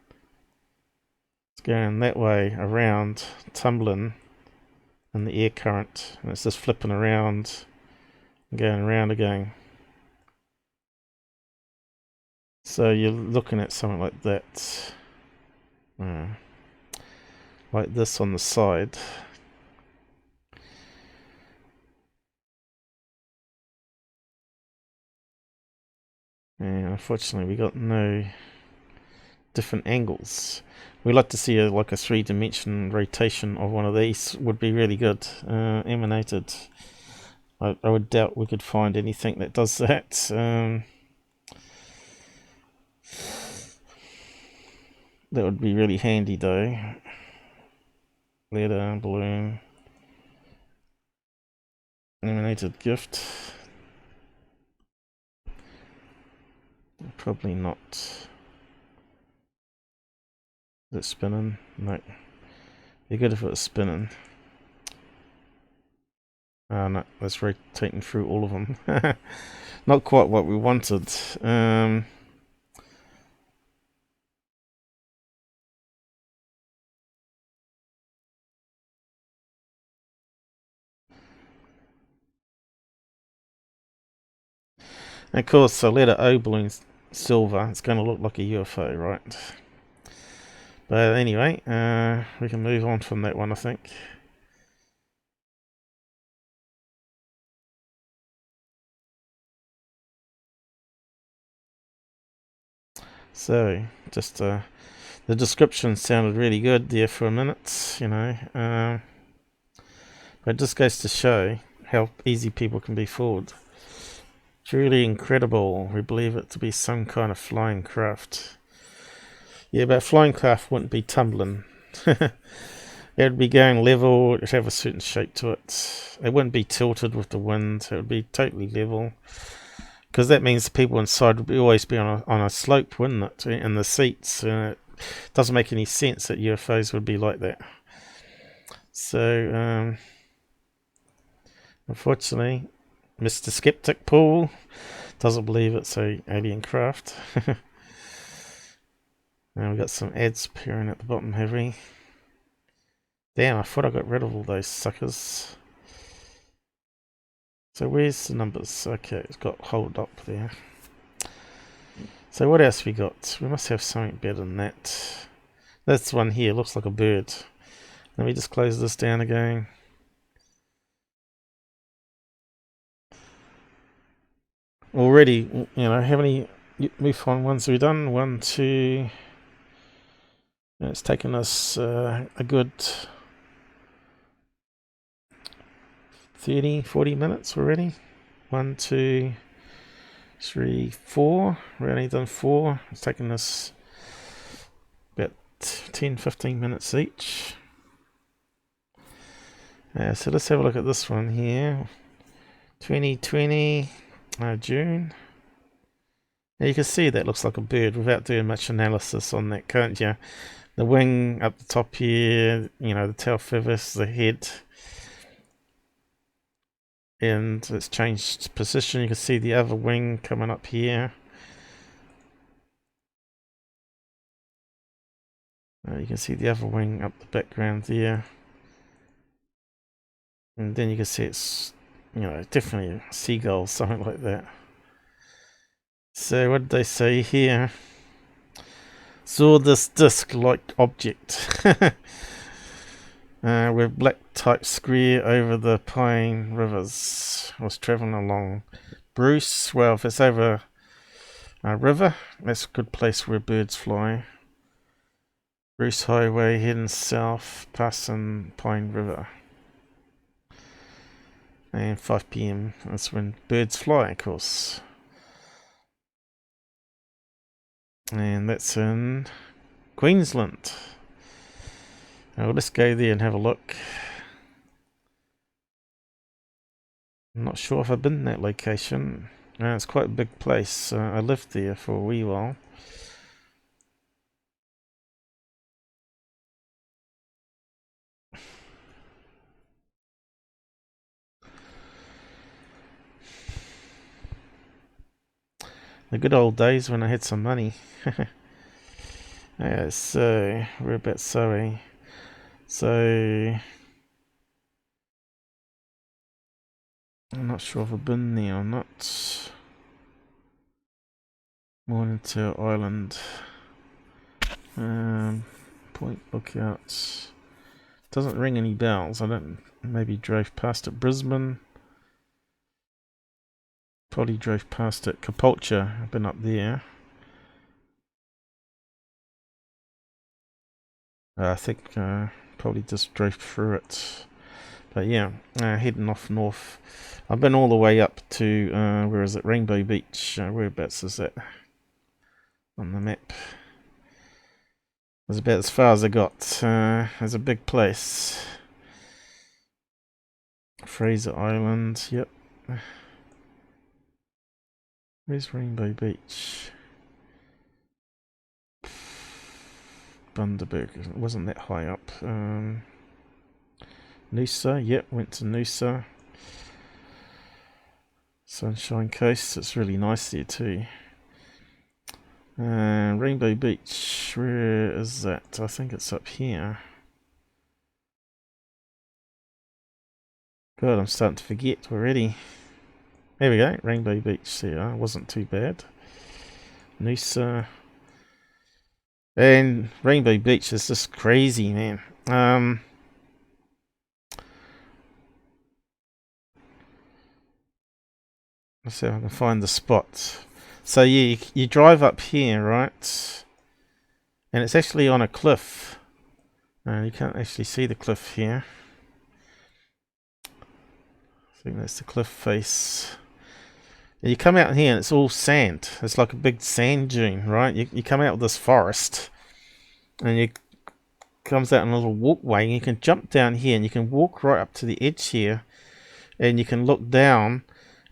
that way around, tumbling in the air current, and it's just flipping around and going around again. So you're looking at something like that, like this on the side. And unfortunately we got no different angles. We'd like to see like a 3-dimension rotation of one of these. Would be really good. Emanated. I would doubt we could find anything that does that. That would be really handy though. Letter, balloon, emanated gift. Probably not. Is it spinning? No. Be good if it was spinning. Oh no, that's rotating through all of them. Not quite what we wanted. And of course, the letter O balloon's silver. It's going to look like a UFO, right? But anyway, we can move on from that one, I think. So, just the description sounded really good there for a minute, you know. But it just goes to show how easy people can be fooled. Truly incredible. We believe it to be some kind of flying craft. Yeah, but flying craft wouldn't be tumbling. It would be going level. It would have a certain shape to it. It wouldn't be tilted with the wind. It would be totally level. Because that means the people inside would always be on a slope, wouldn't it? In the seats. It doesn't make any sense that UFOs would be like that. So, unfortunately, Mr. Skeptic Paul doesn't believe it's a alien craft. Now we've got some ads appearing at the bottom, have we? Damn, I thought I got rid of all those suckers. So where's the numbers? Okay, it's got hold up there. So what else we got? We must have something better than that. This one here looks like a bird. Let me just close this down again. Already, you know, how many MUFON ones have we done? 1, 2... It's taken us a good 30, 40 minutes already. 1, 2, 3, 4. We've only done 4. It's taken us about 10, 15 minutes each. So let's have a look at this one here. 2020. June. Now you can see that looks like a bird without doing much analysis on that, can't you? The wing up the top here, you know, the tail feathers, the head. And it's changed position. You can see the other wing coming up here. You can see the other wing up the background there. And then you can see it's, you know, definitely a seagull, something like that. So what did they say here? Saw this disc-like object with black type square over the Pine Rivers. Was travelling along. Bruce, well, if it's over a river, that's a good place where birds fly. Bruce Highway heading south, passing Pine River. And 5 PM, that's when birds fly, of course. And that's in Queensland. Now let's go there and have a look. I'm not sure if I've been in that location. It's quite a big place. I lived there for a wee while. The good old days when I had some money. Yeah, so we're about Surrey. So I'm not sure if I've been there or not. Mornington Island. Point Lookout. Doesn't ring any bells. I don't. Maybe drove past it. Brisbane. Probably drove past it. Capulture. I've been up there. I think probably just drove through it. But yeah, heading off north. I've been all the way up to, where is it? Rainbow Beach. Whereabouts is that on the map? That's about as far as I got. There's a big place. Fraser Island, yep. Where's Rainbow Beach? Bundaberg, it wasn't that high up. Noosa, yep, went to Noosa. Sunshine Coast, it's really nice there too. Rainbow Beach, where is that? I think it's up here. God, I'm starting to forget already. There we go, Rainbow Beach there, wasn't too bad. Noosa. And Rainbow Beach is just crazy, man. Let's see if I can find the spot. So you drive up here, right? And it's actually on a cliff. You can't actually see the cliff here. I think that's the cliff face. And you come out here and it's all sand. It's like a big sand dune, right? You come out of this forest and you comes out in a little walkway and you can jump down here and you can walk right up to the edge here and you can look down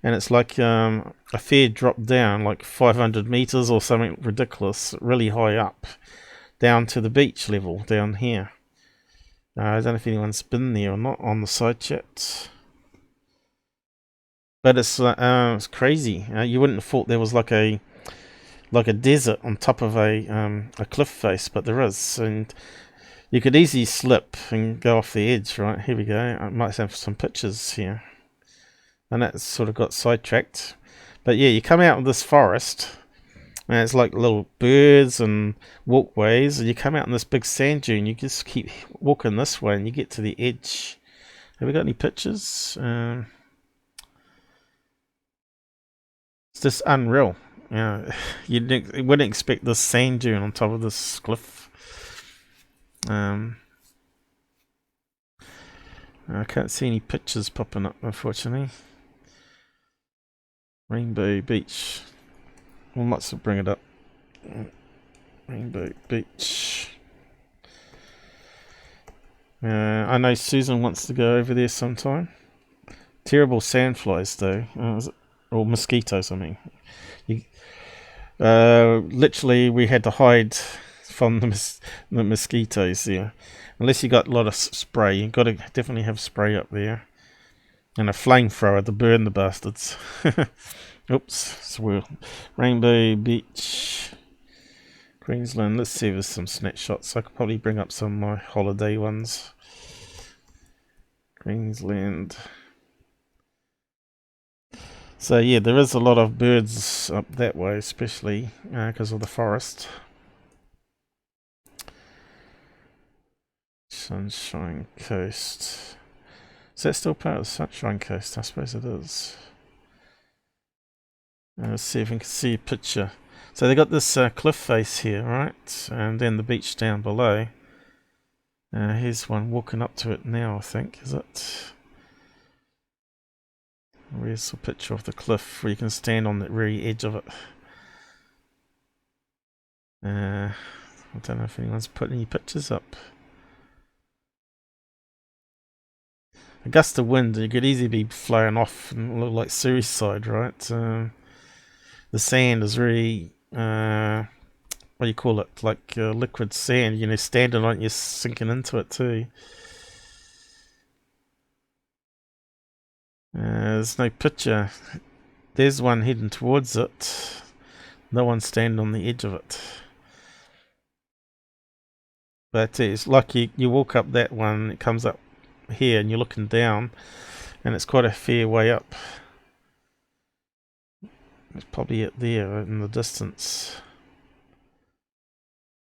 and it's like a fair drop down, like 500 meters or something ridiculous, really high up, down to the beach level down here. I don't know if anyone's been there or not on the side chat. But it's crazy. You wouldn't have thought there was like a desert on top of a cliff face, but there is, and you could easily slip and go off the edge. Right, here we go. I might have some pictures here, and that sort of got sidetracked. But yeah, you come out of this forest, and it's like little birds and walkways, and you come out in this big sand dune. You just keep walking this way, and you get to the edge. Have we got any pictures? It's just unreal. You wouldn't expect this sand dune on top of this cliff. I can't see any pictures popping up, unfortunately. Rainbow Beach. We might still bring it up. Rainbow Beach. I know Susan wants to go over there sometime. Terrible sandflies, though. or mosquitoes. I mean, you, literally, we had to hide from the mosquitoes there. Unless you got a lot of spray, you got to definitely have spray up there, and a flamethrower to burn the bastards. Oops, swirl. Rainbow Beach, Queensland. Let's see if there's some snapshots. I could probably bring up some of my holiday ones. Queensland. So yeah, there is a lot of birds up that way, especially because of the forest. Sunshine Coast. Is that still part of the Sunshine Coast? I suppose it is. Let's see if we can see a picture. So they got this cliff face here, right? And then the beach down below. Here's one walking up to it now, I think. Is it? Where's the picture of the cliff where you can stand on the very edge of it? I don't know if anyone's put any pictures up. A gust of wind, you could easily be flying off and look like suicide, right? The sand is really, what do you call it? Like liquid sand, you know, standing on it, you're sinking into it too. There's no picture. There's one heading towards it. No one standing on the edge of it. But it's like you walk up that one, it comes up here and you're looking down, and it's quite a fair way up. It's probably it there in the distance.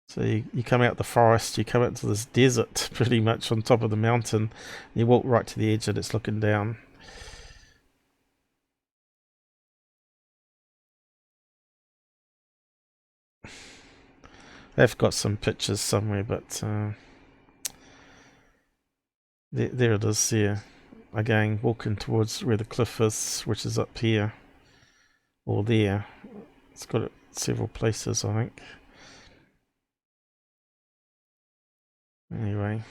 So you come out the forest, you come out to this desert pretty much on top of the mountain, you walk right to the edge and it's looking down. They've got some pictures somewhere, but there it is there. Again, walking towards where the cliff is, which is up here. Or there. It's got it several places, I think. Anyway.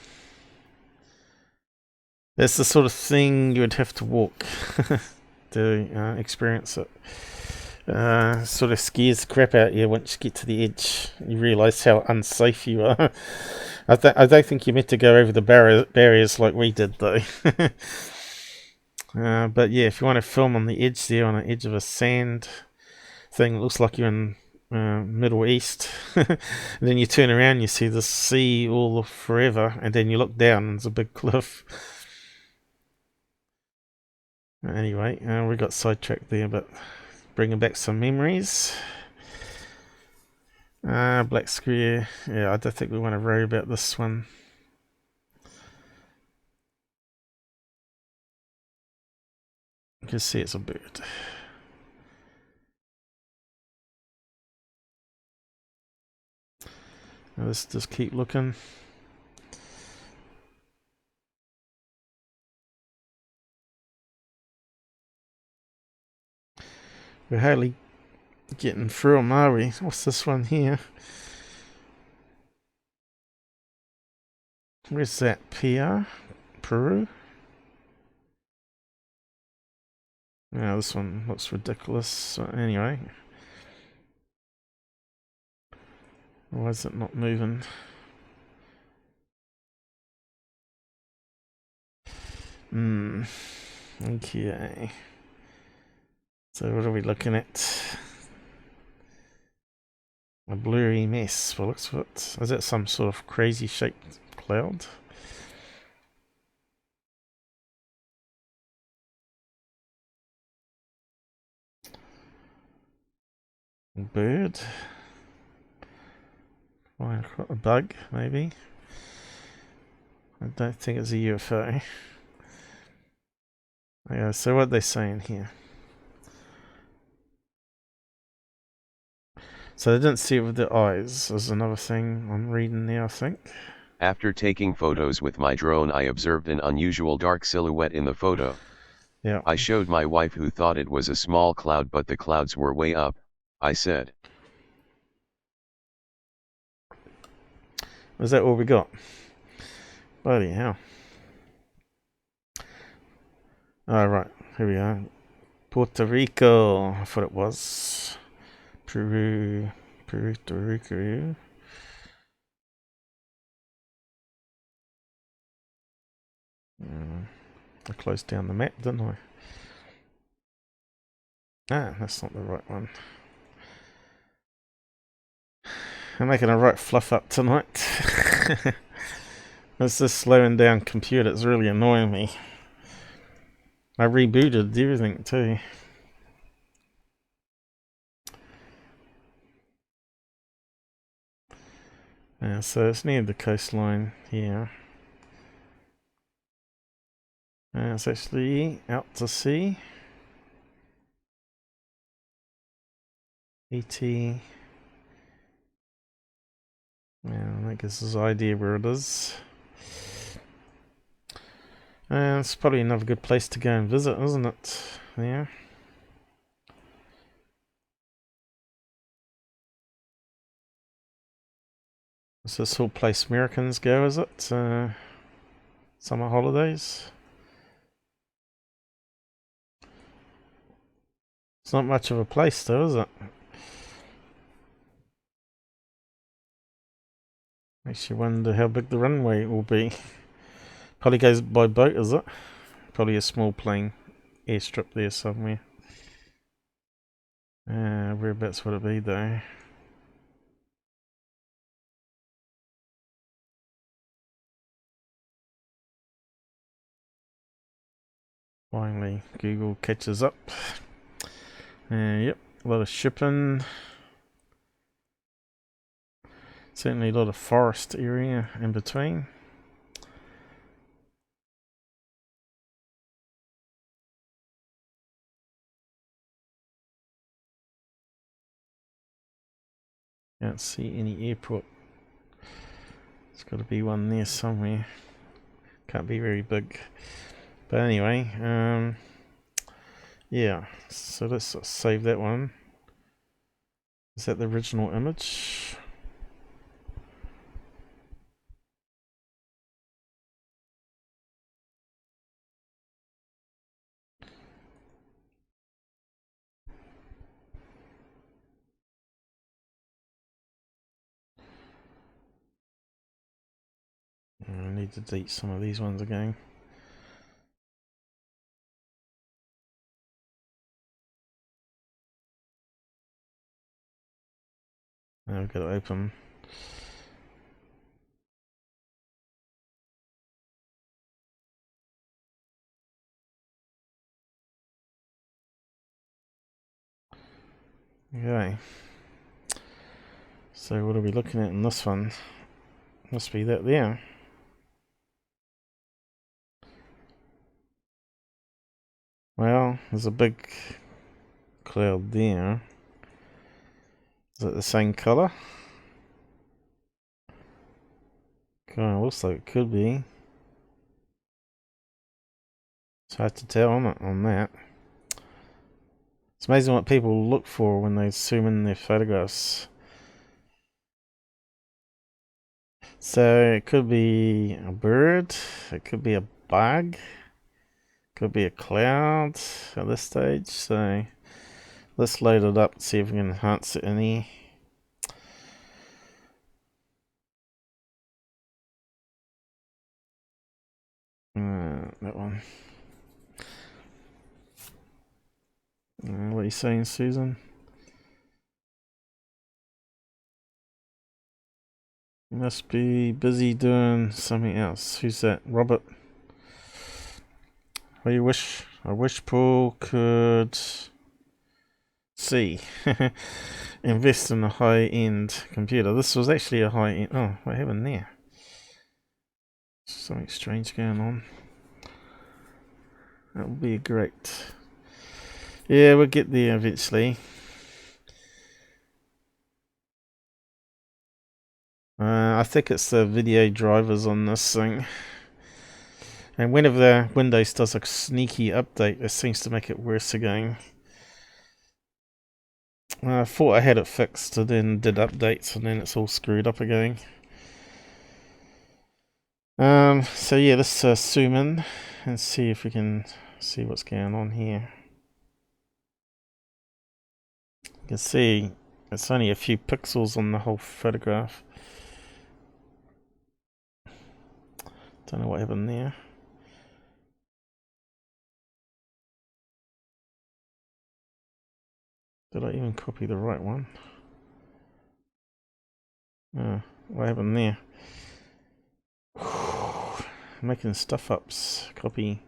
That's the sort of thing you would have to walk to experience it. Sort of scares the crap out of you once you get to the edge. You realise how unsafe you are. I don't think you're meant to go over the barriers like we did, though. But yeah, if you want to film on the edge there, on the edge of a sand thing, it looks like you're in Middle East. And then you turn around, you see the sea all forever, and then you look down and there's a big cliff. Anyway, we got sidetracked there, but bringing back some memories. Black Square. Yeah, I don't think we want to worry about this one. You can see it's a bird. Now let's just keep looking. We're hardly getting through them, are we? What's this one here? Where's that? PR? Peru? Yeah, this one looks ridiculous. So anyway. Why is it not moving? Okay. So what are we looking at? A blurry mess. Well, looks what is that? Some sort of crazy shaped cloud? A bird? A bug, maybe? I don't think it's a UFO. Yeah, so what are they saying here? So they didn't see it with their eyes, is another thing I'm reading there, I think.
After taking photos with my drone, I observed an unusual dark silhouette in the photo.
Yeah.
I showed my wife, who thought it was a small cloud, but the clouds were way up. I said,
Is that all we got? Bloody hell. Alright, here we are. Puerto Rico, I thought it was. Peru, Puerto Rico. I closed down the map, didn't I? Ah, that's not the right one. I'm making a right fluff up tonight. It's this slowing down computer, it's really annoying me. I rebooted everything too. Yeah, so it's near the coastline here. It's actually out to sea. ET. Yeah, that gives us an idea where it is. It's probably another good place to go and visit, isn't it? Yeah. Is this whole place Americans go, is it? Summer holidays? It's not much of a place though, is it? Makes you wonder how big the runway will be. Probably goes by boat, is it? Probably a small plane airstrip there somewhere. Whereabouts would it be though? Finally, Google catches up. Yep, a lot of shipping. Certainly a lot of forest area in between. Can't see any airport. There's got to be one there somewhere. Can't be very big. But anyway, yeah. So let's save that one. Is that the original image? I need to delete some of these ones again. Now I've got to open. Okay. So what are we looking at in this one? Must be that there. Well, there's a big cloud there. Is it the same color? Kind of looks like it could be. It's hard to tell on that. It's amazing what people look for when they zoom in their photographs. So it could be a bird, it could be a bug, could be a cloud at this stage. So let's load it up and see if we can enhance it any. That one. What are you saying, Susan? You must be busy doing something else. Who's that? Robert? Well, I wish Paul could see. Invest in a high-end computer. This was actually a high-end. Oh, what happened there? Something strange going on. That would be great. Yeah, we'll get there eventually. I think it's the video drivers on this thing. And whenever Windows does a sneaky update, it seems to make it worse again. I thought I had it fixed and then did updates and then it's all screwed up again. So yeah, let's zoom in and see if we can see what's going on here. You can see it's only a few pixels on the whole photograph. Don't know what happened there. Did I even copy the right one? Oh, what happened there? Making stuff ups. Copy.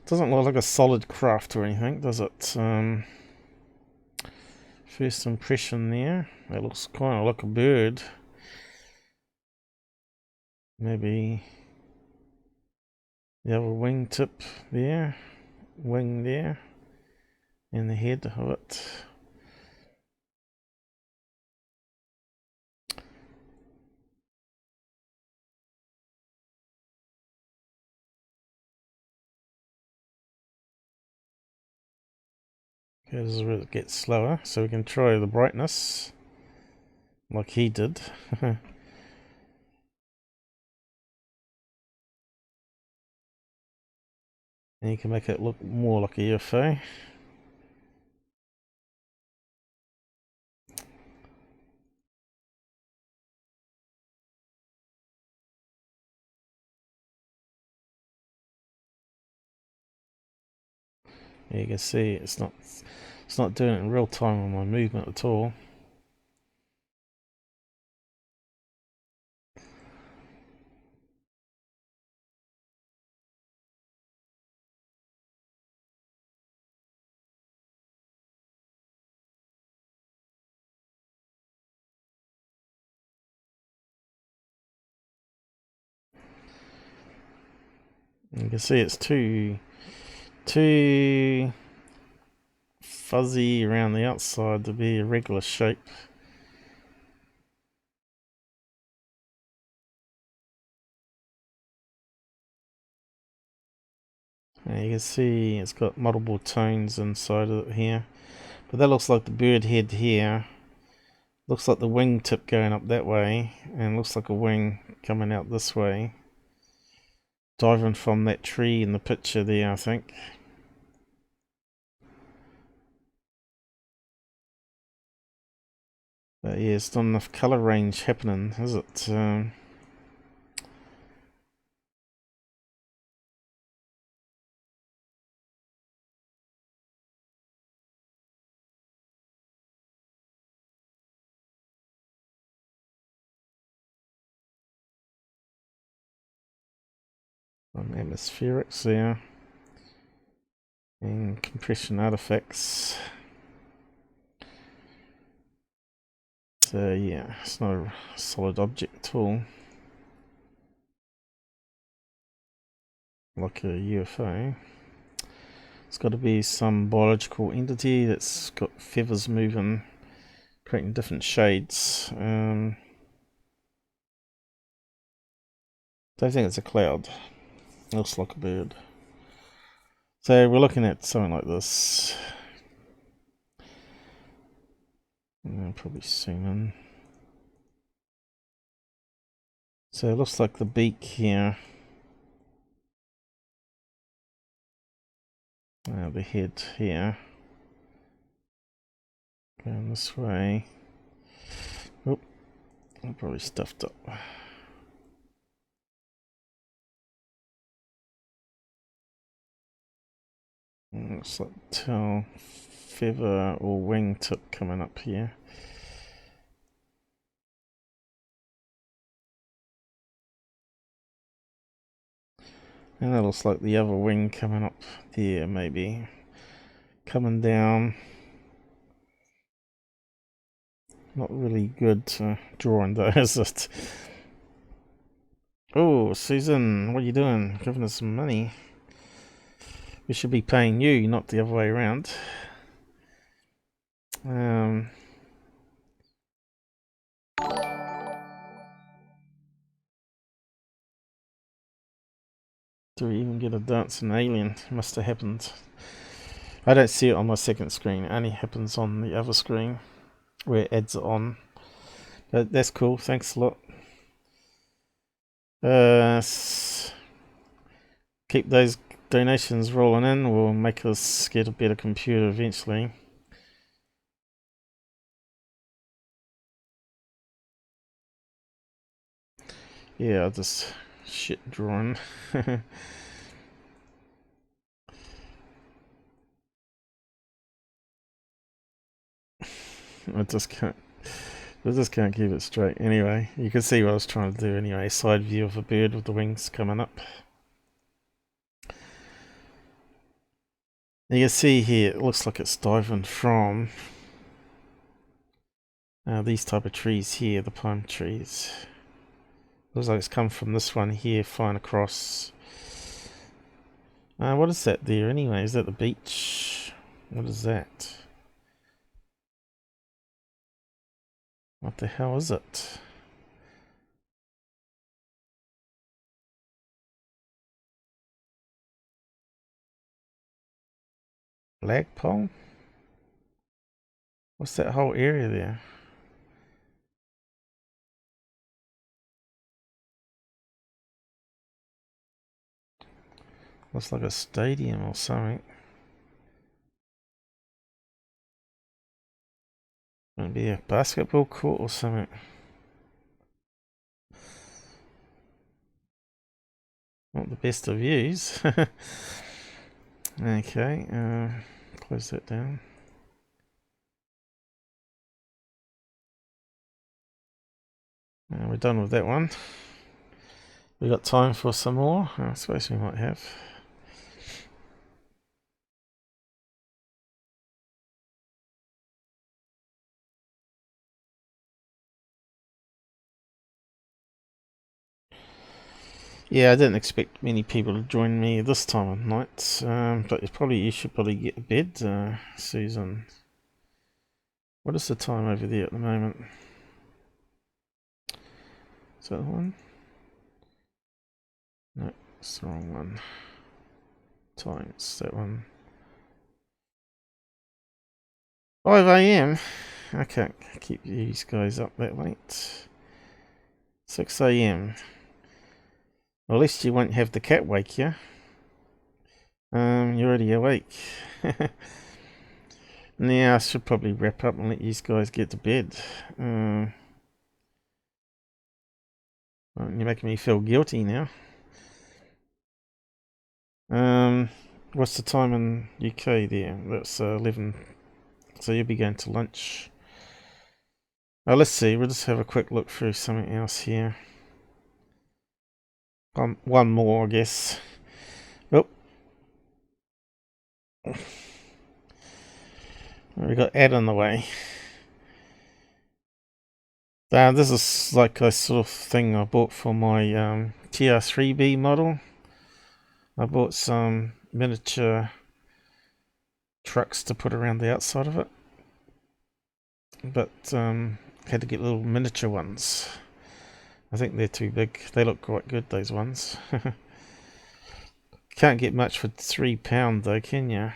Doesn't look like a solid craft or anything, does it? First impression there. It looks kind of like a bird. Maybe the other wingtip there. Wing there. And the head of it. Okay, this is where it gets slower, so we can try the brightness like he did. And you can make it look more like a UFO. You can see it's not doing it in real time on my movement at all. You can see it's too fuzzy around the outside to be a regular shape. And you can see it's got multiple tones inside of it here. But that looks like the bird head here. Looks like the wing tip going up that way. And looks like a wing coming out this way. Diving from that tree in the picture there, I think. But yeah, it's not enough colour range happening, is it? Atmospherics there. And compression artifacts. So yeah, it's not a solid object at all. Like a UFO. It's got to be some biological entity that's got feathers moving, creating different shades. Don't think it's a cloud. It looks like a bird. So we're looking at something like this. I'll probably zoom in. So it looks like the beak here. The head here. Going this way. Oh, I probably stuffed up. Looks like tail, feather or wingtip coming up here. And that looks like the other wing coming up there, maybe. Coming down. Not really good drawing though, is it? Oh, Susan, what are you doing? Giving us some money. We should be paying you, not the other way around. Do we even get a dancing alien? Must have happened. I don't see it on my second screen. It only happens on the other screen where it adds it on. But that's cool. Thanks a lot. Keep those donations rolling in. Will make us get a better computer eventually. Yeah, this shit drawing. I just can't keep it straight. Anyway, you can see what I was trying to do anyway. Side view of a bird with the wings coming up. You can see here, it looks like it's diving from these type of trees here, the palm trees. Looks like it's come from this one here, flying across. What is that there anyway? Is that the beach? What is that? What the hell is it? Flagpole? What's that whole area there? Looks like a stadium or something. Maybe a basketball court or something. Not the best of views. Okay, close that down. We're done with that one. We got time for some more. I suppose we might have. Yeah, I didn't expect many people to join me this time of night, but you should probably get to bed, Susan. What is the time over there at the moment? Is that the one? No, it's the wrong one. Times that one. 5 AM. I can't keep these guys up that late. 6 AM. Well, at least you won't have the cat wake you. You're already awake. Now I should probably wrap up and let these guys get to bed. You're making me feel guilty now. What's the time in UK there? That's 11. So you'll be going to lunch. Oh, let's see. We'll just have a quick look through something else here. One more, I guess. Oh. We got Ed on the way. This is like a sort of thing I bought for my TR3B model. I bought some miniature trucks to put around the outside of it, but had to get little miniature ones. I think they're too big. They look quite good, those ones. Can't get much for £3 though, can you?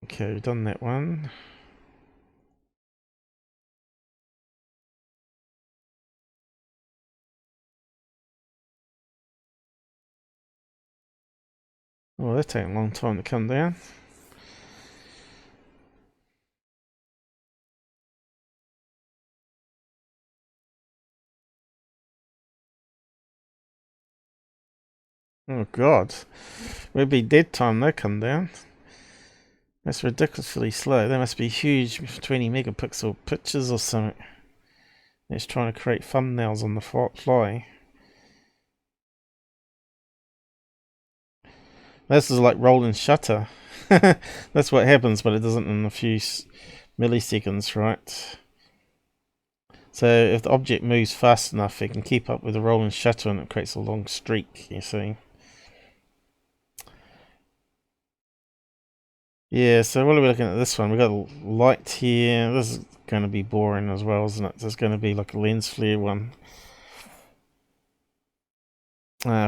Okay, we've done that one. Oh, they're taking a long time to come down. Oh god, we'd be dead time they come down. That's ridiculously slow. They must be huge 20 megapixel pictures or something. It's trying to create thumbnails on the fly. This is like rolling shutter. That's what happens, but it doesn't in a few milliseconds, right? So if the object moves fast enough, it can keep up with the rolling shutter and it creates a long streak, you see. Yeah, so what are we looking at this one? We've got a light here. This is going to be boring as well, isn't it? There's going to be like a lens flare one.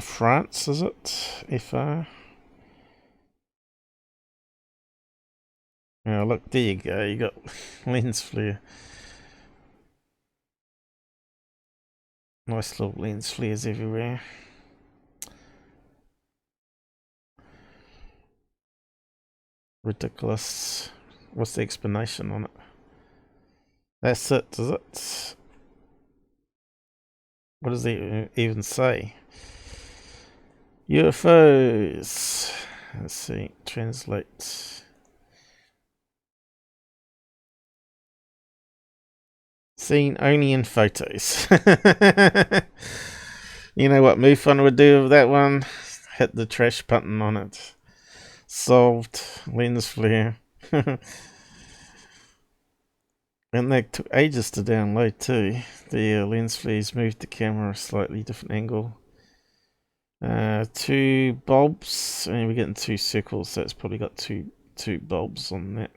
France, is it? FR. Oh, look, there you go. You got lens flare. Nice little lens flares everywhere. Ridiculous. What's the explanation on it? That's it, is it? What does it even say? UFOs. Let's see. Translate. Seen only in photos. You know what MUFON would do with that one? Hit the trash button on it. Solved. Lens flare. And they took ages to download too. The lens flares moved the camera a slightly different angle. 2 bulbs, and we're getting 2 circles, so it's probably got two bulbs on that.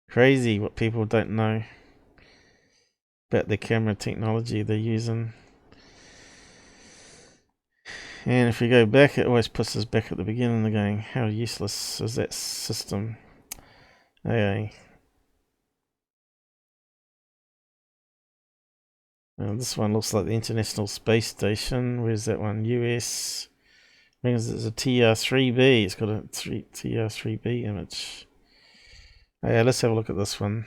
Crazy what people don't know about the camera technology they're using. And if we go back, it always puts us back at the beginning again. How useless is that system? Okay. This one looks like the International Space Station. Where's that one? US. I think it's a TR3B. It's got a TR3B image. Yeah, let's have a look at this one.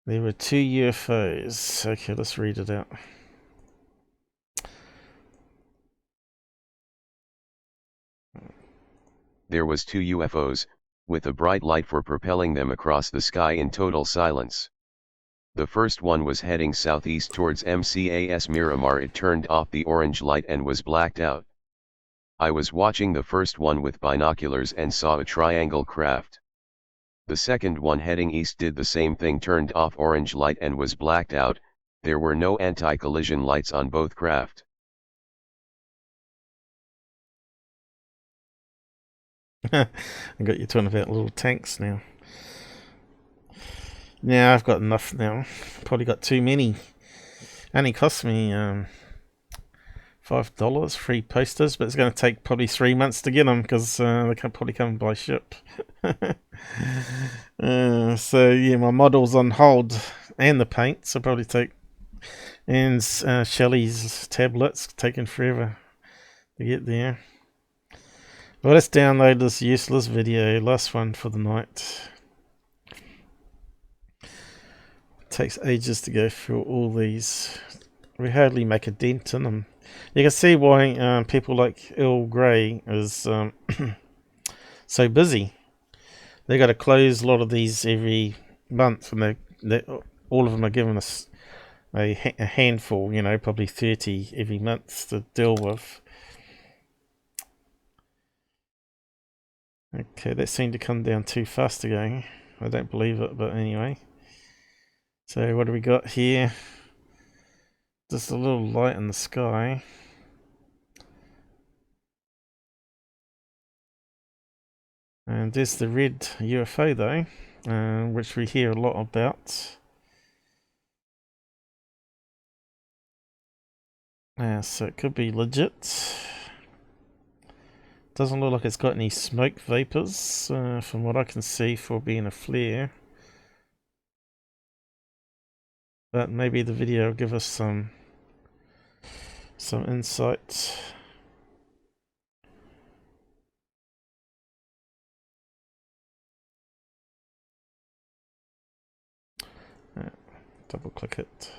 There were 2 UFOs. Okay, let's read it out.
There was 2 UFOs, with a bright light for propelling them across the sky in total silence. The first one was heading southeast towards MCAS Miramar. It turned off the orange light and was blacked out. I was watching the first one with binoculars and saw a triangle craft. The second one heading east did the same thing, turned off orange light and was blacked out. There were no anti-collision lights on both craft.
I got you talking about little tanks now. Yeah, I've got enough now. Probably got too many. Only cost me $5 free posters, but it's going to take probably 3 months to get them because they can probably come by ship. So yeah, my model's on hold, and the paints will probably take, and Shelley's tablets taking forever to get there. Well, let's download this useless video. Last one for the night. Takes ages to go through all these. We hardly make a dent in them. You can see why people like Earl Grey is so busy. They got to close a lot of these every month, and all of them are giving us a handful, you know, probably 30 every month to deal with. Okay, that seemed to come down too fast again. I don't believe it, but anyway. So what do we got here? Just a little light in the sky. And there's the red UFO though, which we hear a lot about. So it could be legit. Doesn't look like it's got any smoke vapors, from what I can see, for being a flare. But maybe the video will give us some insight. Double click it.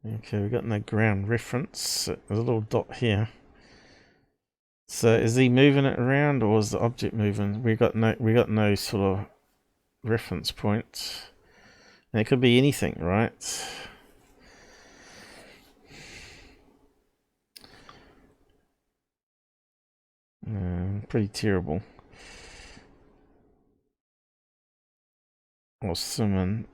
Okay, we've got no ground reference. There's a little dot here. So is he moving it around, or is the object moving? We got no sort of reference point. And it could be anything, right? Pretty terrible. Or Simon.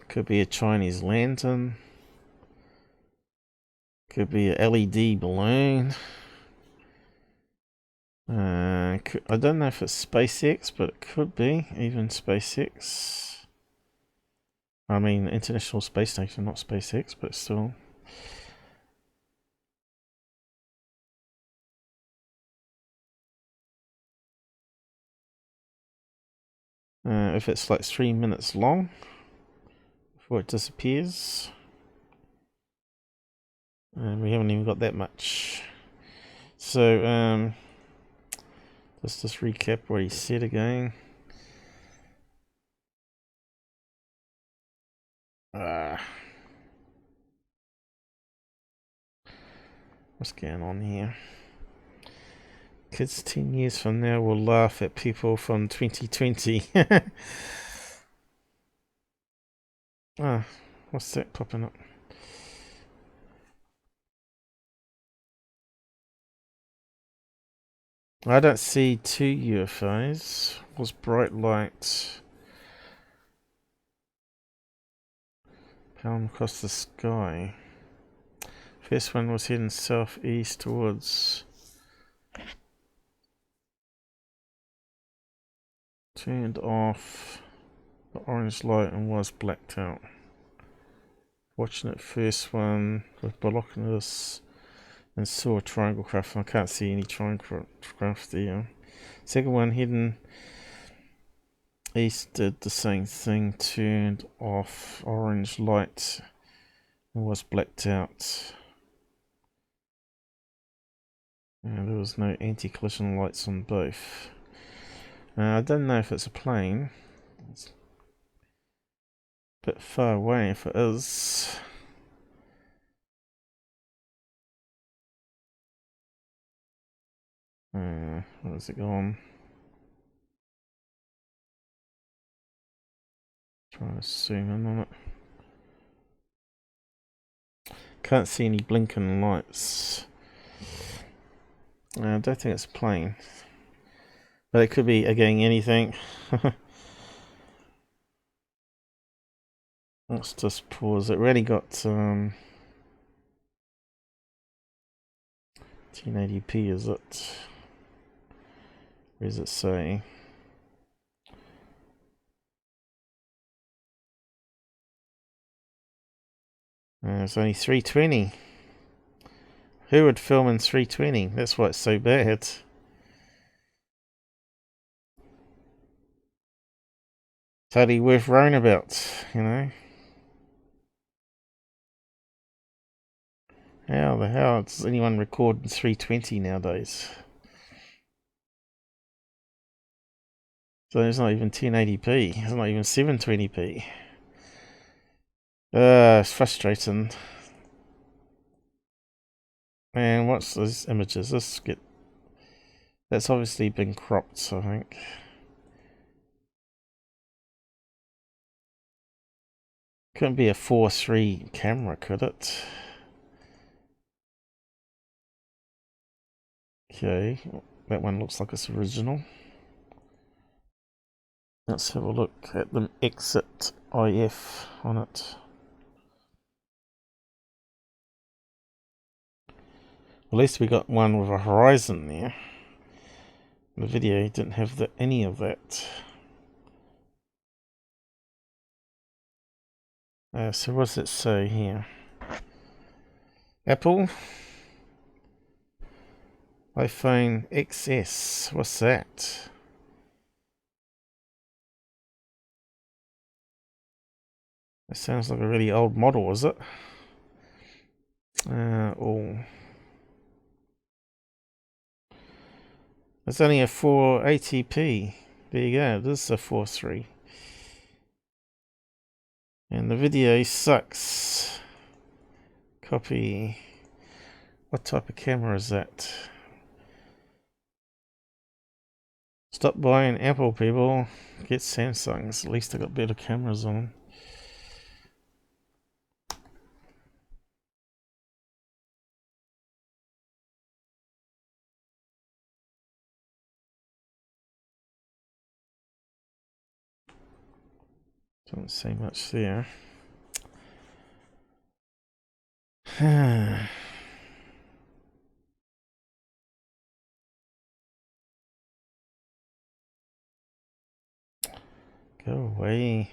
Could be a Chinese lantern. Could be a LED balloon. I don't know if it's SpaceX, but it could be even SpaceX. I mean, International Space Station, not SpaceX, but still. If it's like 3 minutes long before it disappears. And we haven't even got that much. So, let's just recap what he said again. What's going on here? Kids 10 years from now will laugh at people from 2020. Ah, what's that popping up? I don't see 2 UFOs. It was bright light pound across the sky. First one was heading southeast towards. Turned off the orange light and was blacked out. Watching it first one with binoculars and saw a triangle craft. I can't see any triangle craft there. Second one heading east did the same thing. Turned off orange light and was blacked out. There was no anti-collision lights on both. I don't know if it's a plane. It's a bit far away if it is. Where's it gone? Trying to zoom in on it. Can't see any blinking lights. I don't think it's a plane. But it could be, again, anything. Let's just pause. It really got 1080p, is it? Where does it say? It's only 320. Who would film in 320? That's why it's so bad. It's hardly worth worrying about, you know. How the hell does anyone record in 320 nowadays? So it's not even 1080p. It's not even 720p. It's frustrating. And what's these images? Let's get. That's obviously been cropped, I think. Couldn't be a 4.3 camera, could it? Okay, that one looks like it's original. Let's have a look at the exit IF on it. At least we got one with a horizon there. The video didn't have any of that. So what does it say here? Apple iPhone XS. What's that? That sounds like a really old model, is it? Oh. It's only a 480p. There you go, this is a 4.3. And the video sucks. Copy. What type of camera is that? Stop buying Apple, people. Get Samsungs. At least they got better cameras on them. Don't say much there. Go away.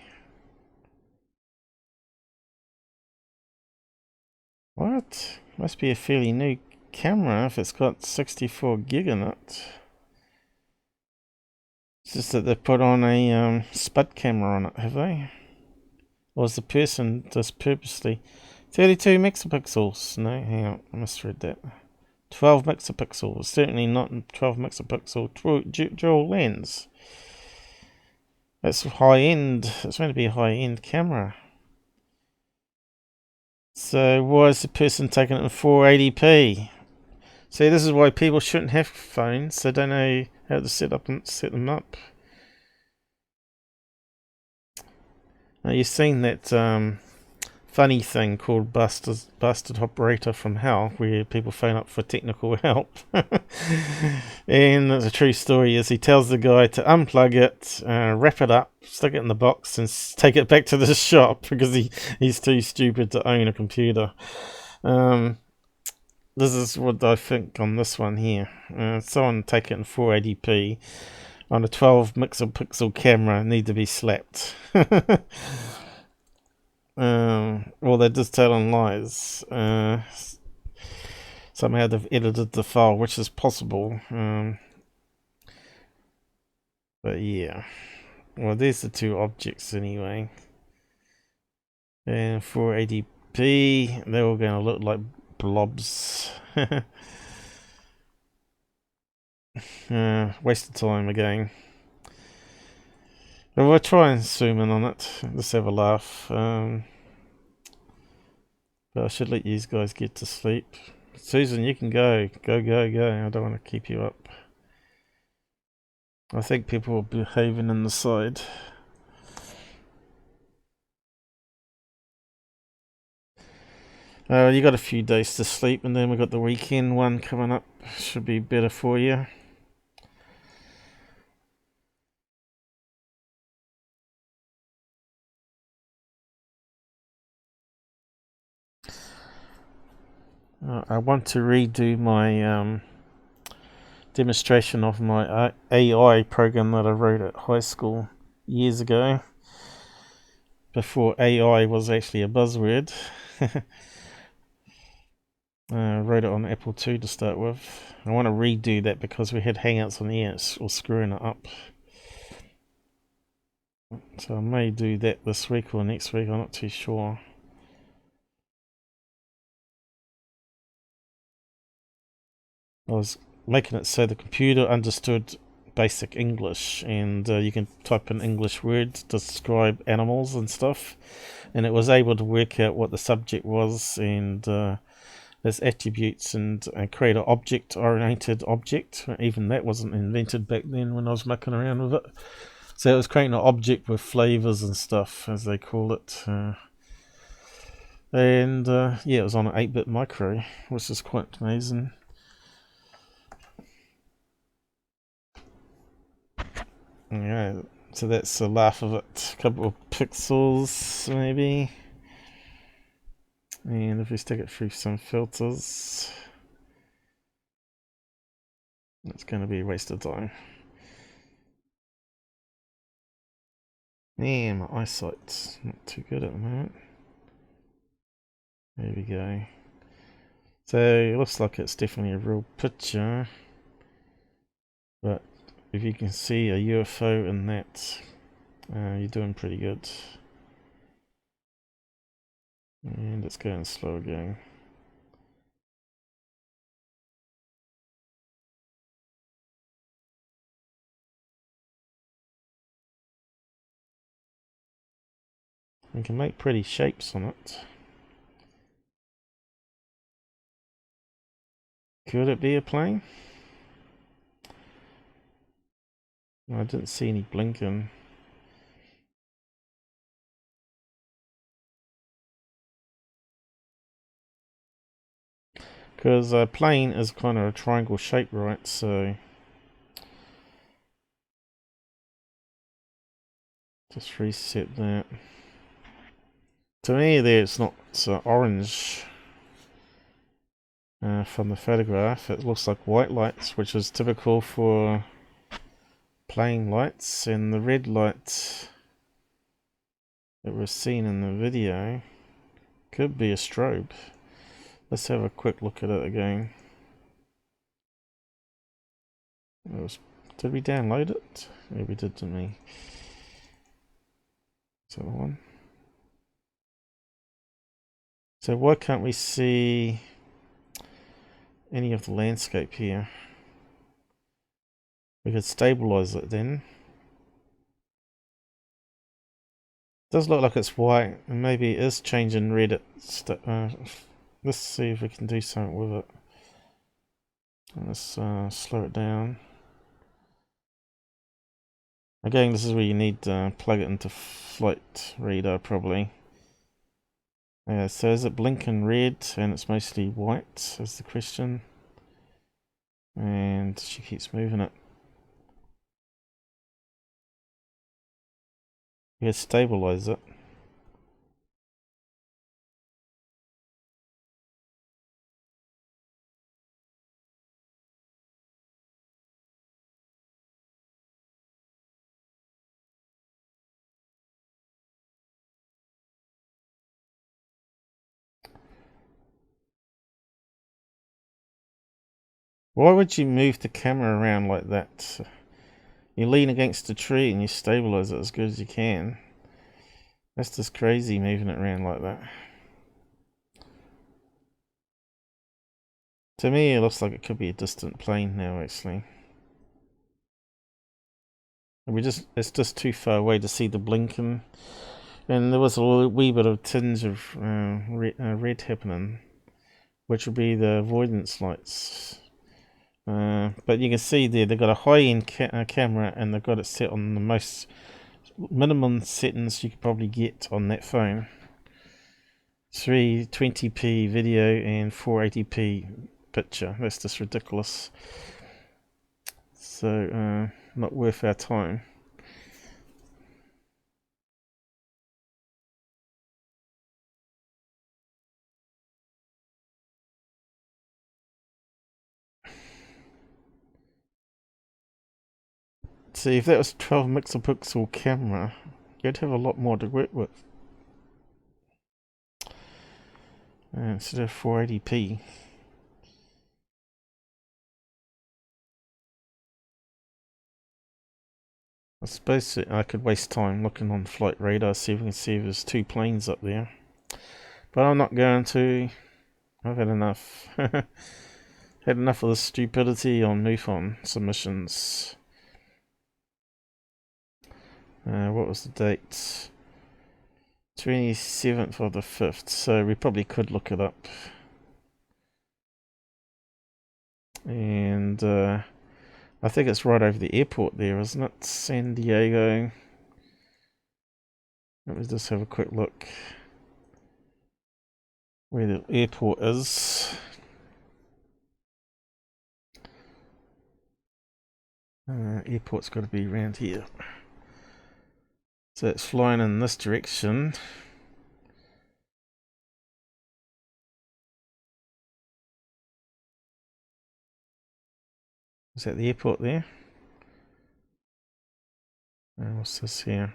What? Must be a fairly new camera if it's got 64 gig in it. It's just that they've put on a spud camera on it, have they? Or is the person just purposely 32 megapixels? No, hang on, I misread that. 12 megapixels, certainly not 12 megapixel dual lens. That's high end. It's meant to be a high end camera. So why is the person taking it in 480p? See, this is why people shouldn't have phones. They don't know how to set them up. Now, you've seen that funny thing called Busted Operator from Hell, where people phone up for technical help. And the true story is he tells the guy to unplug it, wrap it up, stick it in the box, and take it back to the shop because he's too stupid to own a computer. This is what I think on this one here. Someone take it in 480p on a 12 megapixel camera, need to be slapped. Well, they're just telling lies. Somehow they've edited the file, which is possible. But yeah. Well, there's the two objects anyway. And 480p, they're all going to look like blobs. Waste of time again. But we'll try and zoom in on it. Let's have a laugh. But I should let you guys get to sleep. Susan, you can go. Go. I don't want to keep you up. I think people are behaving in the side. You got a few days to sleep, and then we got the weekend one coming up. Should be better for you. I want to redo my demonstration of my AI program that I wrote at high school years ago, before AI was actually a buzzword. Wrote it on Apple II to start with. I want to redo that because we had Hangouts on the air, or screwing it up. So I may do that this week or next week, I'm not too sure. I was making it so the computer understood basic English, and you can type in English words to describe animals and stuff, and it was able to work out what the subject was and its attributes, and create an object-oriented object. Even that wasn't invented back then when I was mucking around with it. So it was creating an object with flavors and stuff, as they call it. And yeah, it was on an 8-bit micro, which is quite amazing. Yeah, so that's the laugh of it. A couple of pixels, maybe. And if we stick it through some filters, it's going to be a waste of time. Yeah, my eyesight's not too good at the moment. There we go. So it looks like it's definitely a real picture, but if you can see a UFO in that, you're doing pretty good. And it's going slow again. We can make pretty shapes on it. Could it be a plane? I didn't see any blinking. Because a plane is kind of a triangle shape, right? So just reset that. To me, there it's not orange from the photograph. It looks like white lights, which is typical for plane lights, and the red light that was seen in the video could be a strobe. Let's have a quick look at it again. Did we download it? Yeah, we did, didn't we? Is that the one? So why can't we see any of the landscape here? We could stabilize it then. Does look like it's white, and maybe it is changing red. Let's see if we can do something with it. Let's slow it down. Again, this is where you need to plug it into flight radar, probably. So is it blinking red and it's mostly white is the question. And she keeps moving it. Yeah, stabilize it. Why would you move the camera around like that? You lean against a tree and you stabilize it as good as you can. That's just crazy moving it around like that. To me, it looks like it could be a distant plane now, actually. It's just too far away to see the blinking. And there was a wee bit of tinge of red happening, which would be the avoidance lights. But you can see there, they've got a high-end camera and they've got it set on the most minimum settings you could probably get on that phone. 320p video and 480p picture. That's just ridiculous. So, not worth our time. See, if that was 12 megapixel camera, you'd have a lot more to work with. Instead of 480p. I suppose I could waste time looking on flight radar, see if we can see if there's two planes up there. But I'm not going to. I've had enough. Had enough of the stupidity on MUFON submissions. What was the date? 27th of the 5th, so we probably could look it up. And I think it's right over the airport there, isn't it? San Diego. Let me just have a quick look where the airport is. Airport's got to be around here. So it's flying in this direction. Is that the airport there? What's this here?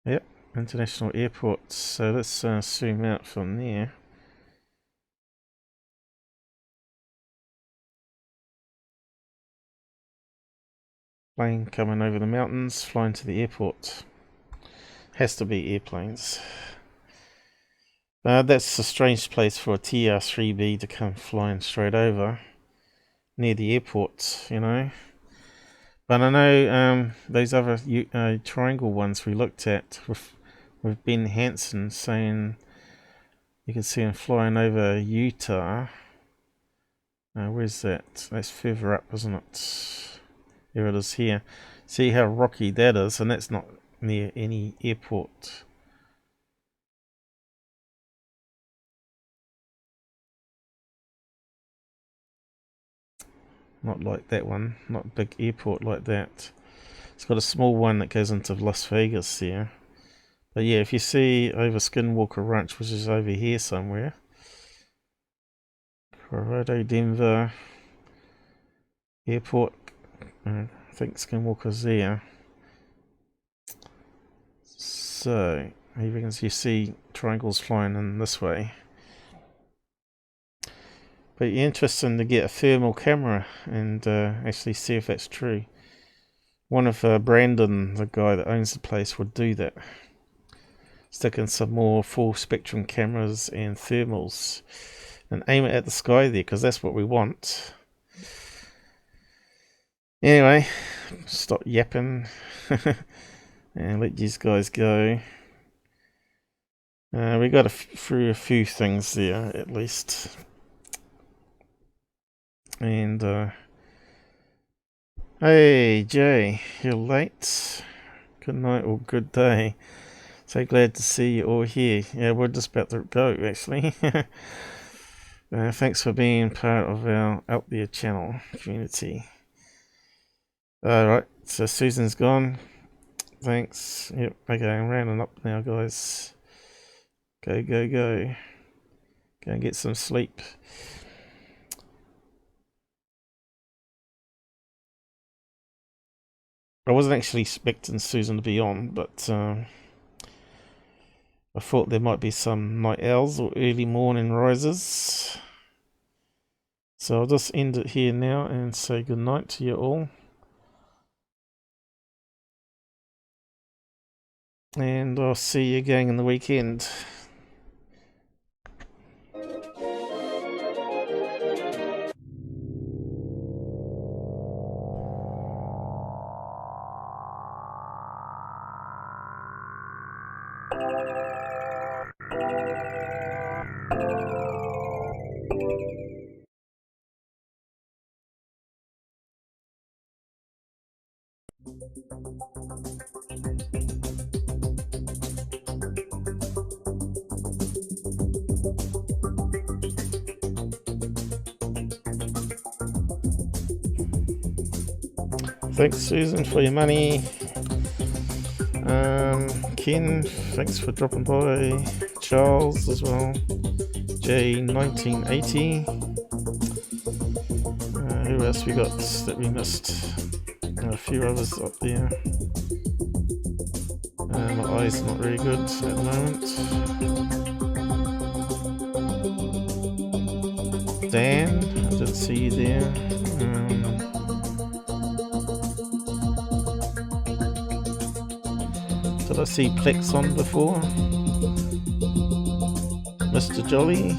Yep, international airport. So let's zoom out from there. Plane coming over the mountains, flying to the airport. Has to be airplanes. That's a strange place for a TR-3B to come flying straight over near the airport, you know. But I know those other triangle ones we looked at with Ben Hansen saying you can see him flying over Utah. Where's that? That's further up, isn't it? There it is here. See how rocky that is, and that's not near any airport. Not like that one, not a big airport like that. It's got a small one that goes into Las Vegas there. But yeah, if you see over Skinwalker Ranch, which is over here somewhere, Colorado, Denver Airport, I think Skinwalker's there. So, you see triangles flying in this way. But interesting to get a thermal camera and actually see if that's true. One of Brandon, the guy that owns the place, would do that. Stick in some more full spectrum cameras and thermals and aim it at the sky there, because that's what we want. Anyway, stop yapping and let these guys go. We got through a few things there at least. And hey Jay, you're late. Good night or good day. So glad to see you all here. Yeah, we're just about to go actually. Thanks for being part of our Out There channel community. Alright, so Susan's gone. Thanks. Yep, okay, I'm rounding up now, guys. Go, go, go. Go and get some sleep. I wasn't actually expecting Susan to be on, but I thought there might be some night owls or early morning risers. So I'll just end it here now and say good night to you all. And I'll see you again in the weekend. Thanks Susan for your money. Ken, thanks for dropping by. Charles as well. J1980. Who else we got that we missed? A few others up there. My eyes are not very good at the moment. Dan, I didn't see you there. Did I see Plex on before? Mr. Jolly?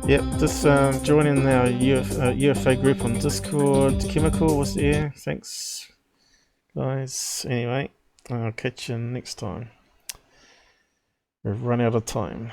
Yep, just joining our UFO group on Discord. Chemical was there. Thanks, guys. Anyway, I'll catch you next time. We've run out of time.